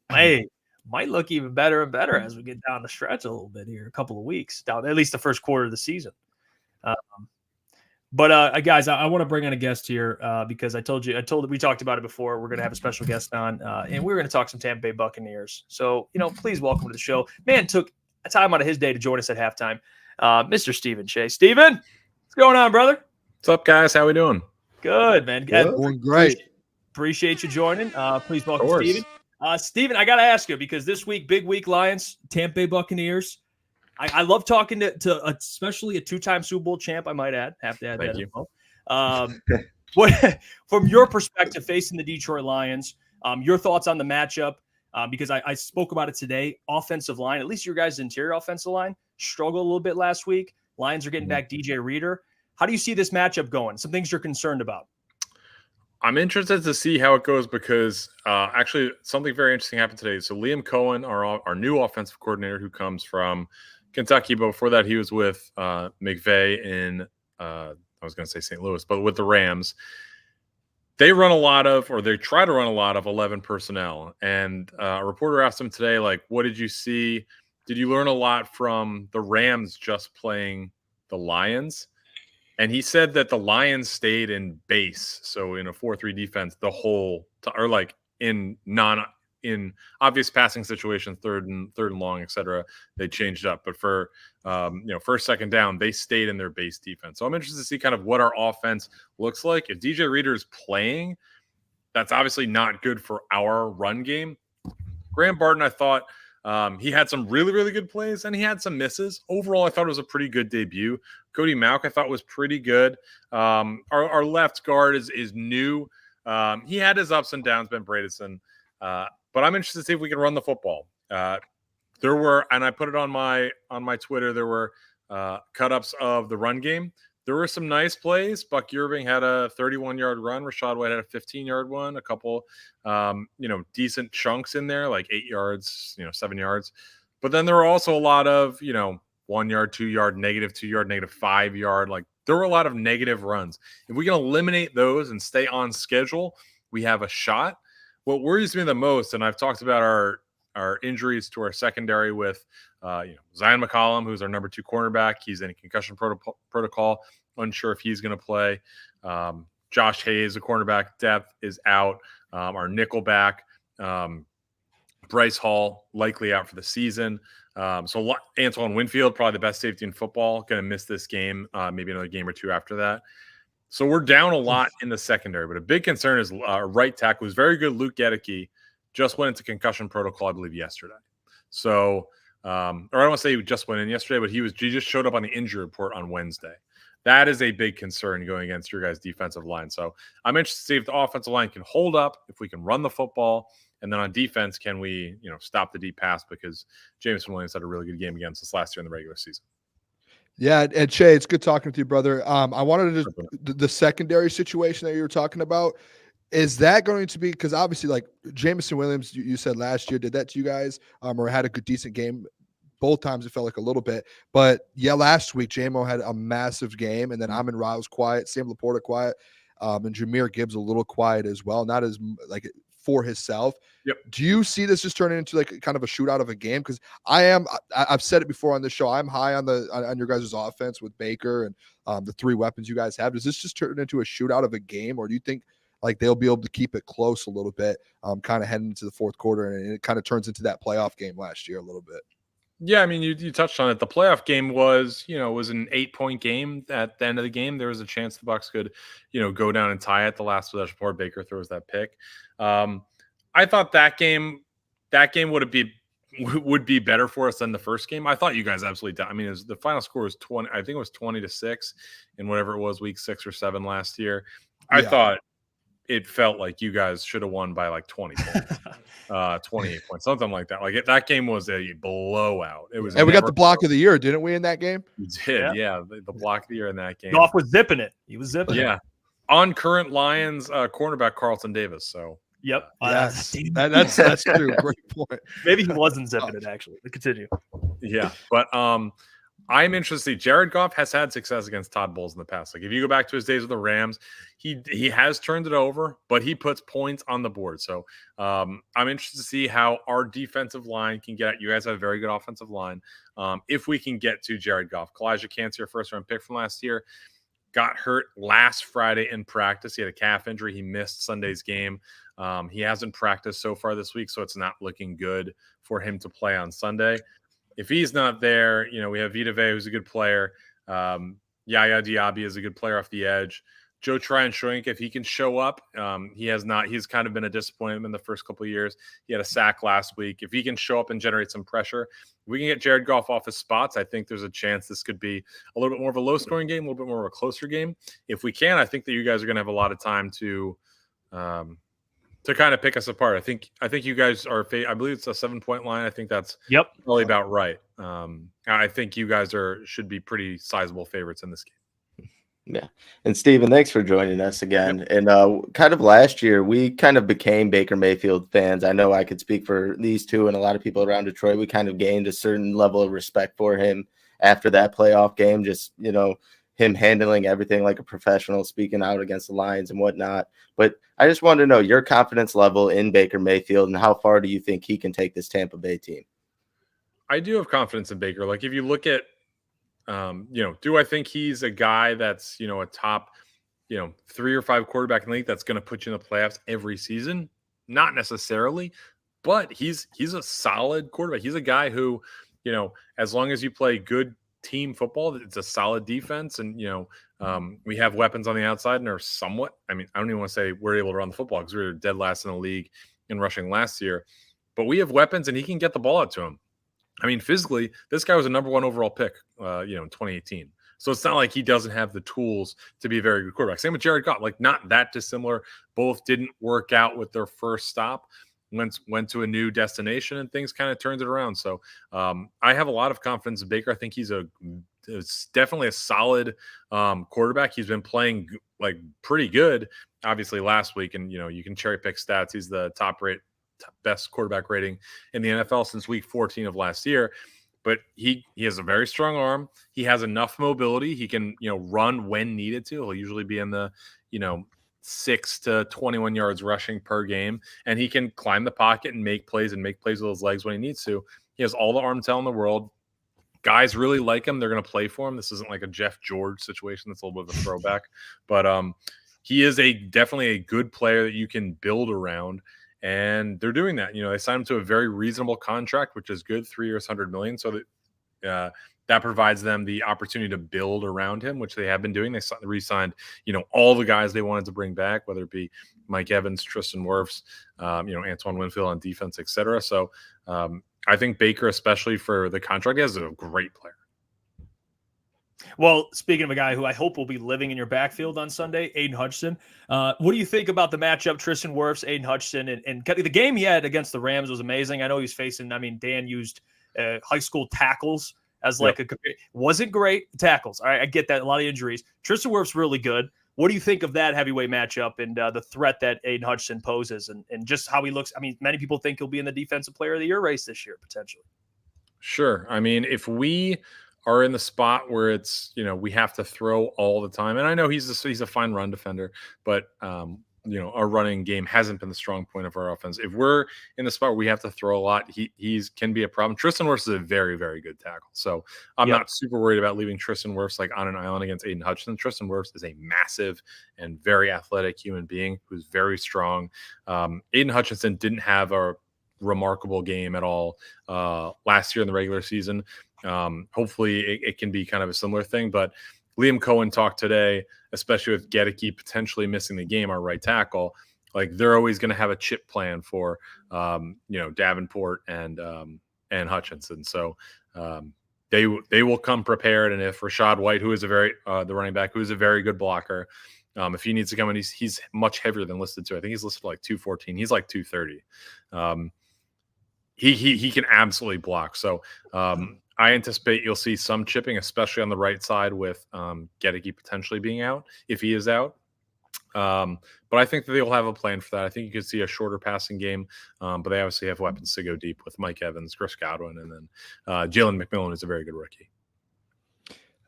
Hey, might look even better and better as we get down the stretch a little bit here, a couple of weeks down, at least the first quarter of the season. But guys, I want to bring on a guest here because we talked about it before. We're going to have a special guest on, and we're going to talk some Tampa Bay Buccaneers. So, please welcome to the show. Man took a time out of his day to join us at halftime, Mr. Stephen Cheah. Stephen, what's going on, brother? What's up, guys? How we doing? Good, man. Doing great. Appreciate you joining. Please welcome Stephen. Stephen, I got to ask you, because this week, big week, Lions, Tampa Bay Buccaneers. I love talking to especially a two-time Super Bowl champ, I might add. Have to add Thank that you. as well. What, from your perspective, facing the Detroit Lions, your thoughts on the matchup, because I spoke about it today. Offensive line, at least your guys' interior offensive line, struggled a little bit last week. Lions are getting back DJ Reader. How do you see this matchup going? Some things you're concerned about. I'm interested to see how it goes because actually something very interesting happened today. So Liam Cohen, our new offensive coordinator who comes from Kentucky, but before that he was with McVay in I was going to say St. Louis, but with the Rams. They try to run a lot of 11 personnel. And a reporter asked him today, like, what did you see? Did you learn a lot from the Rams just playing the Lions? And he said that the Lions stayed in base, so in a 4-3 defense, the whole or like in obvious passing situations, third and long, etc. They changed up, but for first, second down, they stayed in their base defense. So I'm interested to see kind of what our offense looks like. If DJ Reader is playing, that's obviously not good for our run game. Graham Barton, I thought. He had some really, really good plays, and he had some misses. Overall, I thought it was a pretty good debut. Cody Mauch, I thought, was pretty good. Our left guard is new. He had his ups and downs, Ben Bredesen. But I'm interested to see if we can run the football. There were, and I put it on my Twitter, there were cut-ups of the run game. There were some nice plays. Buck Irving had a 31-yard run. Rashad White had a 15-yard one. A couple, decent chunks in there, like 8 yards, 7 yards. But then there were also a lot of, 1 yard, 2 yard, negative 2 yard, negative 5 yard. Like there were a lot of negative runs. If we can eliminate those and stay on schedule, we have a shot. What worries me the most, and I've talked about our injuries to our secondary with Zion McCollum, who's our number 2 cornerback. He's in a concussion protocol. Unsure if he's going to play. Josh Hayes, the cornerback depth, is out. Our nickel back, Bryce Hall, likely out for the season. So Antoine Winfield, probably the best safety in football, going to miss this game, maybe another game or two after that. So we're down a lot in the secondary, but a big concern is right tackle, who's very good. Luke Gedeke just went into concussion protocol, I believe, yesterday. So, or I don't want to say he just went in yesterday, but he just showed up on the injury report on Wednesday. That is a big concern going against your guys' defensive line. So I'm interested to see if the offensive line can hold up, if we can run the football, and then on defense, can we, stop the deep pass, because Jameson Williams had a really good game against us last year in the regular season. Yeah, and Cheah, it's good talking with you, brother. I wanted to just the secondary situation that you were talking about. Is that going to be, because obviously, like Jameson Williams, you said last year, did that to you guys, or had a good, decent game? Both times it felt like a little bit, but yeah, last week JMO had a massive game, and then Amon Ra was quiet, Sam Laporta quiet, and Jahmyr Gibbs a little quiet as well, not as like for himself. Yep. Do you see this just turning into like kind of a shootout of a game? Because I've said it before on the show, I'm high on your guys' offense with Baker and the 3 weapons you guys have. Does this just turn into a shootout of a game, or do you think like they'll be able to keep it close a little bit, kind of heading into the fourth quarter, and it kind of turns into that playoff game last year a little bit? Yeah, I mean, you touched on it. The playoff game was an 8-point game. At the end of the game, there was a chance the Bucs could, go down and tie it. The last possession before Baker throws that pick. I thought that game would be better for us than the first game. I thought you guys absolutely. I mean, the final score was 20. I think it was 20-6 in whatever it was, week 6 or 7 last year. I thought it felt like you guys should have won by like 20 points, 28 points, something like that. Like that game was a blowout. It was, and we got the block of the year, didn't we, in that game? We did, yeah. The block of the year in that game. Goff was zipping it. He was zipping it. Yeah, on current Lions cornerback Carlton Davis. So. Yep. Yes. That's true. Great point. Maybe he wasn't zipping it, actually. Continue. Yeah, but I'm interested to see. Jared Goff has had success against Todd Bowles in the past. Like if you go back to his days with the Rams, he has turned it over, but he puts points on the board. So I'm interested to see how our defensive line can get at. You guys have a very good offensive line. If we can get to Jared Goff. Kalijah Cansey, your first round pick from last year, got hurt last Friday in practice. He had a calf injury. He missed Sunday's game. He hasn't practiced so far this week, so it's not looking good for him to play on Sunday. If he's not there, we have Vita Vea, who's a good player. Yaya Diaby is a good player off the edge. Joe Tryon-Shoyinka, if he can show up, he has not. He's kind of been a disappointment in the first couple of years. He had a sack last week. If he can show up and generate some pressure, we can get Jared Goff off his spots. I think there's a chance this could be a little bit more of a low-scoring game, a little bit more of a closer game. If we can, I think that you guys are going to have a lot of time to kind of pick us apart. I think you guys are. I believe it's a 7-point line. I think that's probably about right. I think you guys should be pretty sizable favorites in this game. Yeah. And Steven, thanks for joining us again. And kind of last year, we kind of became Baker Mayfield fans. I know I could speak for these two and a lot of people around Detroit. We kind of gained a certain level of respect for him after that playoff game, just, him handling everything like a professional, speaking out against the Lions and whatnot. But I just want to know your confidence level in Baker Mayfield and how far do you think he can take this Tampa Bay team? I do have confidence in Baker. Like if you look at, do I think he's a guy that's, a top, 3 or 5 quarterback in the league that's going to put you in the playoffs every season? Not necessarily, but he's a solid quarterback. He's a guy who, as long as you play good team football, it's a solid defense. And, we have weapons on the outside and are somewhat, I don't even want to say we're able to run the football because we were dead last in the league in rushing last year, but we have weapons and he can get the ball out to him. Physically, this guy was a number 1 overall pick, in 2018. So it's not like he doesn't have the tools to be a very good quarterback. Same with Jared Goff, like not that dissimilar. Both didn't work out with their first stop, went to a new destination and things kind of turned it around. So I have a lot of confidence in Baker. I think it's definitely a solid quarterback. He's been playing like pretty good, obviously last week. And, you can cherry pick stats. He's the best quarterback rating in the NFL since week 14 of last year. But he has a very strong arm. He has enough mobility. He can, run when needed to. He'll usually be in the, 6 to 21 yards rushing per game. And he can climb the pocket and make plays with his legs when he needs to. He has all the arm talent in the world. Guys really like him. They're going to play for him. This isn't like a Jeff George situation. That's a little bit of a throwback. But he is definitely a good player that you can build around. And they're doing that. They signed him to a very reasonable contract, which is good, 3 years, $100 million. So that provides them the opportunity to build around him, which they have been doing. They re-signed, all the guys they wanted to bring back, whether it be Mike Evans, Tristan Wirfs, Antoine Winfield on defense, etc. So I think Baker, especially for the contract, is a great player. Well, speaking of a guy who I hope will be living in your backfield on Sunday, Aidan Hutchinson. What do you think about the matchup, Tristan Wirfs, Aidan Hutchinson, and the game he had against the Rams was amazing. I know he was facing, Dan used high school tackles as wasn't great tackles. All right, I get that. A lot of injuries. Tristan Wirfs really good. What do you think of that heavyweight matchup and the threat that Aidan Hutchinson poses and just how he looks? Many people think he'll be in the Defensive Player of the Year race this year, potentially. Sure. If we are in the spot where it's, we have to throw all the time. And I know he's a fine run defender, but, our running game hasn't been the strong point of our offense. If we're in the spot where we have to throw a lot, he can be a problem. Tristan Wirfs is a very, very good tackle. So I'm not super worried about leaving Tristan Wirfs on an island against Aidan Hutchinson. Tristan Wirfs is a massive and very athletic human being who's very strong. Aidan Hutchinson didn't have a remarkable game at all last year in the regular season. Hopefully it can be kind of a similar thing, but Liam Cohen talked today, especially with Reddick potentially missing the game, our right tackle, they're always going to have a chip plan for, Davenport and Hutchinson. So they will come prepared. And if Rachaad White, who is the running back, who is a very good blocker, if he needs to come in, he's much heavier than listed too. I think he's listed 214. He's 230. He can absolutely block. So I anticipate you'll see some chipping, especially on the right side with Reddick potentially being out if he is out. But I think that they'll have a plan for that. I think you could see a shorter passing game, but they obviously have weapons to go deep with Mike Evans, Chris Godwin, and then Jalen McMillan is a very good rookie.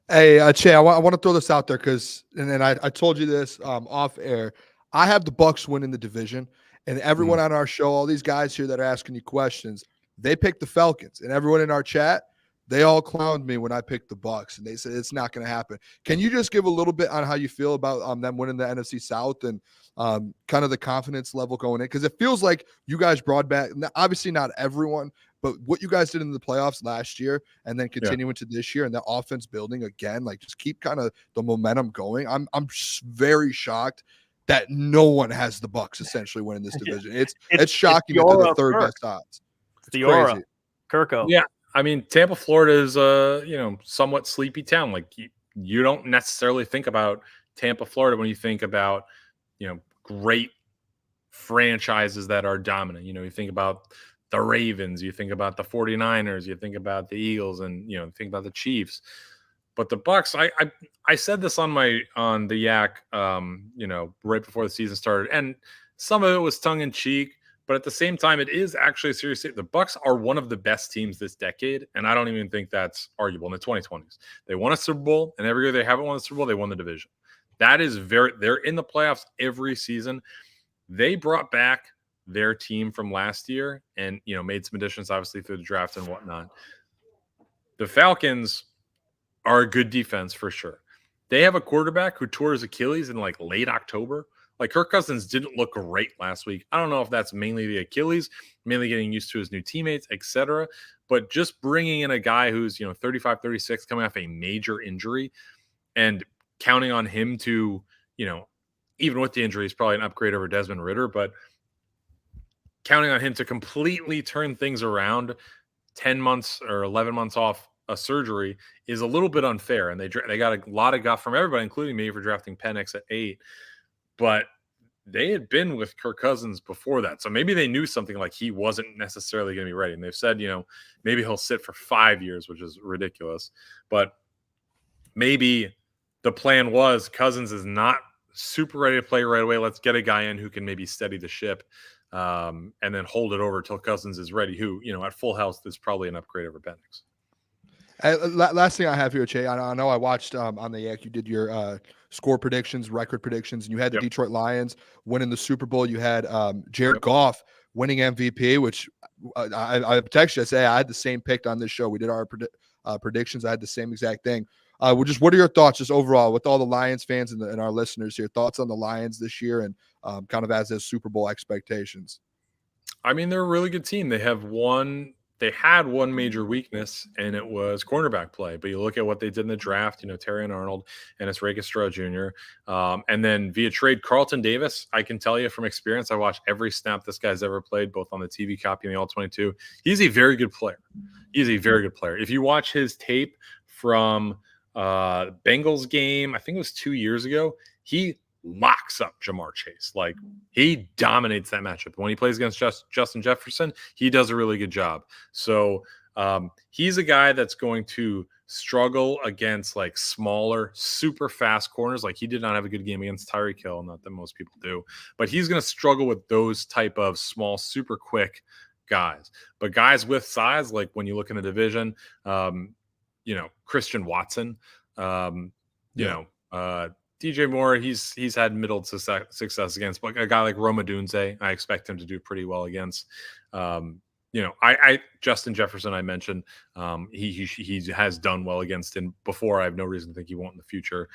Hey, Cheah, I want to throw this out there because, and then I told you this off air. I have the Bucks winning the division, and everyone on our show, all these guys here that are asking you questions, they picked the Falcons, and everyone in our chat, they all clowned me when I picked the Bucks, and they said it's not going to happen. Can you just give a little bit on how you feel about them winning the NFC South and kind of the confidence level going in? Because it feels like you guys brought back, obviously not everyone, but what you guys did in the playoffs last year and then continuing to this year and the offense building again, like just keep kind of the momentum going. I'm very shocked that no one has the Bucks essentially winning this division. It's shocking that they're the third best odds. It's the aura. Kirko. Yeah. I mean, Tampa, Florida is a somewhat sleepy town. Like you don't necessarily think about Tampa, Florida when you think about great franchises that are dominant. You think about the Ravens, you think about the 49ers, you think about the Eagles, and think about the Chiefs. But the Bucks, I said this on the Yak, right before the season started, and some of it was tongue in cheek. But at the same time, it is actually a serious thing. The Bucks are one of the best teams this decade, and I don't even think that's arguable. In the 2020s, they won a Super Bowl, and every year they haven't won the Super Bowl, they won the division. That is they're in the playoffs every season. They brought back their team from last year and made some additions, obviously, through the draft and whatnot. The Falcons are a good defense for sure. They have a quarterback who tore his Achilles in like late October. Like Kirk Cousins didn't look great last week. I don't know if that's mainly the Achilles, mainly getting used to his new teammates, etc. But just bringing in a guy who's 35, 36, coming off a major injury, and counting on him to even with the injury, is probably an upgrade over Desmond Ridder, but counting on him to completely turn things around 10 months or 11 months off a surgery is a little bit unfair. And they got a lot of guff from everybody, including me, for drafting Penix at 8. But they had been with Kirk Cousins before that. So maybe they knew something like he wasn't necessarily going to be ready. And they've said, maybe he'll sit for 5 years, which is ridiculous. But maybe the plan was Cousins is not super ready to play right away. Let's get a guy in who can maybe steady the ship and then hold it over till Cousins is ready, who, at full health is probably an upgrade over Penix. Last thing I have here, Cheah, I know I watched on the Yak, you did your score predictions, record predictions, and you had the Detroit Lions winning the Super Bowl. You had Jared Goff winning MVP, which I texted you. I say I had the same pick on this show. We did our predictions. I had the same exact thing. What are your thoughts just overall with all the Lions fans and our listeners here? Thoughts on the Lions this year and kind of as their Super Bowl expectations? I mean, they're a really good team. They had one major weakness, and it was cornerback play. But you look at what they did in the draft, Terry and Arnold and it's Reagor Stroud Jr. And then via trade, Carlton Davis, I can tell you from experience, I watched every snap this guy's ever played, both on the TV copy and the All-22. He's a very good player. He's a very good player. If you watch his tape from Bengals game, I think it was 2 years ago, he locks up Jamar Chase. Like, he dominates that matchup. When he plays against Justin Jefferson, he does a really good job. So he's a guy that's going to struggle against like smaller, super fast corners. Like, he did not have a good game against Tyreek Hill, not that most people do, but he's going to struggle with those type of small, super quick guys. But guys with size, like when you look in the division, Christian Watson, DJ Moore, he's had middle success against, but a guy like Rome Odunze, I expect him to do pretty well against. Justin Jefferson, I mentioned, he has done well against him before. I have no reason to think he won't in the future.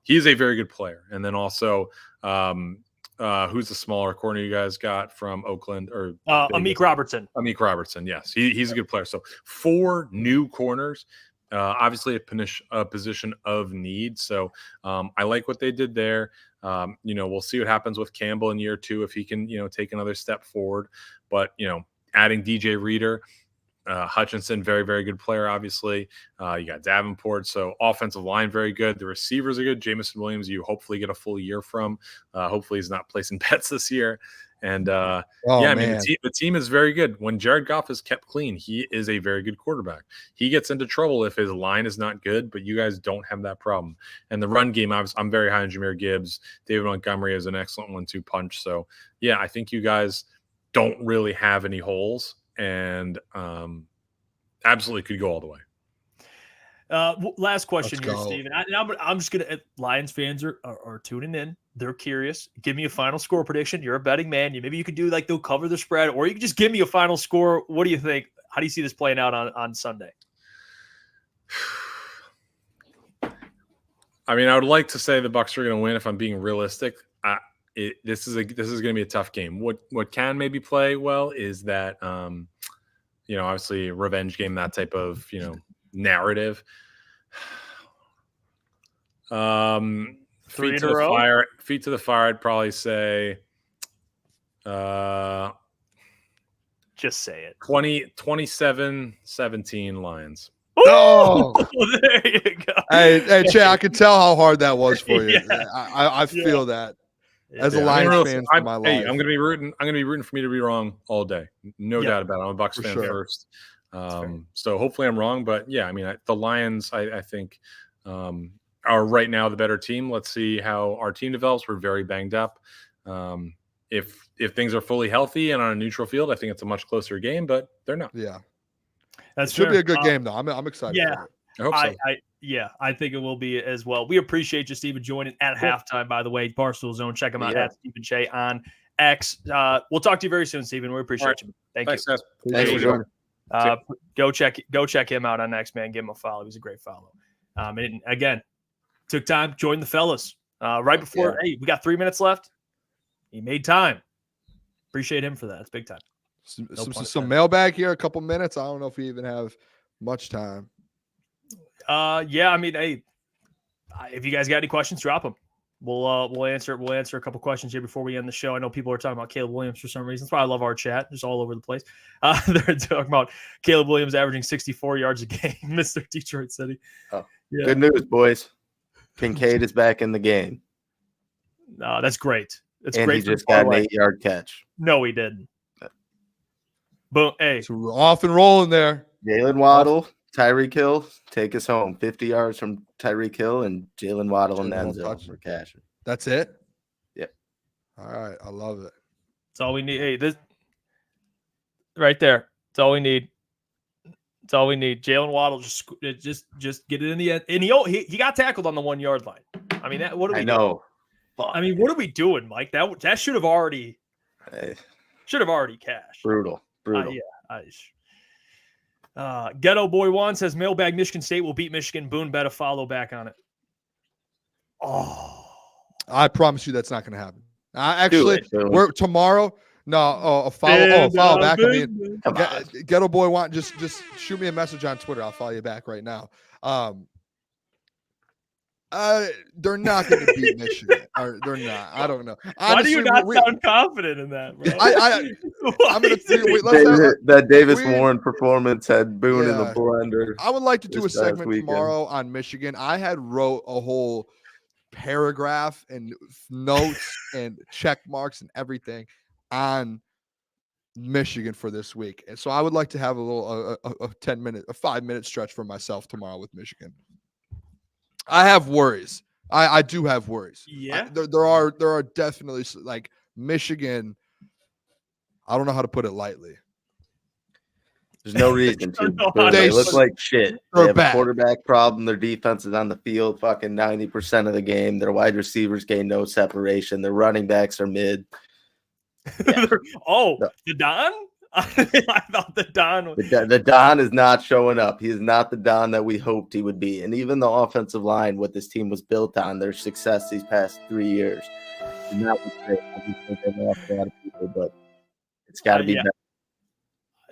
He's a very good player. And then also, who's the smaller corner you guys got from Oakland or Amik Robertson? Amik Robertson, yes, he's a good player. So 4 new corners. Obviously a position of need. So I like what they did there. We'll see what happens with Campbell in year 2, if he can, take another step forward. But, adding DJ Reader, Hutchinson, very, very good player, obviously. You got Davenport. So offensive line, very good. The receivers are good. Jamison Williams, you hopefully get a full year from. Hopefully he's not placing bets this year. And the team is very good. When Jared Goff is kept clean, he is a very good quarterback. He gets into trouble if his line is not good, but you guys don't have that problem. And the run game, I'm very high on Jahmyr Gibbs. David Montgomery is an excellent 1-2 punch. So, yeah, I think you guys don't really have any holes and absolutely could go all the way. Last question Let's here, go. Steven. I'm just gonna. Lions fans are tuning in. They're curious. Give me a final score prediction. You're a betting man. Maybe you could do like they'll cover the spread, or you can just give me a final score. What do you think? How do you see this playing out on Sunday? I mean, I would like to say the Bucs are going to win. If I'm being realistic, this is going to be a tough game. What can maybe play well is that obviously a revenge game, that type of narrative. Three in a row? Feet to the fire. I'd probably say just say it. 27-17 Lions. Oh, there you go. Hey, Cheah, I can tell how hard that was for you. Yeah. I feel that as a Lions fan for my life. Hey, I'm gonna be rooting for me to be wrong all day. No doubt about it. I'm a Bucs fan first. So hopefully I'm wrong, but yeah, I mean, the Lions, I think, are right now the better team. Let's see how our team develops. We're very banged up. If things are fully healthy and on a neutral field, I think it's a much closer game, but they're not. Yeah. That should be a good game, though. I'm excited. Yeah, for it. I hope so. I think it will be as well. We appreciate you, Steven, joining at halftime. By the way, Barstool Zone. Check him out at Stephen Cheah on X. We'll talk to you very soon, Steven. We appreciate you. Thanks, guys. Thanks for joining. Go check him out on X, man. Give him a follow. He's a great follow. And again, took time, joined the fellas right before. Hey, we got 3 minutes left. He made time. Appreciate him for that. It's big time. Some mailbag here, a couple minutes. I don't know if we even have much time. Yeah, I mean, hey, if you guys got any questions, drop them. We'll answer a couple questions here before we end the show. I know people are talking about Caleb Williams for some reason. That's why I love our chat. Just all over the place. They're talking about Caleb Williams averaging 64 yards a game, Mr. Detroit City. Oh, yeah. Good news, boys. Kincaid is back in the game. That's great. It's and great. He just got an 8-yard catch. No, he didn't. But hey, so we're off and rolling there. Jalen Waddle, Tyreek Hill, take us home. 50 yards from Tyreek Hill and Jalen Waddle in the end zone for cashing. That's it? Yep. All right. I love it. That's all we need. Hey, this right there. That's all we need. That's all we need. Jalen Waddle just get it in the end. And he got tackled on the 1 yard line. I mean, what do we know? Fuck. I mean, what are we doing, Mike? That should have already cashed. Brutal. Ghetto Boy One says Mailbag Michigan State will beat Michigan. Boone bet a follow back on it. Oh, I promise you that's not going to happen. Actually, we're tomorrow. No, a follow back. I mean, Ghetto Boy Want just shoot me a message on Twitter. I'll follow you back right now. They're not going to beat Michigan. Or they're not. I don't know. Honestly, why do you not sound confident in that, bro? I'm going to that Davis Warren performance had Boone in the blender. I would like to do a segment tomorrow on Michigan. I had wrote a whole paragraph and notes and check marks and everything on Michigan for this week. And so I would like to have a little a 5-minute stretch for myself tomorrow with Michigan. I have worries. I do have worries. Yeah. There are definitely like Michigan. I don't know how to put it lightly. There's no reason to. They look like shit. They have a quarterback problem. Their defense is on the field fucking 90% of the game. Their wide receivers gain no separation. Their running backs are mid. Yeah. The Don? I thought the Don the Don is not showing up. He is not the Don that we hoped he would be. And even the offensive line, what this team was built on, their success these past 3 years, and that was great. Obviously, they lost a lot of people, but it's got to be better.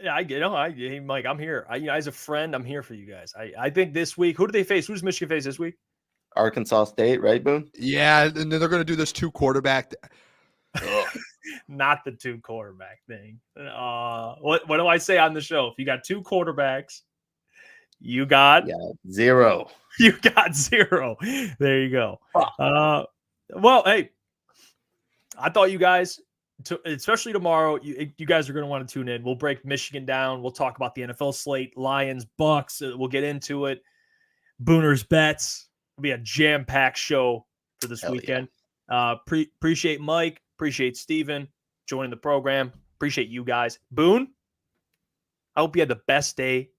Yeah, I get it. Mike, I'm here. As a friend, I'm here for you guys. I think this week, who do they face? Who does Michigan face this week? Arkansas State, right, Boone? Yeah, and then they're going to do this 2 quarterback. Not the 2 quarterback thing. What do I say on the show? If you got 2 quarterbacks, you got 0. You got 0. There you go. Well, hey, I thought you guys, especially tomorrow, you guys are going to want to tune in. We'll break Michigan down. We'll talk about the NFL slate, Lions, Bucks. We'll get into it. Booner's bets. It'll be a jam-packed show for this weekend. Yeah. Appreciate Mike. Appreciate Steven joining the program. Appreciate you guys. Boone, I hope you had the best day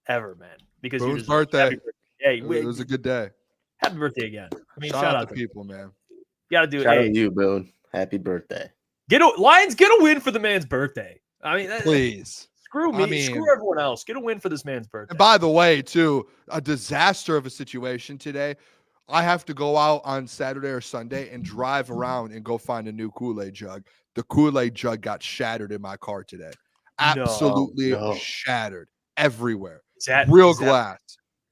ever, man. Because Boone's birthday. Hey, it was a good day. Happy birthday again. I mean, shout out to people, man. You got to do it. Shout out to you, Boone. Happy birthday. Lions, get a win for the man's birthday. I mean, Please. Screw me. Screw everyone else. Get a win for this man's birthday. And by the way, too, a disaster of a situation today. I have to go out on Saturday or Sunday and drive around and go find a new Kool-Aid jug. The Kool-Aid jug got shattered in my car today. Absolutely shattered everywhere. Real glass.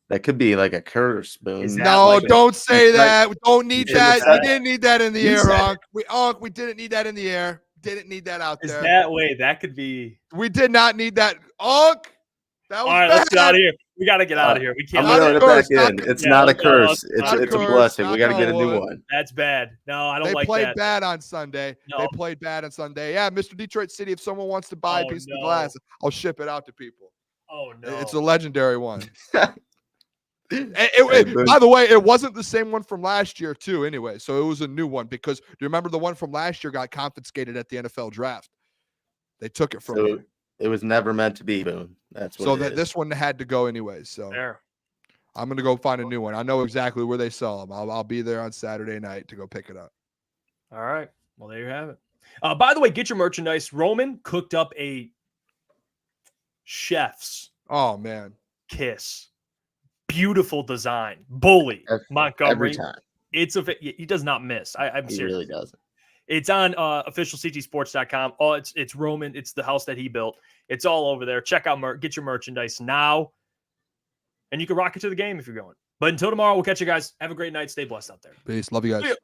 That could be like a curse, Boone. No, don't say that. We don't need that. We didn't need that in the air, Unc. We didn't need that in the air. Didn't need that out there. That could be. We did not need that, Unc. That was all right, let's get out of here. We got to get out of here. We can't. I'm throwing it back in. It's not a curse. It's a blessing. We got to get a new one. That's bad. No, I don't They like that. played bad on Sunday. No. They played bad on Sunday. Yeah, Mr. Detroit City, if someone wants to buy a piece of glass, I'll ship it out to people. Oh, no. It's a legendary one. By the way, it wasn't the same one from last year, too, anyway. So it was a new one because do you remember the one from last year got confiscated at the NFL draft? They took it from me. It was never meant to be, Boone. That's what. So this one had to go anyway. So I'm gonna go find a new one. I know exactly where they sell them. I'll be there on Saturday night to go pick it up. All right. Well, there you have it. By the way, get your merchandise. Roman cooked up a chef's kiss. Beautiful design. Bully Montgomery. Every time. He does not miss. I'm serious. He really doesn't. It's on officialctsports.com. Oh, it's Roman. It's the house that he built. It's all over there. Check out get your merchandise now. And you can rock it to the game if you're going. But until tomorrow, we'll catch you guys. Have a great night. Stay blessed out there. Peace. Love you guys.